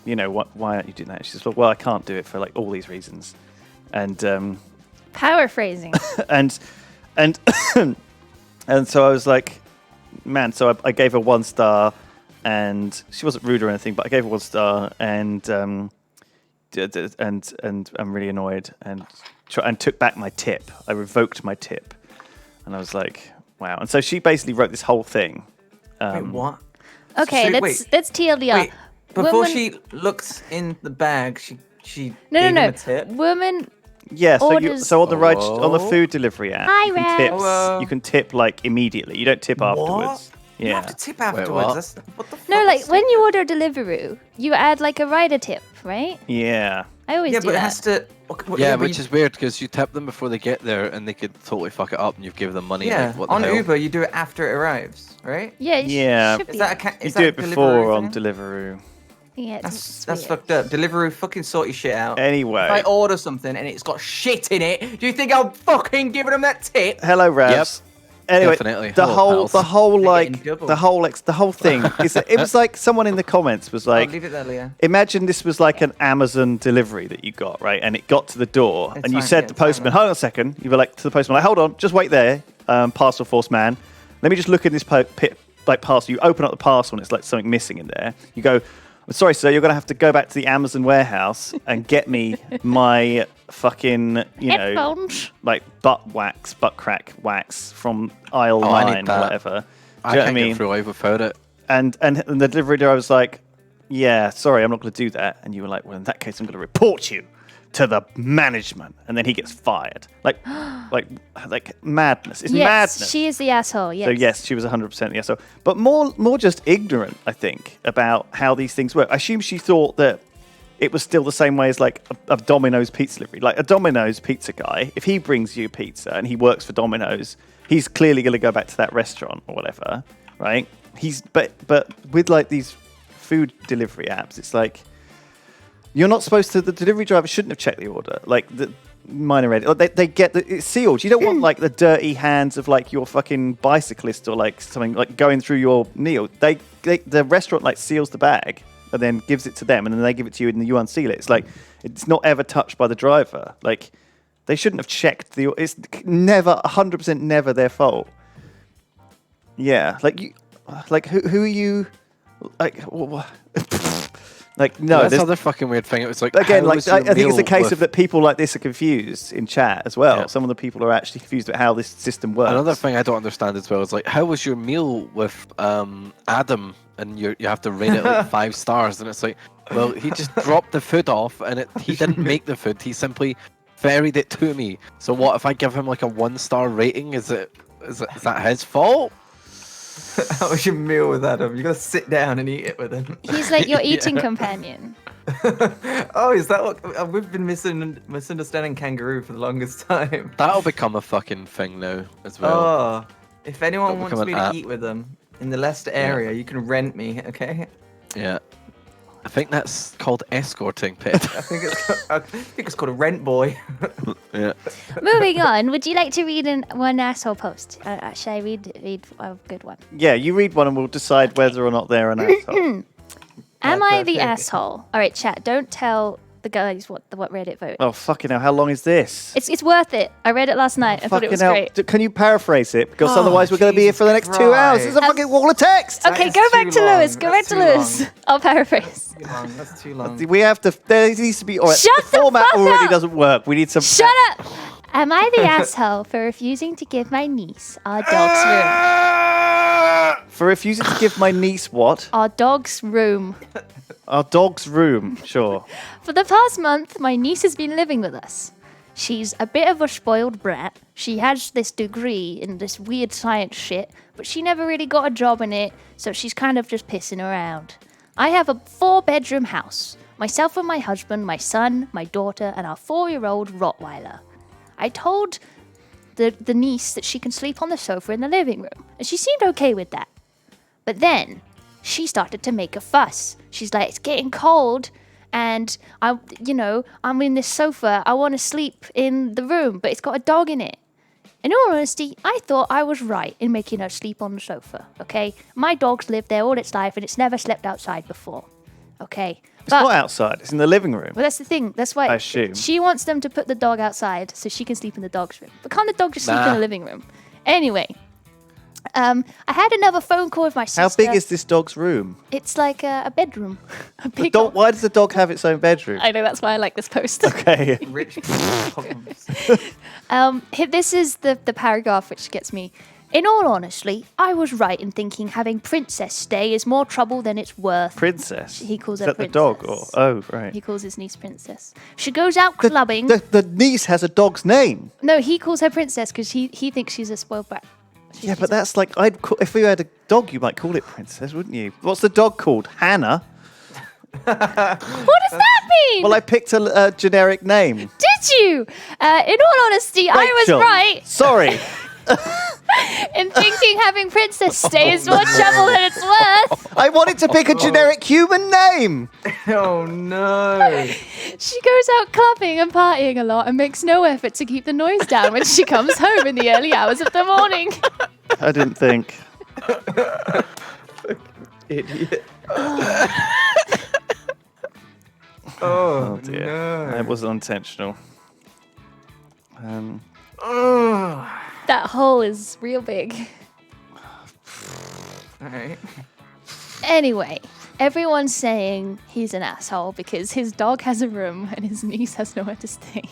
you know, why aren't you doing that? She says, well, I can't do it for like all these reasons. And Paraphrasing. and so I was like, man, so I gave her 1 star, and she wasn't rude or anything, but I gave her 1 star, and I'm really annoyed, and took back my tip. I revoked my tip, and I was like, wow. And so she basically wrote this whole thing. Wait, what? Okay, let's TLDR. Wait, before Woman- she looks in the bag, she No. gave him a tip? Woman. Yeah, orders- so on the food delivery app, Hi, you can Ravs. tip. Hello. You can tip like immediately. You don't tip afterwards. You Yeah. have to tip afterwards. What the fuck? No, like is when it? you order Deliveroo, you add like a rider tip, right? Yeah. I always Yeah, do but it that. has to. Yeah, which is weird because you tip them before they get there, and they could totally fuck it up, and you've given them money. Yeah, like, what the on hell? Uber you do it after it arrives, right? Yeah. Yeah. Should Is be. that a You is do that it a before Deliveroo on thing? Deliveroo. Yeah, That's weird. fucked up. Deliveroo fucking sort your shit out. Anyway. If I order something and it's got shit in it, do you think I'm fucking giving them that tip? Hello, Ravs. Anyway, Definitely. the Hello, whole getting like double. the whole thing is that it was like someone in the comments was like, leave it there, Leah. imagine this was like an Amazon delivery that you got, right? And it got to the door, It's and you fine, said yeah, to the it's fine, postman, man. hold on a second. You were like to the postman, like, hold on, just wait there, parcel force man. Let me just look in this parcel. You open up the parcel, and it's like something missing in there. You go, I'm sorry, sir, you're going to have to go back to the Amazon warehouse and get me my fucking, Headphones. like butt crack wax from aisle Oh, I need 9 or that. whatever. I Do you know what can't I mean? get through life without it. And the delivery driver was like, yeah, sorry, I'm not going to do that. And you were like, well, in that case, I'm going to report you to the management. And then he gets fired. Like madness. It's Yes, madness. she is the asshole. Yes. So yes, she was 100% the asshole. But more just ignorant, I think, about how these things work. I assume she thought that it was still the same way as like a Domino's pizza delivery. Like a Domino's pizza guy, if he brings you pizza and he works for Domino's, he's clearly going to go back to that restaurant or whatever, right? But with like these food delivery apps, it's like you're not supposed to. The delivery driver shouldn't have checked the order. Like the minor edit, they get it's sealed. You don't want like the dirty hands of like your fucking bicyclist or like something like going through your meal. The restaurant like seals the bag and then gives it to them, and then they give it to you and you unseal it. It's like it's not ever touched by the driver. Like they shouldn't have checked the. It's never 100% never their fault. Yeah, who are you? Like like no, That's there's another fucking weird thing. It was like again, how like was your I think it's a meal case with- of that people like this are confused in chat as well. Yeah. Some of the people are actually confused about how this system works. Another thing I don't understand as well is like, how was your meal with Adam? And you have to rate it like 5 stars, and it's like, well, he just dropped the food off, and he didn't make the food. He simply ferried it to me. So what if I give him like a 1-star rating? Is that his fault? How was your meal with Adam? You gotta sit down and eat it with him. He's like your eating companion. Oh, is that what we've been misunderstanding kangaroo for the longest time? That'll become a fucking thing now as well. Oh, if anyone That'll wants become me an to app. eat with them in the Leicester area, you can rent me, okay? Yeah. I think that's called escorting, Pit. I think it's called a rent boy. Yeah. Moving on, would you like to read one asshole post? Shall I read a good one? Yeah, you read one and we'll decide whether or not they're an asshole. Am I the perfect. asshole? All right, chat, don't tell the guys what Reddit vote. Oh, fucking hell. How long is this? It's worth it. I read it last night. I thought it was Fucking hell. great. Can you paraphrase it? Because otherwise we're going to be here for the next 2 hours. It's a fucking wall of text. Okay, go back to Lewis. Go back to Lewis. I'll paraphrase. That's too long. We have to. There needs to be. All right, Shut the the format fuck already up. doesn't work. We need some. Shut up! Am I the asshole for refusing to give my niece our dog's room? For refusing to give my niece what? Our dog's room. Our dog's room. Sure. For the past month, my niece has been living with us. She's a bit of a spoiled brat. She has this degree in this weird science shit, but she never really got a job in it, so she's kind of just pissing around. I have a 4-bedroom house. Myself and my husband, my son, my daughter, and our 4-year-old Rottweiler. I told the niece that she can sleep on the sofa in the living room, and she seemed okay with that. But then she started to make a fuss. She's like, it's getting cold, and I'm in this sofa. I want to sleep in the room, but it's got a dog in it. In all honesty, I thought I was right in making her sleep on the sofa, okay? My dog's lived there all its life, and it's never slept outside before, okay? It's not outside. It's in the living room. Well, that's the thing. That's why I assume. she wants them to put the dog outside so she can sleep in the dog's room. But can't the dog just sleep in the living room? Anyway, I had another phone call with my sister. How big is this dog's room? It's like a bedroom. A big Dog, why does the dog have its own bedroom? I know, that's why I like this post. Okay. Rich. This is the paragraph which gets me. In all honesty, I was right in thinking having Princess stay is more trouble than it's worth. Princess? He calls Is her that the Princess. dog? Or, oh, right. He calls his niece Princess. She goes out clubbing. The niece has a dog's name. No, he calls her Princess because he thinks she's a spoiled brat. Yeah, but that's like, if you had a dog, you might call it Princess, wouldn't you? What's the dog called? Hannah? What does that mean? Well, I picked a generic name. Did you? In all honesty, I was Rachel. right Sorry. in thinking having Princess stay is more trouble than it's worth. I wanted to pick a generic human name. Oh, no. She goes out clubbing and partying a lot and makes no effort to keep the noise down when she comes home in the early hours of the morning. I didn't think. Idiot. Oh dear. no. It wasn't intentional. That hole is real big. Alright. Anyway, everyone's saying he's an asshole because his dog has a room and his niece has nowhere to stay.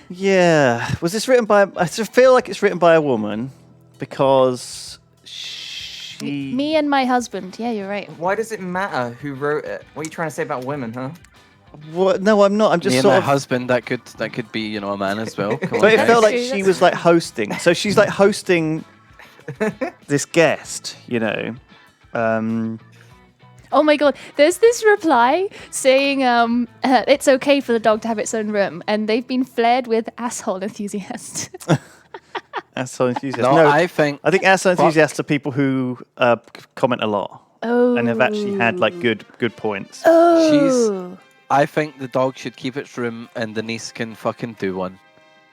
Yeah. Was this written by... I just feel like it's written by a woman because she... Me and my husband. Yeah, you're right. Why does it matter who wrote it? What are you trying to say about women, huh? What? No, I'm not. I'm just Me and sort my of... husband, that could be, a man as well. Come But on, it guys. felt like true, she that's was like hosting. So she's like hosting this guest, Oh my god, there's this reply saying it's okay for the dog to have its own room, and they've been flared with asshole enthusiast. Asshole enthusiasts. No, I think asshole enthusiasts are people who comment a lot and have actually had like good points. Oh. I think the dog should keep its room and the niece can fucking do one.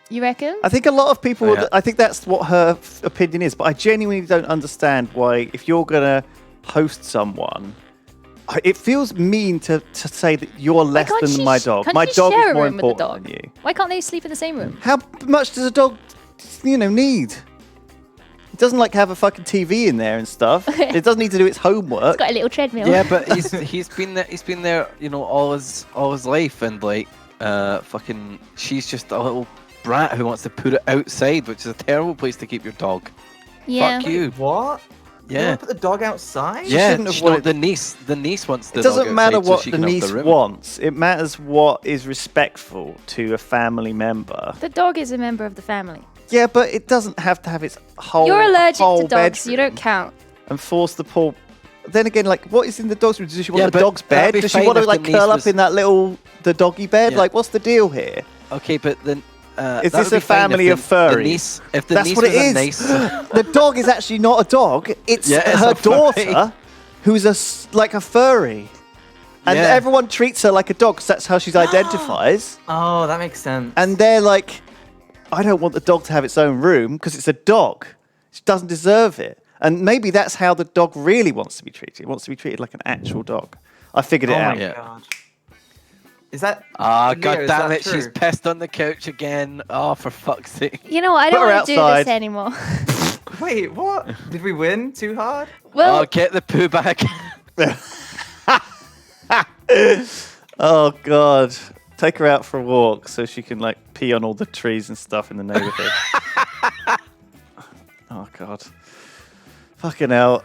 You reckon? I think a lot of people, Oh, yeah. I think that's what her opinion is, but I genuinely don't understand why, if you're going to host someone, it feels mean to say that you're less Can't than she my sh- dog. can't My she dog share is a more room with the important dog? than you. Why can't they sleep in the same room? How much does a dog, need? It doesn't like have a fucking TV in there and stuff. It doesn't need to do its homework. It's got a little treadmill. Yeah, but he's been there, all his life, and like fucking she's just a little brat who wants to put it outside, which is a terrible place to keep your dog. Yeah. Fuck you. What? You Yeah. want to put the dog outside? Yeah, shouldn't have no, wanted- the niece wants the It dog doesn't matter outside so what she the can have niece room. wants. It matters what is respectful to a family member. The dog is a member of the family. Yeah, but it doesn't have to have its whole You're allergic whole to dogs. You bedroom don't count. and force the poor. Then again, like, what is in the dog's room? Does she want Yeah, the but dog's that'd bed? be Does she fine want to if the like niece curl up was- in that the doggy bed? Yeah. Like, what's the deal here? Okay, but then Is that this would a be fine family if of the furries? niece, if the That's niece what it was a is. nice, The dog is actually not a dog. It's Yeah, it's her a furry. daughter, who's like a furry, and Yeah. everyone treats her like a dog because that's how she identifies. Oh, that makes sense. And they're like, I don't want the dog to have its own room because it's a dog. It doesn't deserve it. And maybe that's how the dog really wants to be treated. It wants to be treated like an actual dog. I figured it oh out. my Yeah. god. Is that? Ah, Leo, god is damn that it! She's true? pissed on the couch again. Oh, for fuck's sake! You know what? I don't Put her want to do outside. this anymore. Wait, what? Did we win too hard? Well, Oh, get the poo back. Oh god. Take her out for a walk so she can like pee on all the trees and stuff in the neighborhood. Oh god. Fucking hell.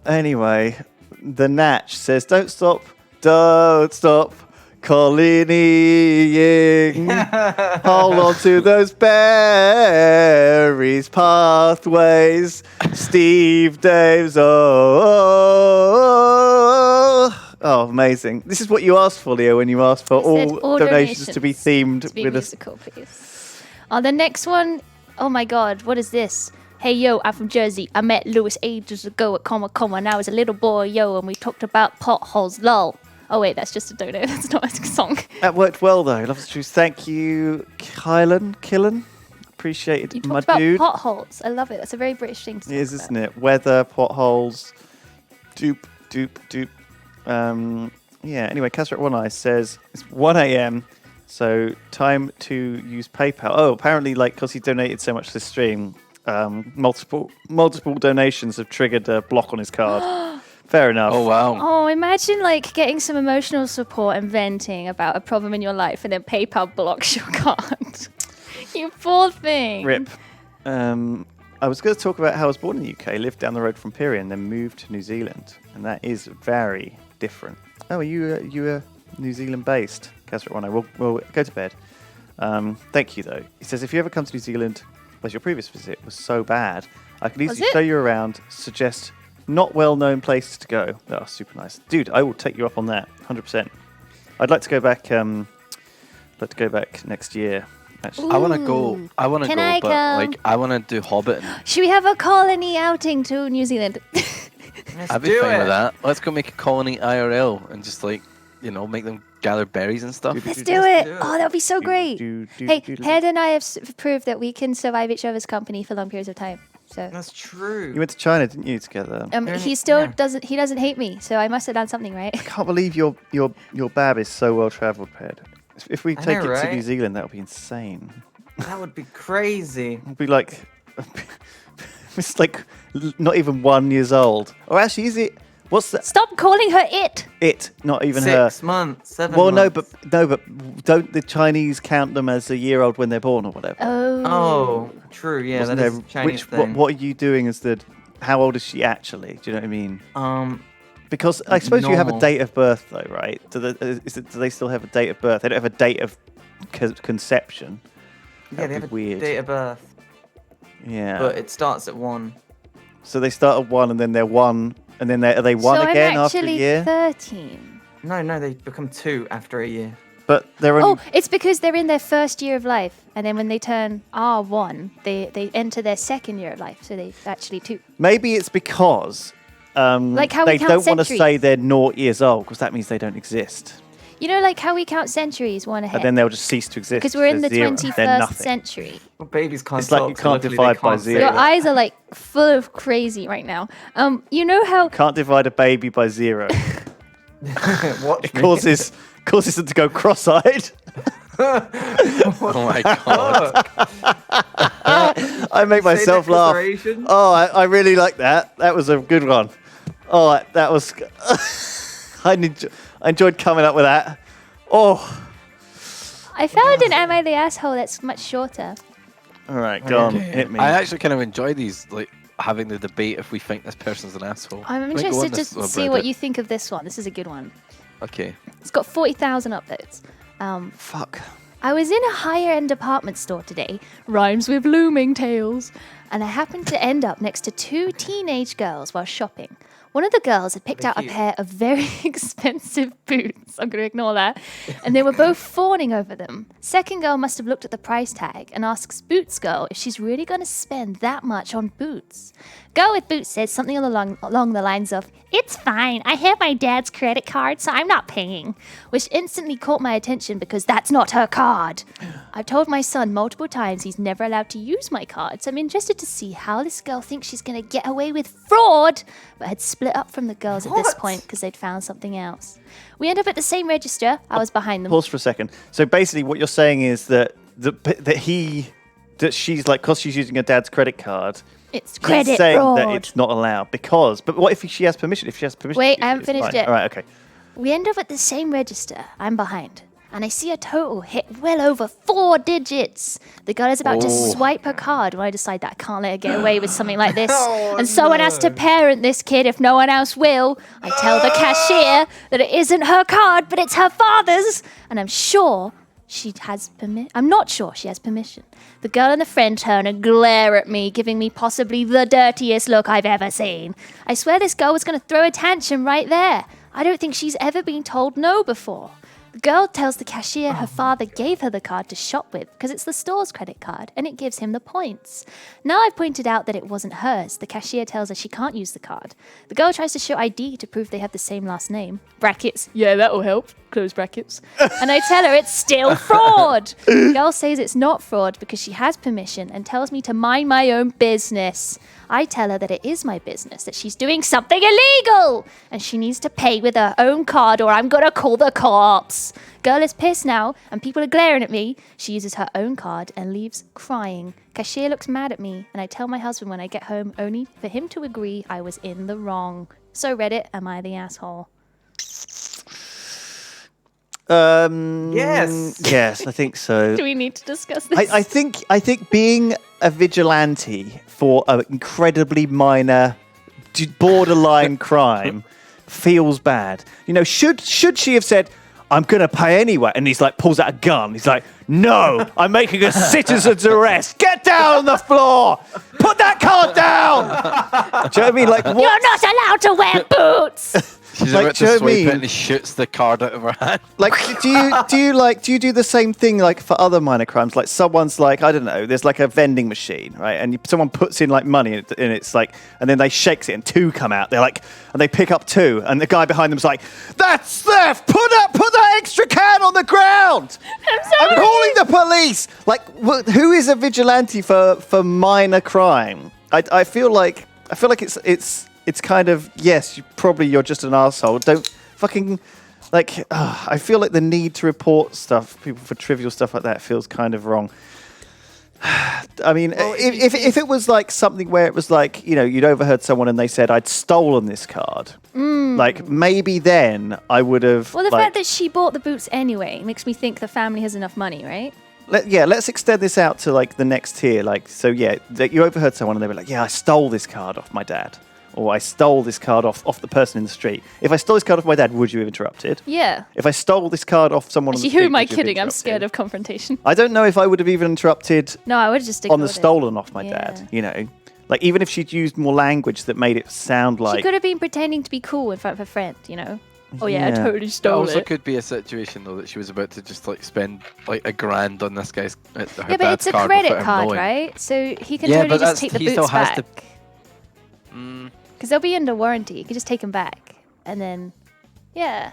Anyway, the Natch says, don't stop colleaning. Hold on to those berries, pathways, Steve Daves. Oh, amazing. This is what you asked for, Leo, when you asked for all donations to be themed to be with musical, please. The next one, oh my god, what is this? Hey, yo, I'm from Jersey. I met Lewis ages ago at Comma when I was a little boy, yo, and we talked about potholes, lol. Oh, wait, that's just a donut. That's not a song. That worked well, though. Love the truth. Thank you, Killen. Appreciate it, You my talked about dude. potholes. I love it. That's a very British thing to talk It is, about. isn't it? Weather, potholes, dupe. Yeah, anyway, Casper at One Eye says it's 1 a.m., so time to use PayPal. Oh, apparently, like, because he donated so much to the stream, multiple donations have triggered a block on his card. Fair enough. Oh, wow. Oh, imagine like getting some emotional support and venting about a problem in your life, and then PayPal blocks your card. You poor thing. Rip. I was going to talk about how I was born in the UK, lived down the road from Pirie, and then moved to New Zealand, and that is very different. Oh, are you New Zealand based? Casper at One Eye. We'll go to bed. Thank you though. He says if you ever come to New Zealand, as your previous visit was so bad, I could easily show you around, suggest not well-known places to go. Oh, super nice, dude. I will take you up on that, 100%. I'd like to go back. Next year. Actually, I want to go. I want to Can go, I but come? like I want to do Hobbiton. Should we have a colony outing to New Zealand? I'd be fine with that. Let's go make a colony IRL and just like, make them gather berries and stuff. Let's do it. Oh, that would be so great. Hey, Head and I have proved that we can survive each other's company for long periods of time. So That's true. you went to China, didn't you, together? he still doesn't. He doesn't hate me, so I must have done something right. I can't believe your bab is so well travelled, Ped. If we I take know, it to right? New Zealand, that would be insane. That would be crazy. It'd be like it's like not even 1 year old. Or actually, is it? What's that? Stop calling her it. It, not even her. 6 months, 7 Well, months. no, but don't the Chinese count them as a year old when they're born or whatever? Oh, true. Yeah, Wasn't that is there- a Chinese thing. What are you doing as the? How old is she actually? Do you know what I mean? Because I suppose you have a normal. date of birth, though, right? Do they still have a date of birth? They don't have a date of conception. Yeah, That'd they be have a weird. date of birth, Yeah. but it starts at 1. So they start at 1, and then they're 1, and then are they 1 so again I'm after a actually year? 13. No, they become 2 after a year. But they're only. Oh, it's because they're in their first year of life, and then when they turn R1, they enter their second year of life, so they're actually 2. Maybe it's because Like how we they count don't want to say centuries. they're 0 years old, because that means they don't exist. You know, like how we count centuries one ahead. And then they'll just cease to exist. Because we're in the They're 0. They're 21st nothing. century. Well, babies can't It's like talk, you so can't luckily divide they by can't say zero. Your it. eyes are like full of crazy right now. You know how Can't divide a baby by 0. Watch It me. causes them to go cross-eyed. Oh my god. I make Say myself laugh. declaration. Oh, I really like that. That was a good one. Oh, that was. I enjoyed coming up with that. Oh, I found an Am I the Asshole that's much shorter. all right, go on, Okay. hit me. I actually kind of enjoy these, like having the debate if we think this person's an asshole. I'm Can we go on interested this to see what subreddit? you think of this one. This is a good one. Okay. It's got 40,000 upvotes. Fuck. I was in a higher-end department store today, rhymes with looming tales, and I happened to end up next to 2 teenage girls while shopping. One of the girls had picked out a pair of very expensive boots. I'm going to ignore that. And they were both fawning over them. Second girl must have looked at the price tag and asks Boots Girl if she's really going to spend that much on boots. Girl with boots said something along the lines of, "It's fine, I have my dad's credit card, so I'm not paying," which instantly caught my attention because that's not her card. I've told my son multiple times he's never allowed to use my cards. I'm interested to see how this girl thinks she's going to get away with fraud, but had split up from the girls at this point because they'd found something else. We end up at the same register. I was behind them. Pause for a second. So basically what you're saying is that she's like, because she's using her dad's credit card, it's credit saying fraud. that it's not allowed because. But what if she has permission? If she has permission, Wait, I haven't finished yet. All right, okay. We end up at the same register. I'm behind. And I see a total hit well over 4 digits. The girl is about to swipe her card when I decide that I can't let her get away with something like this. And someone has to parent this kid if no one else will. I tell the cashier that it isn't her card, but it's her father's. And I'm sure she has permission. I'm not sure she has permission. The girl and the friend turn and glare at me, giving me possibly the dirtiest look I've ever seen. I swear this girl was going to throw a tantrum right there. I don't think she's ever been told no before. The girl tells the cashier her father gave her the card to shop with because it's the store's credit card and it gives him the points. Now I've pointed out that it wasn't hers, the cashier tells her she can't use the card. The girl tries to show ID to prove they have the same last name. Brackets, yeah, that'll help. Close brackets. And I tell her it's still fraud. The girl says it's not fraud because she has permission and tells me to mind my own business. I tell her that it is my business, that she's doing something illegal, and she needs to pay with her own card or I'm gonna call the cops. Girl is pissed now, and people are glaring at me. She uses her own card and leaves crying. Cashier looks mad at me, and I tell my husband when I get home, only for him to agree I was in the wrong. So Reddit, am I the asshole? Yes, I think so. Do we need to discuss this? I think being a vigilante for an incredibly minor, borderline crime feels bad. You know, should she have said, "I'm gonna pay anyway," and he's like pulls out a gun. He's like, "No, I'm making a citizen's arrest. Get down on the floor. Put that card down." Do you know what I mean? Like, what? You're not allowed to wear boots. She's Like, about do you to know swipe what I mean? it and he shoots the card out of her hand. Like, do you do the same thing like for other minor crimes? Like someone's like, I don't know, there's like a vending machine, right? And someone puts in like money and it's like, and then they shakes it and 2 come out. They're like, and they pick up 2 and the guy behind them's like, "That's theft! Put that extra can on the ground! I'm calling the police!" Like, who is a vigilante for minor crime? I feel like it's kind of, yes, you're just an arsehole. Don't fucking, like, I feel like the need to report people for trivial stuff like that feels kind of wrong. I mean, if it was like something where it was like, you know, you'd overheard someone and they said, "I'd stolen this card," like maybe then I would have. Well, the fact that she bought the boots anyway makes me think the family has enough money, right? Let's extend this out to like the next tier. Like, so yeah, you overheard someone and they were like, "Yeah, I stole this card off my dad." Or I stole this card off the person in the street. If I stole this card off my dad, would you have interrupted? Yeah. If I stole this card off someone on the Actually, street, who am I would you have kidding? I'm interrupted? scared of confrontation. I don't know if I would have even interrupted No, I would have just on the ignored it. stolen off my dad, you know? Like, even if she'd used more language that made it sound like... She could have been pretending to be cool in front of a friend, you know? Oh, yeah, I totally It stole also it. could be a situation though that she was about to just like spend like $1,000 on this guy's her Yeah, but dad's it's a card credit without him card, knowing. right? So he can Yeah, totally but just take the he still boots has back. to. Because they'll be under warranty. You can just take them back. And then, yeah.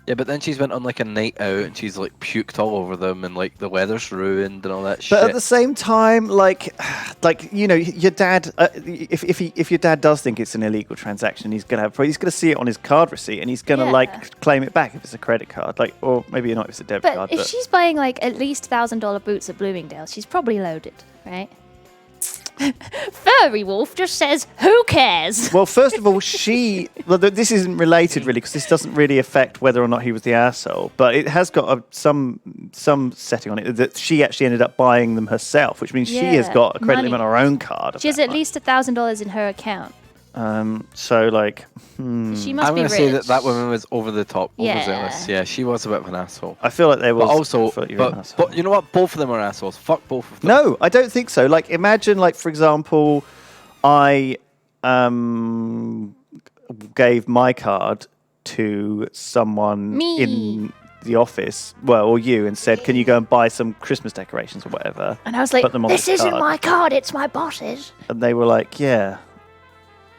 Yeah, but then she's went on like a night out and she's like puked all over them and like the weather's ruined and all that shit. But at the same time, like you know, your dad, if your dad does think it's an illegal transaction, he's gonna see it on his card receipt and he's gonna like claim it back if it's a credit card, like, or maybe not if it's a debit card. But if she's buying like at least $1,000 boots at Bloomingdale's, she's probably loaded, right? Furry Wolf just says, "Who cares?" Well, first of all, this isn't related really because this doesn't really affect whether or not he was the asshole, but it has got some setting on it that she actually ended up buying them herself, which means she has got a credit limit on her own card. She has at least $1,000 in her account. So like, She must I'm be gonna rich. say that woman was over the top, Yeah. overzealous. Yeah, she was a bit of an asshole. I feel like they were. But also, an asshole. but you know what? Both of them are assholes. Fuck both of them. No, I don't think so. Like, imagine, like, for example, I gave my card to someone in the office, well, or you, and said, "Can you go and buy some Christmas decorations or whatever?" And I was like, Put them on "This the isn't card." my card, it's my boss's." And they were like, "Yeah."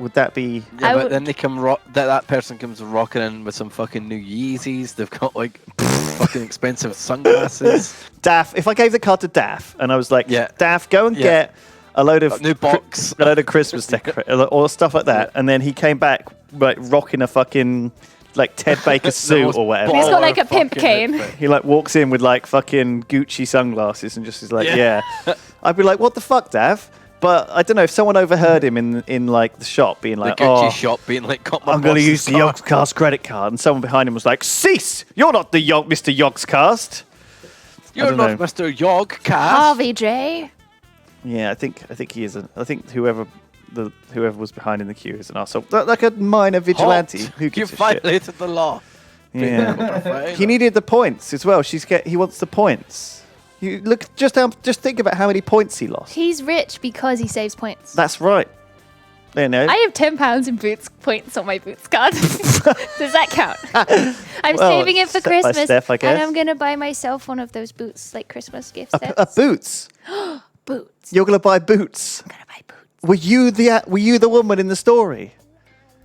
Would that be? Yeah, but then they come that person comes rocking in with some fucking new Yeezys. They've got like fucking expensive sunglasses. Daff, if I gave the card to Daff and I was like, Daff, go and get a load of new box, a load of Christmas decorations or stuff like that, and then he came back like rocking a fucking like Ted Baker suit or whatever. He's got like a pimp cane. He like walks in with like fucking Gucci sunglasses and just is like, I'd be like, what the fuck, Daff? But I don't know if someone overheard him in like the shop being like, the Gucci shop being like, I'm going to use the Yogscast credit card, and someone behind him was like, cease! You're not the Mr. Yogscast. You're not Mr. Yogscast. Harvey J. Yeah, I think he is. I think whoever was behind in the queue is an arsehole. Like a minor vigilante. Who gives you a shit? violated the law. Yeah. He needed the points as well. He wants the points. You look just think about how many points he lost. He's rich because he saves points. That's right. There, no. I have £10 in Boots points on my Boots card. Does that count? I'm saving it for step by Christmas, step, I guess. and I'm gonna buy myself one of those Boots, like Christmas gift sets. A Boots. Boots. You're gonna buy Boots. I'm gonna buy Boots. Were you the woman in the story?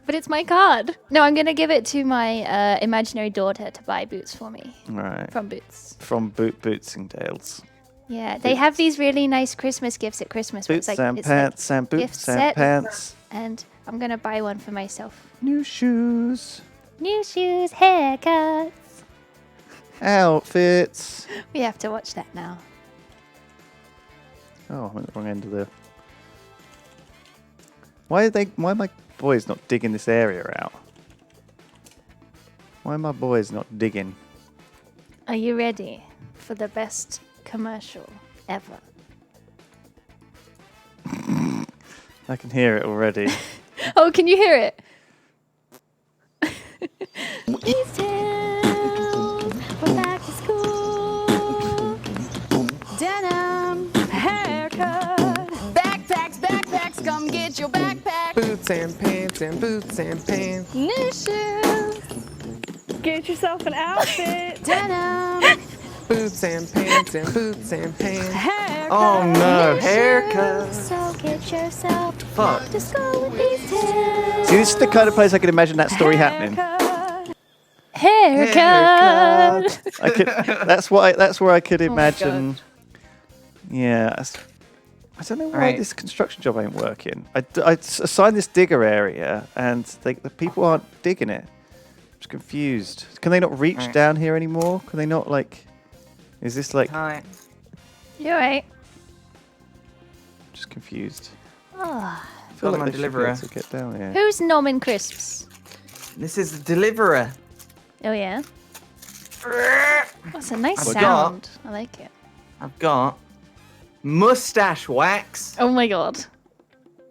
But it's my card. No, I'm gonna give it to my imaginary daughter to buy Boots for me. Right. From Boots. From Bootsingdales. Yeah, they have these really nice Christmas gifts at Christmas. Boots and pants and boots and pants. And I'm gonna buy one for myself. New shoes. New shoes, haircuts. Outfits. We have to watch that now. Oh, I'm at the wrong end of the... Why are my boys not digging this area out? Why are my boys not digging? Are you ready for the best commercial ever? I can hear it already. Oh, can you hear it? Easton, we're back to school. Denim, haircut. Backpacks, come get your backpack. Boots and pants and boots and pants. New shoes. Get yourself an outfit. Denim. Boots and pants and boots and pants. Haircut. Oh no, haircut. So get yourself Fuck. to school with Easton. See, this is the kind of place I can imagine that story happening. Haircut. That's where I could imagine. Yeah. I don't know why this construction job ain't working. I assigned this digger area, and the people aren't digging it. I'm just confused. Can they not reach down here anymore? Can they not, like... Is this, like... Hi. You're right. Just confused. Oh. I feel like my they should be deliverer. able to get down here. Who's Norman Crisps? This is the deliverer. Oh, yeah? That's a nice I've sound. I like it. I've got mustache wax. Oh, my God.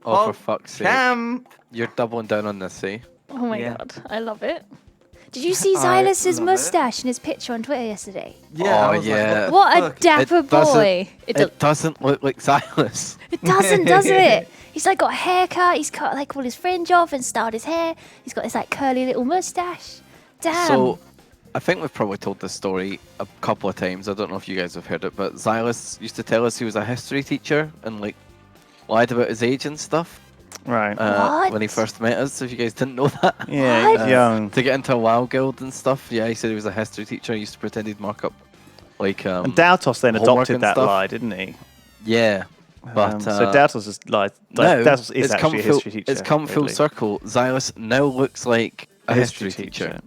Oh, for fuck's sake. Cam. You're doubling down on this, see? Oh, my God. I love it. Did you see Silas's mustache in his picture on Twitter yesterday? Yeah. Oh, yeah. What a dapper boy. It doesn't look like Silas. It doesn't, does it? He's like got a haircut. He's cut like all his fringe off and styled his hair. He's got this like curly little mustache. Damn. So, I think we've probably told this story a couple of times. I don't know if you guys have heard it, but Silas used to tell us he was a history teacher and like lied about his age and stuff. Right. When he first met us, if you guys didn't know that. Yeah, he's young. To get into a WoW guild and stuff. Yeah, he said he was a history teacher. He used to pretend he'd mark up like and Dautos then homework adopted and that stuff. lie, didn't he? Yeah. But so Dautos is lied. No, Dautos is actually a history teacher. It's come full really. circle. Xylus now looks like a history teacher.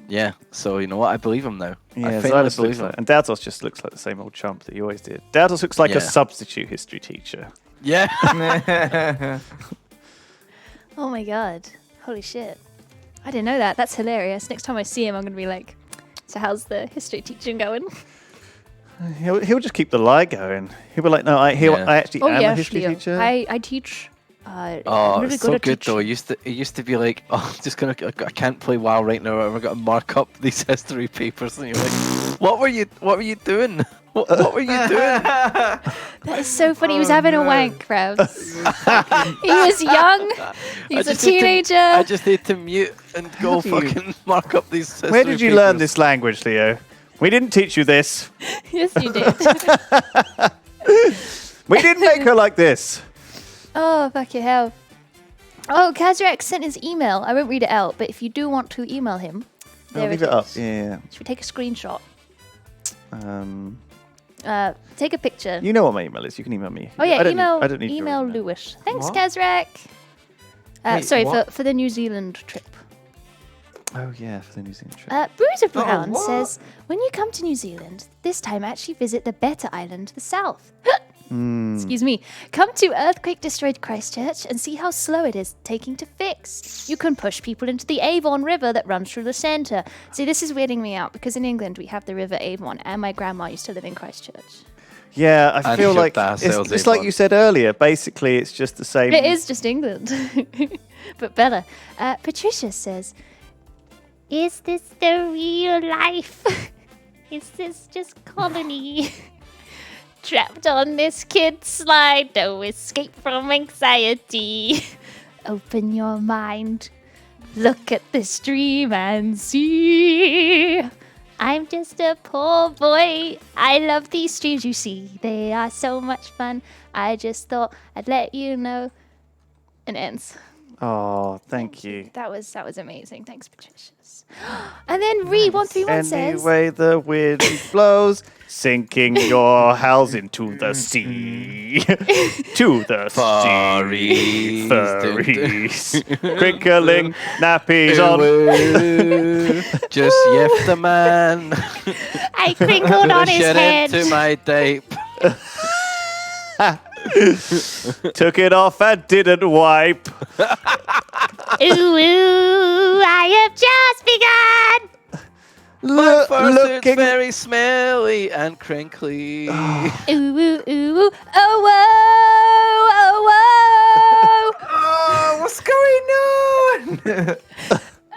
Yeah, so you know what? I believe him now. Yeah, I Xylus believe looks him. like, and Dautos just looks like the same old chump that he always did. Dautos looks like Yeah. a substitute history teacher. Yeah. Oh my God. Holy shit. I didn't know that. That's hilarious. Next time I see him, I'm going to be like, so how's the history teaching going? He'll just keep the lie going. He'll be like, no, I actually am a history teacher. I teach. Oh, really it's so good teach. though. It used to be like, oh, I'm just gonna, I can't play WoW right now. I've got to mark up these history papers, and you're like, what were you doing? What were you doing? That is so funny. He was having a wank, Ravs. He was young. He was a teenager. I just need to mute and go fucking mark up these history Where did you papers. learn this language, Leo? We didn't teach you this. Yes, you did. We didn't make her like this. Oh, fucking hell. Oh, Kazrak sent his email. I won't read it out, but if you do want to email him, there leave it it up. is. Yeah. Should we take a screenshot? yeah. Take a picture. You know what my email is. You can email me. Oh yeah, I don't email. Need, I don't need your email email. Lewis. Thanks, What? Kazrak. Wait, Sorry what? for the New Zealand trip. Oh yeah, for the New Zealand trip. Bruiser Brown what? says, when you come to New Zealand, this time actually visit the better island to the south. Excuse me. Come to earthquake-destroyed Christchurch and see how slow it is taking to fix. You can push people into the Avon River that runs through the centre. See, this is weirding me out because in England we have the River Avon and my grandma used to live in Christchurch. Yeah, I And feel ship like that it's sales like Avon. you said earlier. Basically, it's just the same. It is just England, but better. Patricia says, is this the real life? Is this just colony? Trapped on this kid's slide, no escape from anxiety. Open your mind, look at this dream and see. I'm just a poor boy. I love these streams you see. They are so much fun. I just thought I'd let you know. And ends. Oh, thank you. That was amazing. Thanks, Patricia. And then Re131 says, Anyway, the wind blows, sinking your house into the sea. To the sea. Furries. Crinkling nappies on. Just yiff the man. I crinkled on his Shit head. into my dape. Took it off and didn't wipe. Ooh, ooh, I have just begun. My fursuit's looking very smelly and crinkly. Ooh, ooh, ooh, oh, whoa, oh, whoa. Oh, what's going on?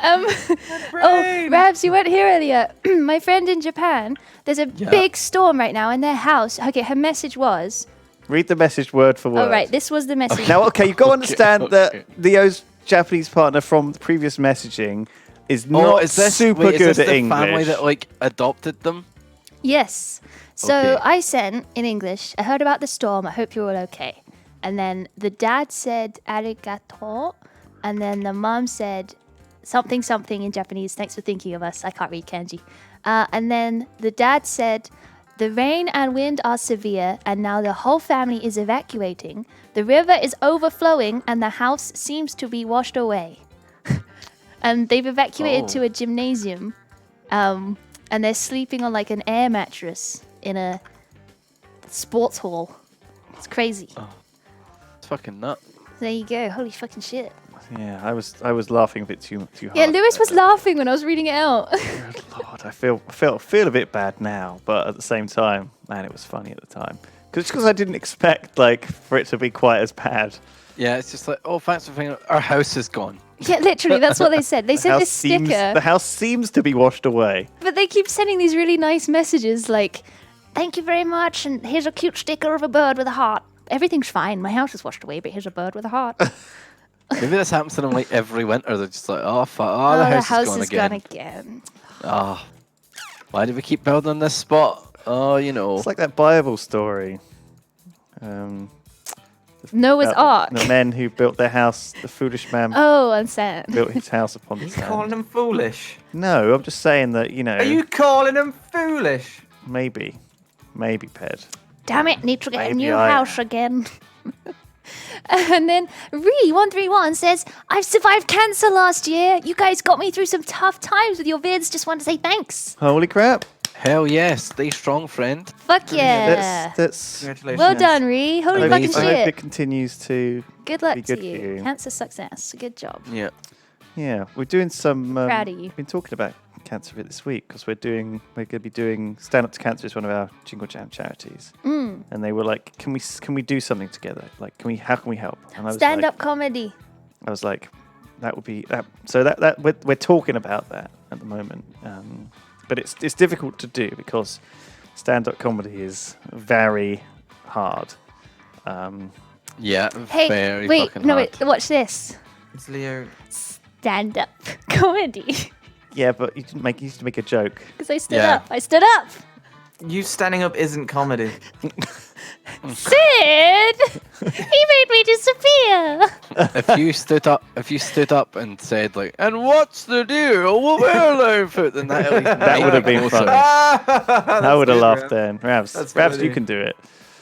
Oh, Ravs, you weren't here earlier. My friend in Japan, there's a big storm right now in their house. Okay, her message was... Read the message word for word. Oh, right, this was the message. Now, okay, you've got to understand that Leo's Japanese partner from the previous messaging is not super good is this at the English. family that like adopted them? Yes. So Okay. I sent in English, I heard about the storm, I hope you're all okay. And then the dad said, arigato. And then the mom said, something, something in Japanese, thanks for thinking of us. I can't read kanji. And then the dad said, the rain and wind are severe, and now the whole family is evacuating. The river is overflowing, and the house seems to be washed away. And they've evacuated to a gymnasium, and they're sleeping on like an air mattress in a sports hall. It's crazy. It's fucking nuts. There you go. Holy fucking shit. Yeah, I was laughing a bit too hard. Yeah, Lewis was laughing when I was reading it out. Good Lord, I feel a bit bad now, but at the same time, man, it was funny at the time. Because I didn't expect like for it to be quite as bad. Yeah, it's just like, oh, thanks for thinking. Our house is gone. Yeah, literally, that's what they said. They sent this sticker. The house seems to be washed away. But they keep sending these really nice messages like, thank you very much, and here's a cute sticker of a bird with a heart. Everything's fine. My house is washed away, but here's a bird with a heart. Maybe this happens to them like every winter. They're just like, oh, fuck, the house is gone again. Oh, why did we keep building on this spot? Oh, you know. It's like that Bible story. Noah's Ark. The men who built their house, the foolish man Oh, on sand. built his house upon the You sand. calling them foolish? No, I'm just saying that, Are you calling them foolish? Maybe, Ped. Damn it, need to get a Maybe new I house again. And then Re131 says, I've survived cancer last year. You guys got me through some tough times with your vids. Just want to say thanks. Holy crap. Hell yes, stay strong, friend. Fuck yeah. That's Congratulations. Well done, Re. Holy I fucking hope shit. it continues to Good luck be to good you. for you. Cancer success. Good job. Yeah. Yeah, we're doing some. Proud of you. We've been talking about cancer a bit this week because we're going to be doing Stand Up to Cancer is one of our Jingle Jam charities, and they were like, can we do something together? Like, how can we help? And I was Stand like, up comedy. I was like, that would be that. So that we're talking about that at the moment, but it's difficult to do because stand-up comedy is very hard. Yeah, Hey, very wait, fucking no, hard. wait, watch this. It's Leo. Stand up comedy. Yeah, but you used to make a joke. Because I stood up. I stood up. You standing up isn't comedy. Sid! He made me disappear. If you stood up and said like, "And what's the deal with our outfit?" Then that would have been funny. I would have laughed then. Ravs, That's Ravs, funny. you can do it.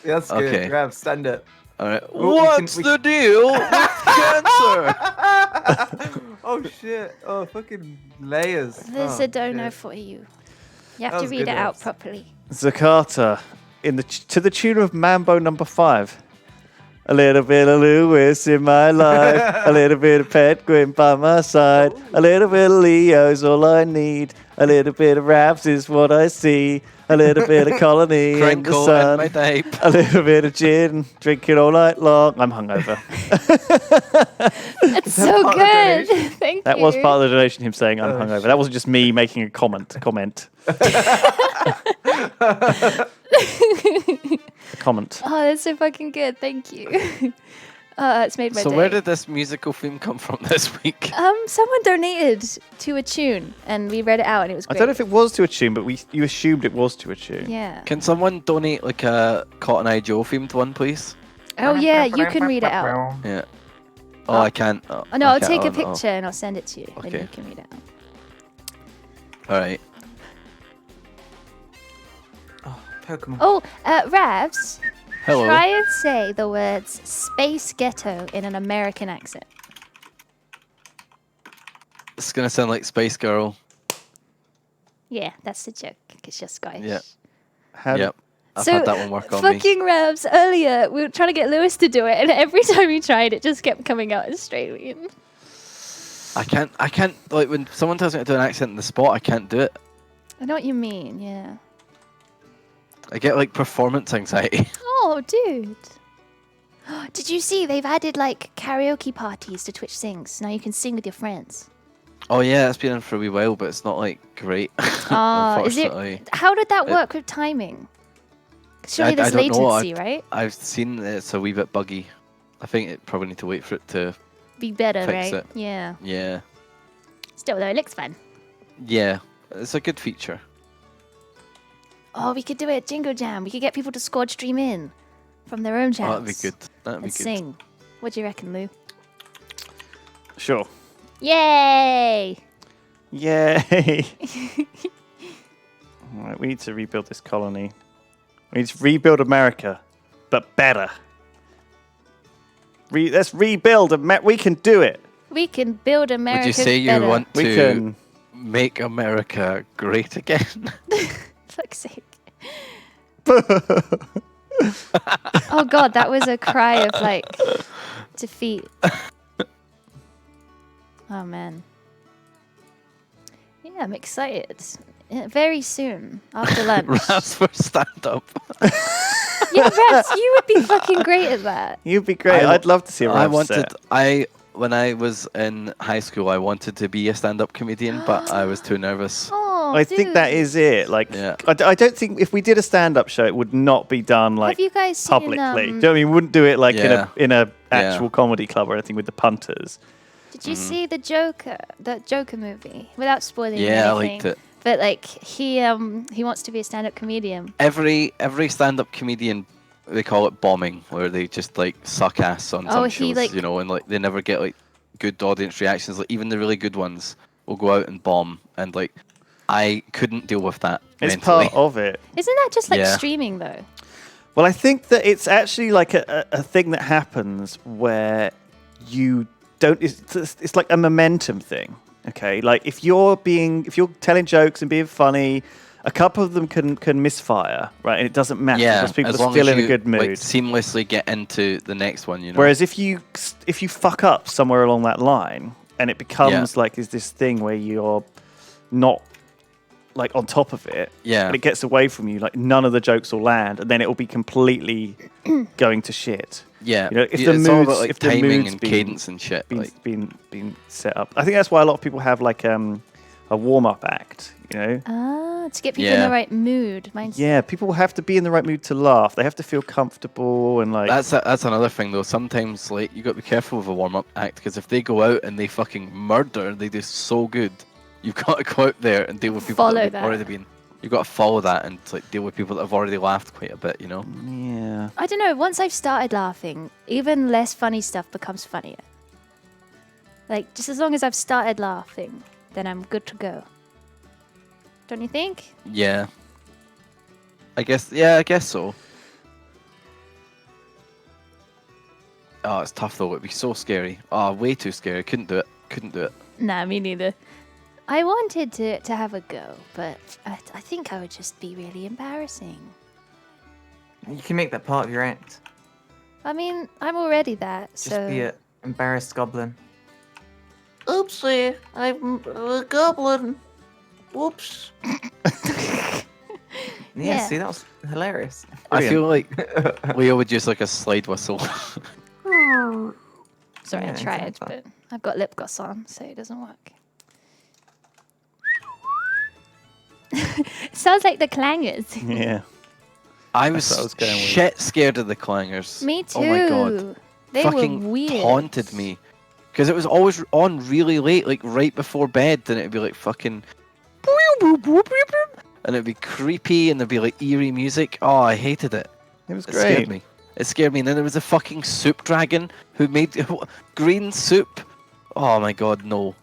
Yeah, that's good. Okay. Rav, stand up. All right. Well, What's the deal with cancer? Oh shit! Oh, fucking layers. There's Oh, a dono shit. for you. You have That to was read good, it out Ravs. properly. Zakata, to the tune of Mambo number 5. A little bit of Lewis in my life, a little bit of Pedguin by my side, a little bit of Leo's all I need, a little bit of Ravs is what I see, a little bit of Colony in the Crinkle in sun, my diaper. a little bit of gin, drinking all night long. I'm hungover. It's so good. Thank That you. was part of the donation, him saying I'm hungover. That wasn't just me making a comment. Comment. Oh, that's so fucking good. Thank you. It's made my So day. where did this musical theme come from this week? Someone donated to a tune, and we read it out, and it was I great. don't know if it was to a tune, but you assumed it was to a tune. Yeah. Can someone donate like a Cotton Eye Joe themed one, please? Oh yeah, you can read it out. Yeah. Oh, I can't. Oh, Oh no, I I'll can't- take a oh, no. picture and I'll send it to you, and Okay. you can read it out. All right. Pokemon. Oh, Ravs. Hello. Try and say the words "space ghetto" in an American accent. It's gonna sound like Space Girl. Yeah, that's the joke. It's just Scottish. Yeah. How Yep. I've had that one work on me. fucking Ravs, earlier we were trying to get Lewis to do it, and every time he tried, it just kept coming out Australian. I can't, like, when someone tells me to do an accent in the spot, I can't do it. I know what you mean. Yeah. I get, like, performance anxiety. Oh, dude. Did you see they've added like karaoke parties to Twitch Sings? Now you can sing with your friends. Oh, yeah, it's been in for a wee while, but it's not, like, great. Is it? Unfortunately. How did that work with timing? Surely there's don't know. latency, right? I've seen it's a wee bit buggy. I think it probably need to wait for it to Be better, fix right? it. Yeah. Yeah. Still though, it looks fun. Yeah. It's a good feature. Oh, we could do it. Jingle Jam. We could get people to squad stream in from their own Oh, channels. that'd be good. That'd be And good. sing. What do you reckon, Lou? Sure. Yay! Yay! All right, we need to rebuild this colony. We need to rebuild America, but better. Let's rebuild America. We can do it. We can build America. Would you say you better. want We to can. make America great again? Fuck's sake. Oh god, that was a cry of like defeat. Oh man. Yeah, I'm excited. Very soon, after lunch. Raps for stand up. Yeah, Raps, you would be fucking great at that. You'd be great. I'd love to see a I Ravs wanted. set. When I was in high school, I wanted to be a stand-up comedian, but I was too nervous. Oh, I think that dude. is it. Like, Yeah. I don't think if we did a stand-up show, it would not be done like Have you guys seen, publicly. Do you know what I mean? We wouldn't do it like Yeah. in a Yeah. actual comedy club or anything with the punters. Did you see the Joker movie? Without spoiling Yeah, I anything. liked it. But like he wants to be a stand-up comedian. Every stand-up comedian, they call it bombing, where they just like suck ass on Oh, some he, shows, like- you know, and like they never get like good audience reactions. Like even the really good ones will go out and bomb, and like I couldn't deal with that. It's mentally. part of it. Isn't that just like Yeah. streaming though? Well, I think that it's actually like a thing that happens where you don't. It's like a momentum thing. Okay, like if you're telling jokes and being funny, a couple of them can misfire, right? And it doesn't matter Yeah, because people as are long still as in a you, good mood. like, seamlessly get into the next one, you know. Whereas if you fuck up somewhere along that line, and it becomes like is this thing where you're not like on top of it, Yeah. and it gets away from you, like none of the jokes will land, and then it will be completely going to shit. Yeah, You know, if yeah, the it's all moods, about like if the timing mood's and been- cadence and shit. been, Like, been set up. I think that's why a lot of people have like a warm-up act, you know? Ah, to get people in Yeah. the right mood. Mine's Yeah, people have to be in the right mood to laugh. They have to feel comfortable and like... that's another thing though. Sometimes like you got to be careful with a warm-up act, because if they go out and they fucking murder, they do so good. You've got to go out there and deal with people Follow that have that. already been You've got to follow that and like deal with people that have already laughed quite a bit, you know? Yeah. I don't know. Once I've started laughing, even less funny stuff becomes funnier. Like, just as long as I've started laughing, then I'm good to go. Don't you think? Yeah. I guess so. Oh, it's tough though. It'd be so scary. Oh, way too scary. Couldn't do it. Nah, me neither. I wanted to have a go, but I think I would just be really embarrassing. You can make that part of your act. I mean, I'm already that, Just so... be an embarrassed goblin. Oopsie, I'm a goblin. Whoops. Yeah, see, that was hilarious. I feel like Leo would use like a slide whistle. Sorry, Yeah, I tried, exactly. but I've got lip gloss on, so it doesn't work. It sounds like the clangers. Yeah. I was, That's what I was going with. shit scared of the clangers. Me too. Oh my god. They Fucking were weird. haunted me. Because it was always on really late, like right before bed, and it'd be like fucking... And it'd be creepy, and there'd be like eerie music. Oh, I hated it. It was It great. scared me. It scared me. And then there was a fucking soup dragon who made green soup. Oh my god, no.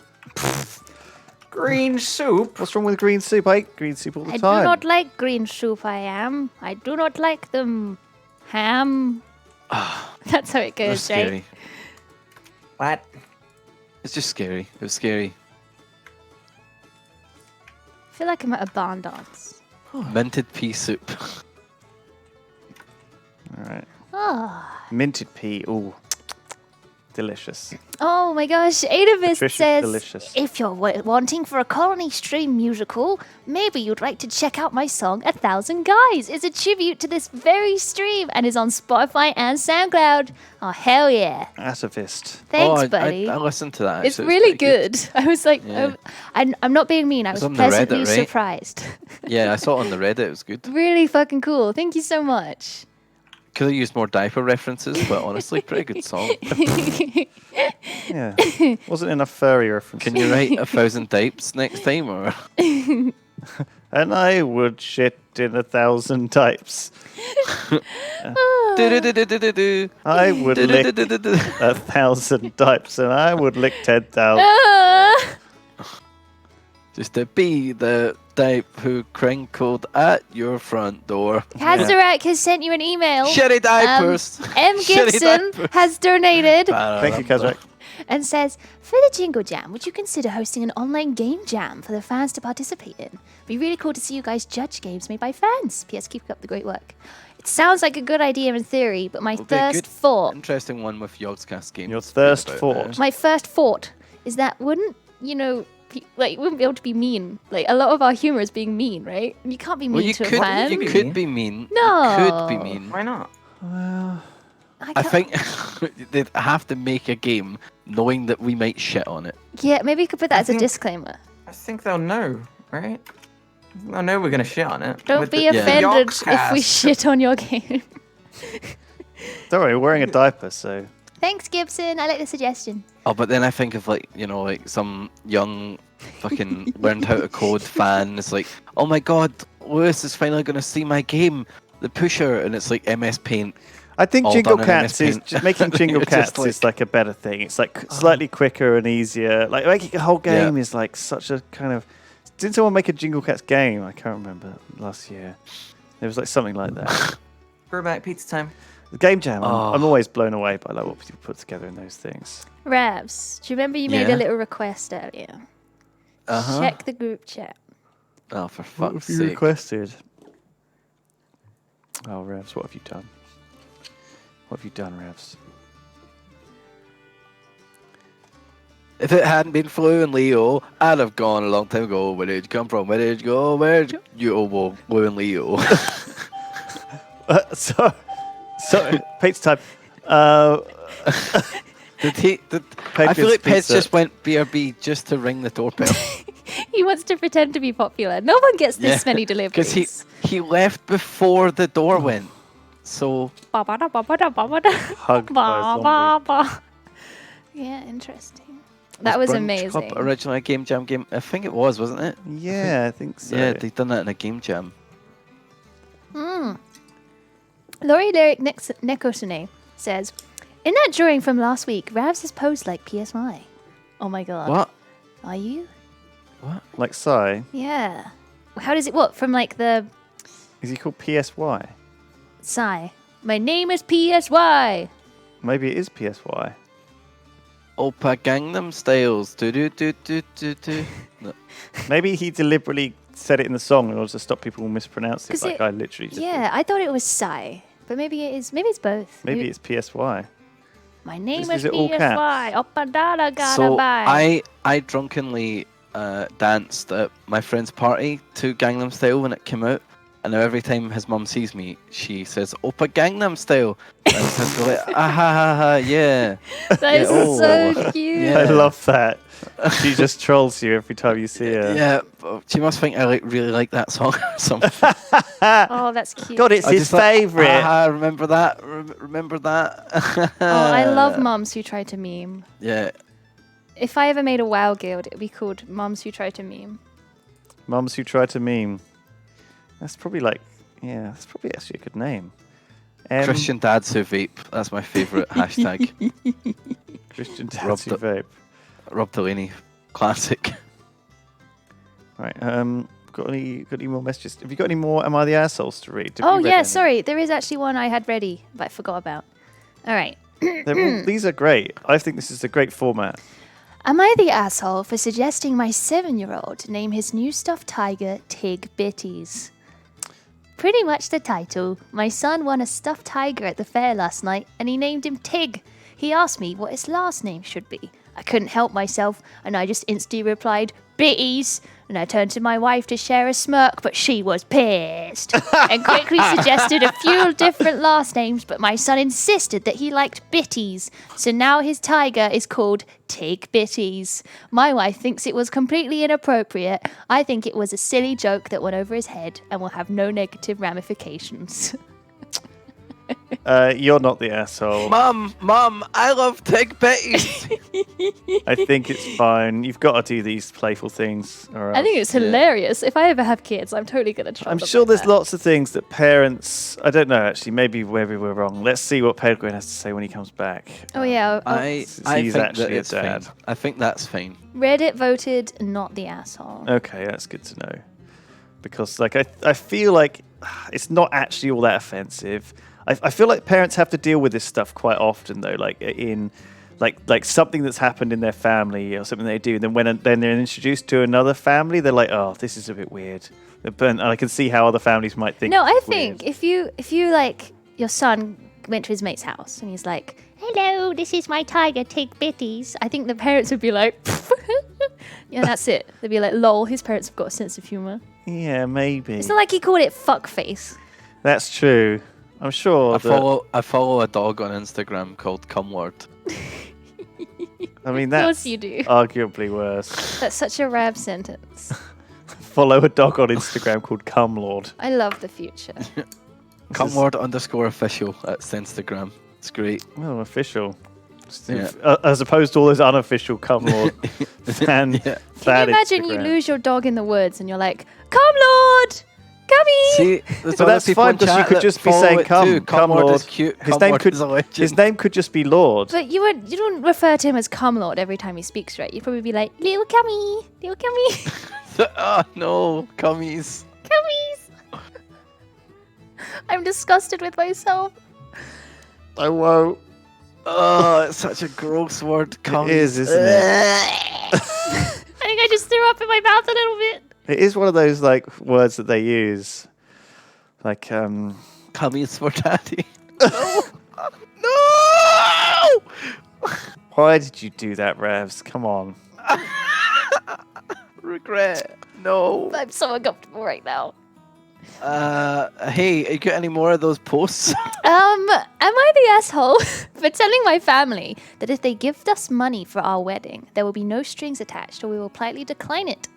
Green soup? What's wrong with green soup? I eat green soup all the I time. do not like green soup, I do not like them. Ham. That's how it It was goes, scary. right? What? It's just scary. It was scary. I feel like I'm at a barn dance. Minted pea soup. All right. Oh. Minted pea. Ooh. Delicious. Oh my gosh, Adavist Nutritious, says, delicious. if you're wanting for a colony stream musical, maybe you'd like to check out my song 1,000 Guys. It's a tribute to this very stream and is on Spotify and SoundCloud. Oh, hell yeah. Atavist. Thanks, buddy. I listened to that. It's actually. really pretty good. I was like, Yeah. I'm not being mean. I was It's on the Reddit, pleasantly right? surprised. Yeah, I saw it on the Reddit. It was good. Really fucking cool. Thank you so much. Could have used more diaper references, but honestly, pretty good song. Yeah. Wasn't enough furry references. Can you write 1,000 types next time, or? And I would shit in 1,000 types. Do-do-do-do-do-do. I would lick 1,000 types, and I would lick 10,000. Just to be the type who crinkled at your front door. Kazarak has sent you an email. Shitty diapers. M. Shitty Gibson diapers. has donated. Thank you, Kazarak. And says, for the Jingle Jam, would you consider hosting an online game jam for the fans to participate in? Be really cool to see you guys judge games made by fans. P.S. Keep up the great work. It sounds like a good idea in theory, but my Would be a first good, thought, interesting one with Yogscast games. Your to speak thirst about thought. there. my first thought is that wouldn't, like, wouldn't be able to be mean. Like, a lot of our humor is being mean, right? You can't be mean Well, you to a could, fan. you could be mean. No. You could be mean. Why not? I think they'd have to make a game knowing that we might shit on it. Yeah, maybe you could put that as a think- disclaimer. I think they'll know, right? They'll know we're gonna shit on it. Don't With be the offended if we Yogscast. shit on your game. Don't worry, we're wearing a diaper, so... Thanks, Gibson. I like the suggestion. Oh, but then I think of like, like some young fucking learned how to code fan. It's like, oh my god, Lewis is finally going to see my game, The Pusher, and it's like MS Paint. I think all Jingle done in Cats MS is Paint. just making Jingle You're just Cats is like a better thing. It's like slightly quicker and easier. Like making a whole game is like such a kind of. Didn't someone make a Jingle Cats game? I can't remember last year. There was like something like that. Throwback pizza time. The game jam. Oh. I'm always blown away by like what people put together in those things. Ravs, do you remember you made Yeah. a little request earlier? Uh-huh. Check the group chat. Oh, for What fuck's have you sake. requested? Oh, Revs, what have you done? What have you done, Revs? If it hadn't been Flu and Leo, I'd have gone a long time ago. Where did you come from? Where did you go? Where did you go? Flu and Leo. Sorry, pizza time. Did he? I feel like Pez just went BRB just to ring the doorbell. He wants to pretend to be popular. No one gets this many Because deliveries. he left before the door went. So Ba-ba-da, ba-ba-da, ba-ba-da. Hug by a Ba, ba, ba. Yeah, interesting. That was Brunch amazing. Club originally a Game Jam game? I think it was, wasn't it? Yeah, I think so. Yeah, they've done that in a Game Jam. Laurie Lyric Nekosune says, in that drawing from last week, Ravs has posed like PSY. Oh my god. What? Are you? What? Like Psy? Yeah. How does it, what, from like the Is he called PSY? Psy? My name is PSY. Maybe it is PSY. Oppa Gangnam Styles. Do do do do do do. No. Maybe he deliberately said it in the song in order to stop people mispronouncing it. 'Cause Like it- I literally just Yeah, I thought it was Psy. But maybe it is, maybe it's both. Maybe it's PSY. My name Is is it all caps? PSY. Oppa dada gotta So buy. I drunkenly danced at my friend's party to Gangnam Style when it came out, and now every time his mum sees me, she says "Oppa Gangnam Style," and says like, "Ah ha ha ha, yeah." That is so cute. Yeah. I love that. She just trolls you every time you see her. Yeah, but she must think I really like that song or something. Oh, that's cute. God, it's I his just like, favourite. Ah, remember that? Remember that? Oh, I love mums who try to meme. Yeah. If I ever made a WoW guild, it would be called Mums Who Try to Meme. Mums who try to meme. That's probably like, yeah, that's probably actually a good name. Christian dads who vape. That's my favourite hashtag. Christian Rob dads who vape. Rob Delaney, classic. Right. Got any more messages? Have you got any more Am I the Assholes to read? Have Oh, you read yeah, any? sorry. There is actually one I had ready, but I forgot about. All right. These are great. I think this is a great format. Am I the asshole for suggesting my 7-year-old name his new stuffed tiger Tig Bitties? Pretty much the title. My son won a stuffed tiger at the fair last night, and he named him Tig. He asked me what his last name should be. I couldn't help myself, and I just instantly replied, Bitties. And I turned to my wife to share a smirk, but she was pissed. And quickly suggested a few different last names, but my son insisted that he liked Bitties. So now his tiger is called Tig Bitties. My wife thinks it was completely inappropriate. I think it was a silly joke that went over his head and will have no negative ramifications. You're not the asshole. Mum, I love Tig Bitties. I think it's fine. You've got to do these playful things. Or I think else. it's hilarious. If I ever have kids, I'm totally going to try. I'm sure there's lots of things that parents. I don't know actually. Maybe we're wrong. Let's see what Pedguin has to say when he comes back. Oh yeah. I He's think actually that a it's dad. fine. I think that's fine. Reddit voted not the asshole. Okay, that's good to know. Because like I feel like it's not actually all that offensive. I feel like parents have to deal with this stuff quite often though, like in like something that's happened in their family or something they do, and then then they're introduced to another family, they're like, oh, this is a bit weird. And I can see how other families might think. No, I it's think weird. if you like your son went to his mate's house and he's like, hello, this is my tiger, Tig Bitties. I think the parents would be like, yeah, that's it. They'd be like, lol, his parents have got a sense of humor. Yeah, maybe. It's not like he called it fuckface. That's true. I'm sure. I follow a dog on Instagram called Cumlord. I mean, Of that's course you do. arguably worse. That's such a Rav sentence. Follow a dog on Instagram called Cumlord. I love the future. Cumlord_official. That's Instagram. It's great. Oh, official. Yeah. As opposed to all those unofficial Cumlord fan. Can you imagine you lose your dog in the woods and you're like, come Lord! Cummy! See, But that's fine because you could just be saying come Lord. Is cute. His Cumlord his name could just be Lord. But you don't refer to him as come Lord every time he speaks, right? You'd probably be like, little Cummy! Little Cummy! Oh no, cummies. Cummies! I'm disgusted with myself. I won't. Oh, it's such a gross word. Cummies. It is, isn't it? I think I just threw up in my mouth a little bit. It is one of those like words that they use, like Cummies for daddy. No! Why did you do that, Ravs? Come on. Regret. No. I'm so uncomfortable right now. Hey, you got any more of those posts? Am I the asshole for telling my family that if they give us money for our wedding, there will be no strings attached or we will politely decline it?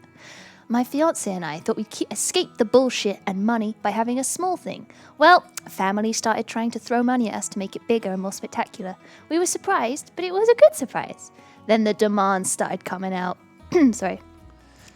My fiance and I thought we'd escape the bullshit and money by having a small thing. Well, family started trying to throw money at us to make it bigger and more spectacular. We were surprised, but it was a good surprise. Then the demands started coming out. Sorry.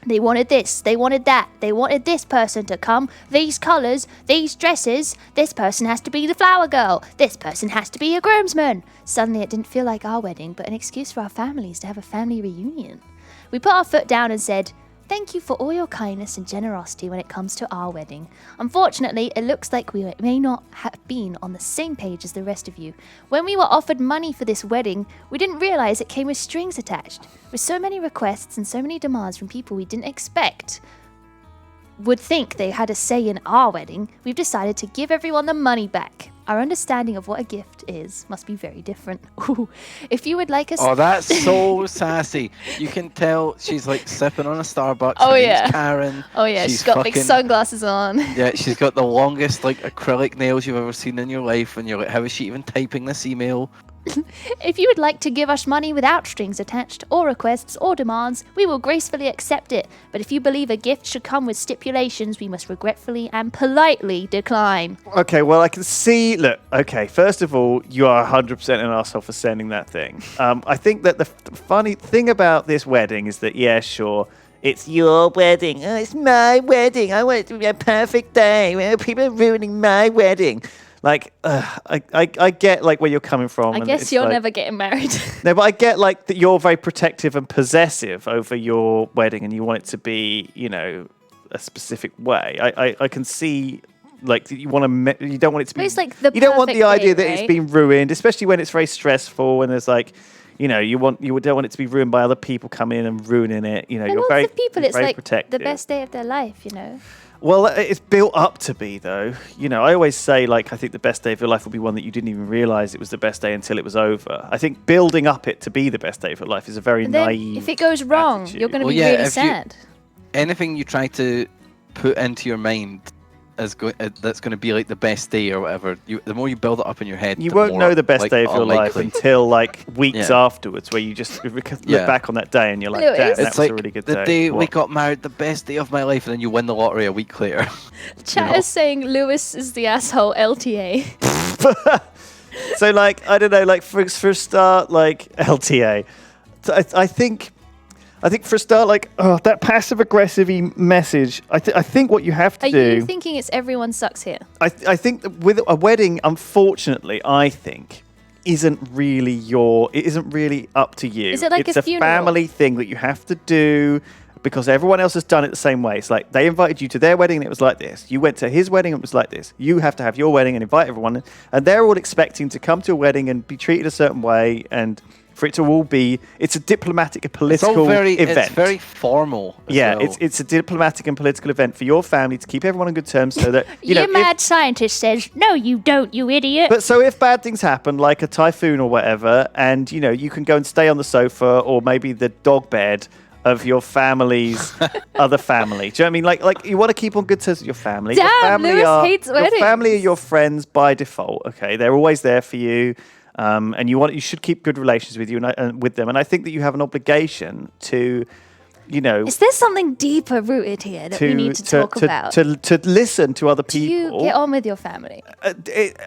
They wanted this, they wanted that, they wanted this person to come, these colours, these dresses, this person has to be the flower girl, this person has to be a groomsman. Suddenly it didn't feel like our wedding, but an excuse for our families to have a family reunion. We put our foot down and said, thank you for all your kindness and generosity when it comes to our wedding. Unfortunately, it looks like we may not have been on the same page as the rest of you. When we were offered money for this wedding, we didn't realise it came with strings attached. With so many requests and so many demands from people we didn't expect would think they had a say in our wedding, we've decided to give everyone the money back. Our understanding of what a gift is must be very different. Ooh, if you would like us... Oh, that's so sassy. You can tell she's like sipping on a Starbucks. Oh, Her name's yeah. Karen. Oh, yeah, she's got big sunglasses on. Yeah, she's got the longest like acrylic nails you've ever seen in your life. And you're like, how is she even typing this email? If you would like to give us money without strings attached, or requests, or demands, we will gracefully accept it. But if you believe a gift should come with stipulations, we must regretfully and politely decline. Okay, well, I can see... Look, okay, first of all, you are 100% an arsehole for sending that thing. I think that the funny thing about this wedding is that, yeah, sure, it's your wedding. Oh, it's my wedding. I want it to be a perfect day. People are ruining my wedding. Like, I get like where you're coming from. I guess you're never getting married. No, but I get like that you're very protective and possessive over your wedding, and you want it to be, you know, a specific way. I can see like you want to, you don't want it to be. It's like the you don't want the perfect idea day, that right? it's been ruined, especially when it's very stressful and there's like. You know, you don't want it to be ruined by other people coming in and ruining it. You know, And you're lots very, of people, you're it's very like protective. the best day of their life, you know. Well, it's built up to be, though. You know, I always say, like, I think the best day of your life will be one that you didn't even realize it was the best day until it was over. I think building up it to be the best day of your life is a very And then naive if it goes wrong, attitude. you're going to be really sad. Anything you try to put into your mind as that's going to be like the best day or whatever, the more you build it up in your head, You the won't more, know the best like, day of your life unlikely. until like weeks Yeah. afterwards, where you just look back on that day and you're like, damn, that It's was like a really good the day. day we What? got married, the best day of my life, and then you win the lottery a week later. Chat is saying Lewis is the asshole LTA. So, like, I don't know, like for a start, like LTA. So I think for a start, like that passive aggressive message. I think what you have to Are do. you thinking it's everyone sucks here? I think that with a wedding, unfortunately, I think isn't really up to you. Is it like it's a funeral? family thing that you have to do because everyone else has done it the same way. It's like they invited you to their wedding and it was like this. You went to his wedding and it was like this. You have to have your wedding and invite everyone, and they're all expecting to come to a wedding and be treated a certain way and for it to all be, it's a diplomatic, a political event. It's very formal. as Yeah, well. it's a diplomatic and political event for your family to keep everyone on good terms so that, you know, Your mad scientist says, no, you don't, you idiot. But so if bad things happen, like a typhoon or whatever, and, you know, you can go and stay on the sofa or maybe the dog bed of your family's other family. Do you know what I mean? Like you want to keep on good terms with your family. Damn, your family Lewis hates your weddings. family are your friends by default, okay? They're always there for you. And you should keep good relations with you and with them. And I think that you have an obligation to, you know, Is there something deeper rooted here that we need to talk about? to listen to other Do people. you get on with your family?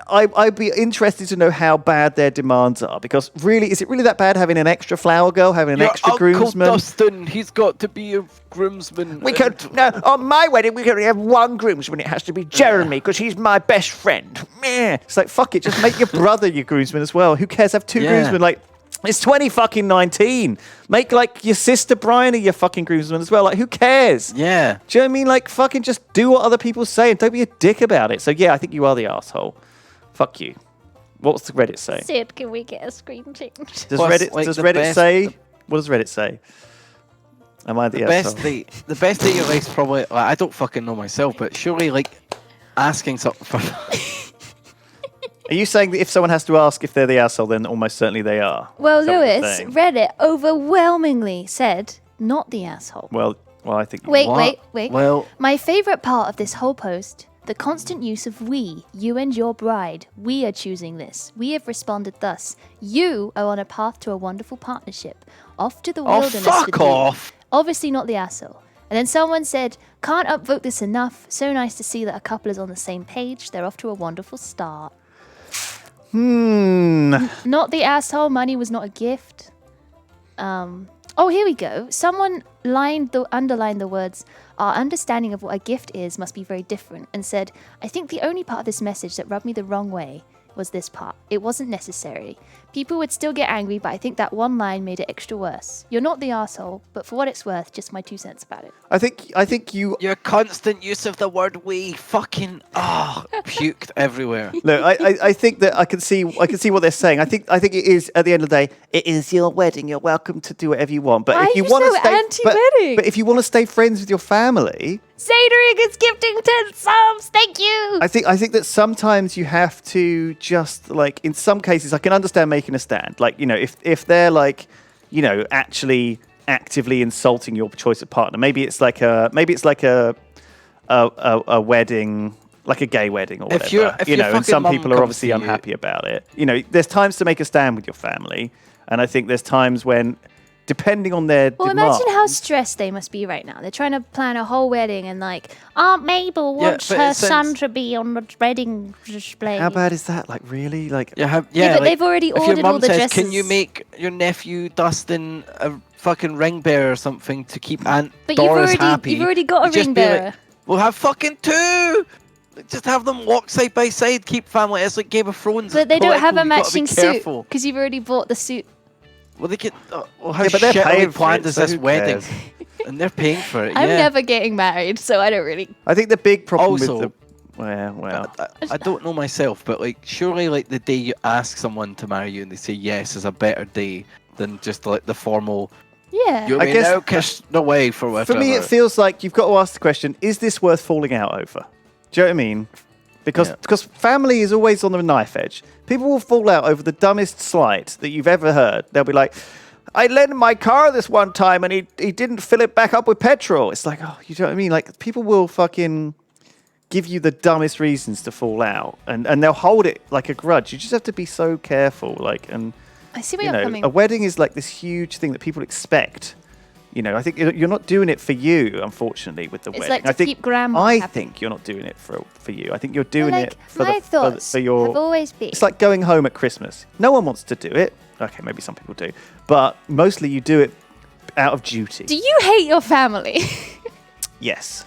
I'd be interested to know how bad their demands are, because really, is it really that bad having an extra flower girl, having an Your extra Uncle groomsman? Dustin, he's got to be a groomsman. On my wedding, we can only have one groomsman. It has to be Jeremy, because he's my best friend. Meh. It's like, fuck it, just make your brother your groomsman as well. Who cares? Have two groomsmen, like... It's 2019. Make like your sister Brian your fucking groomsman as well. Like, who cares? Yeah. Do you know what I mean? Like, fucking just do what other people say and don't be a dick about it. So yeah, I think you are the asshole. Fuck you. What's the Reddit say? Sid, can we get a screen change? Does Reddit say? What does Reddit say? Am I the asshole? The best day of your life's probably, like, I don't fucking know myself, but surely like asking something for. Are you saying that if someone has to ask if they're the asshole, then almost certainly they are? Well, Is that what you're Lewis, saying? Reddit overwhelmingly said not the asshole. Well, I think. Wait. Well, my favorite part of this whole post, the constant use of we, you and your bride. We are choosing this. We have responded thus. You are on a path to a wonderful partnership. Off to the wilderness. fuck with you. off. Obviously not the asshole. And then someone said, can't upvote this enough. So nice to see that a couple is on the same page. They're off to a wonderful start. Hmm. Not the asshole. Money was not a gift. Oh, here we go. Someone underlined the words, "Our understanding of what a gift is must be very different," and said, "I think the only part of this message that rubbed me the wrong way was this part. It wasn't necessary. People would still get angry, but I think that one line made it extra worse. You're not the arsehole, but for what it's worth, just my 2 cents about it." I think you. Your constant use of the word "we" fucking puked everywhere. Look, I think that I can see what they're saying. I think it is, at the end of the day, it is your wedding. You're welcome to do whatever you want. But Why if you are you want to so stay, anti-wedding? but if you want to stay friends with your family, Zadering is gifting 10 subs. Thank you. I think that sometimes you have to just, like, in some cases, I can understand making a stand. Like, you know, if they're like, you know, actually actively insulting your choice of partner, maybe it's like a wedding, like a gay wedding or whatever. If you know, and some people are obviously you- unhappy about it. You know, there's times to make a stand with your family, and I think there's times when, depending on their Well, demand, imagine how stressed they must be right now. They're trying to plan a whole wedding, and like, Aunt Mabel wants but her it son sounds- to be on the wedding display. how bad is that? Like, really? Like, Yeah, but they've already if your ordered mum all the says, dresses. "Can you make your nephew Dustin a fucking ring bearer or something to keep Aunt But Doris you've happy?" already got a You just ring be like, bearer. "We'll have fucking 2. Just have them walk side by side, keep family." It's like Game of Thrones. But they It's don't have a political, you've gotta be matching suit careful. because you've already bought the suit. Well, they get. Well, how Yeah, but they're shit paying for planned it, is so this who wedding? cares? And they're paying for it. I'm yeah. never getting married, so I don't really. I think the big problem Also, with the well, I don't know myself, but like, surely, like the day you ask someone to marry you and they say yes is a better day than just like the formal. Yeah. You I may guess- now kiss the way for whatever. for me, it feels like you've got to ask the question: is this worth falling out over? Do you know what I mean? Because family is always on the knife edge. People will fall out over the dumbest slight that you've ever heard. They'll be like, "I lent my car this one time and he didn't fill it back up with petrol." It's like, oh, you know what I mean? Like, people will fucking give you the dumbest reasons to fall out, and they'll hold it like a grudge. You just have to be so careful. Like, and I see where you you're know, coming. a wedding is like this huge thing that people expect. You know, I think you're not doing it for you, unfortunately, with the It's wedding. like to I think keep grandma I happy. think you're not doing it for you. I think you're doing like, it for my thoughts for your. have always been. It's like going home at Christmas. No one wants to do it. Okay, maybe some people do, but mostly you do it out of duty. Do you hate your family? Yes.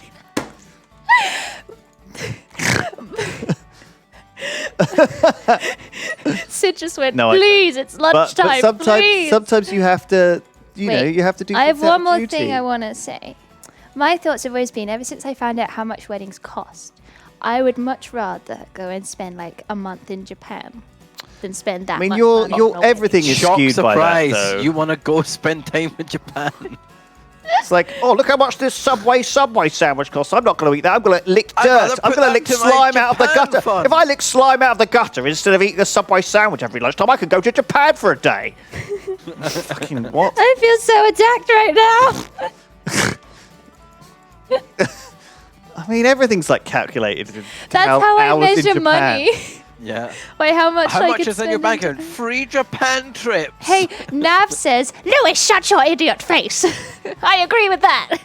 Sid just went, No, please, it's lunchtime, but please. sometimes you have to. You know, Wait, you have to do. I have things out one of more duty. thing I want to say. My thoughts have always been, ever since I found out how much weddings cost, I would much rather go and spend like a month in Japan than spend that I mean, much your money on a wedding. everything is Shock skewed by surprise! that. Though. You want to go spend time in Japan? It's like, oh, look how much this Subway sandwich costs. I'm not going to eat that. I'm going to lick I'd rather dirt. I'm put going to that lick to my slime out of the Japan gutter. fund. If I lick slime out of the gutter instead of eating a Subway sandwich every lunchtime, I could go to Japan for a day. Fucking what? I feel so attacked right now. I mean, everything's like calculated. That's how I hours in measure Japan. money. Yeah. Wait, how much How I much could is in your spend bank account? Free Japan trips. Hey, Nav says, Lewis, shut your idiot face. I agree with that.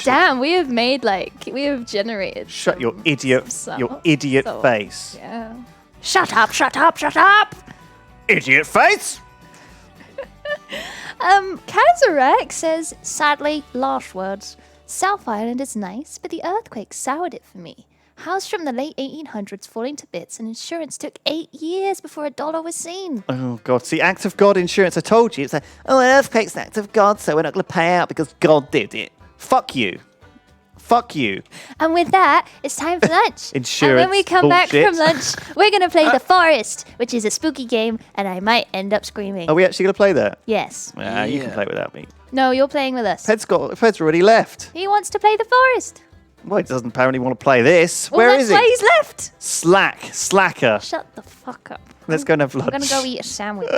Damn, we have generated. Shut your idiot so- face. Yeah. Shut up, shut up, shut up. Idiot face. Kazarek says, sadly, last words. South Island is nice, but the earthquake soured it for me. House from the late 1800s falling to bits, and insurance took 8 years before a dollar was seen. Oh, God. See, act of God insurance, I told you. It's like, oh, an earthquake's an act of God, so we're not going to pay out because God did it. Fuck you. Fuck you. And with that, it's time for lunch. Insurance And when we come back bullshit. from lunch, we're going to play The Forest, which is a spooky game, and I might end up screaming. Are we actually going to play that? Yes. Yeah, you can play without me. No, you're playing with us. Ped's already left. He wants to play The Forest. Well, he doesn't apparently want to play this. Well, Where that's is he? why he's left. Slacker. Shut the fuck up. Let's go and have I'm lunch. going to go eat a sandwich.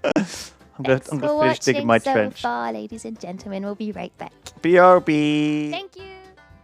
I'm going to finish digging my so trench. far, ladies and gentlemen. We'll be right back. BRB. Thank you.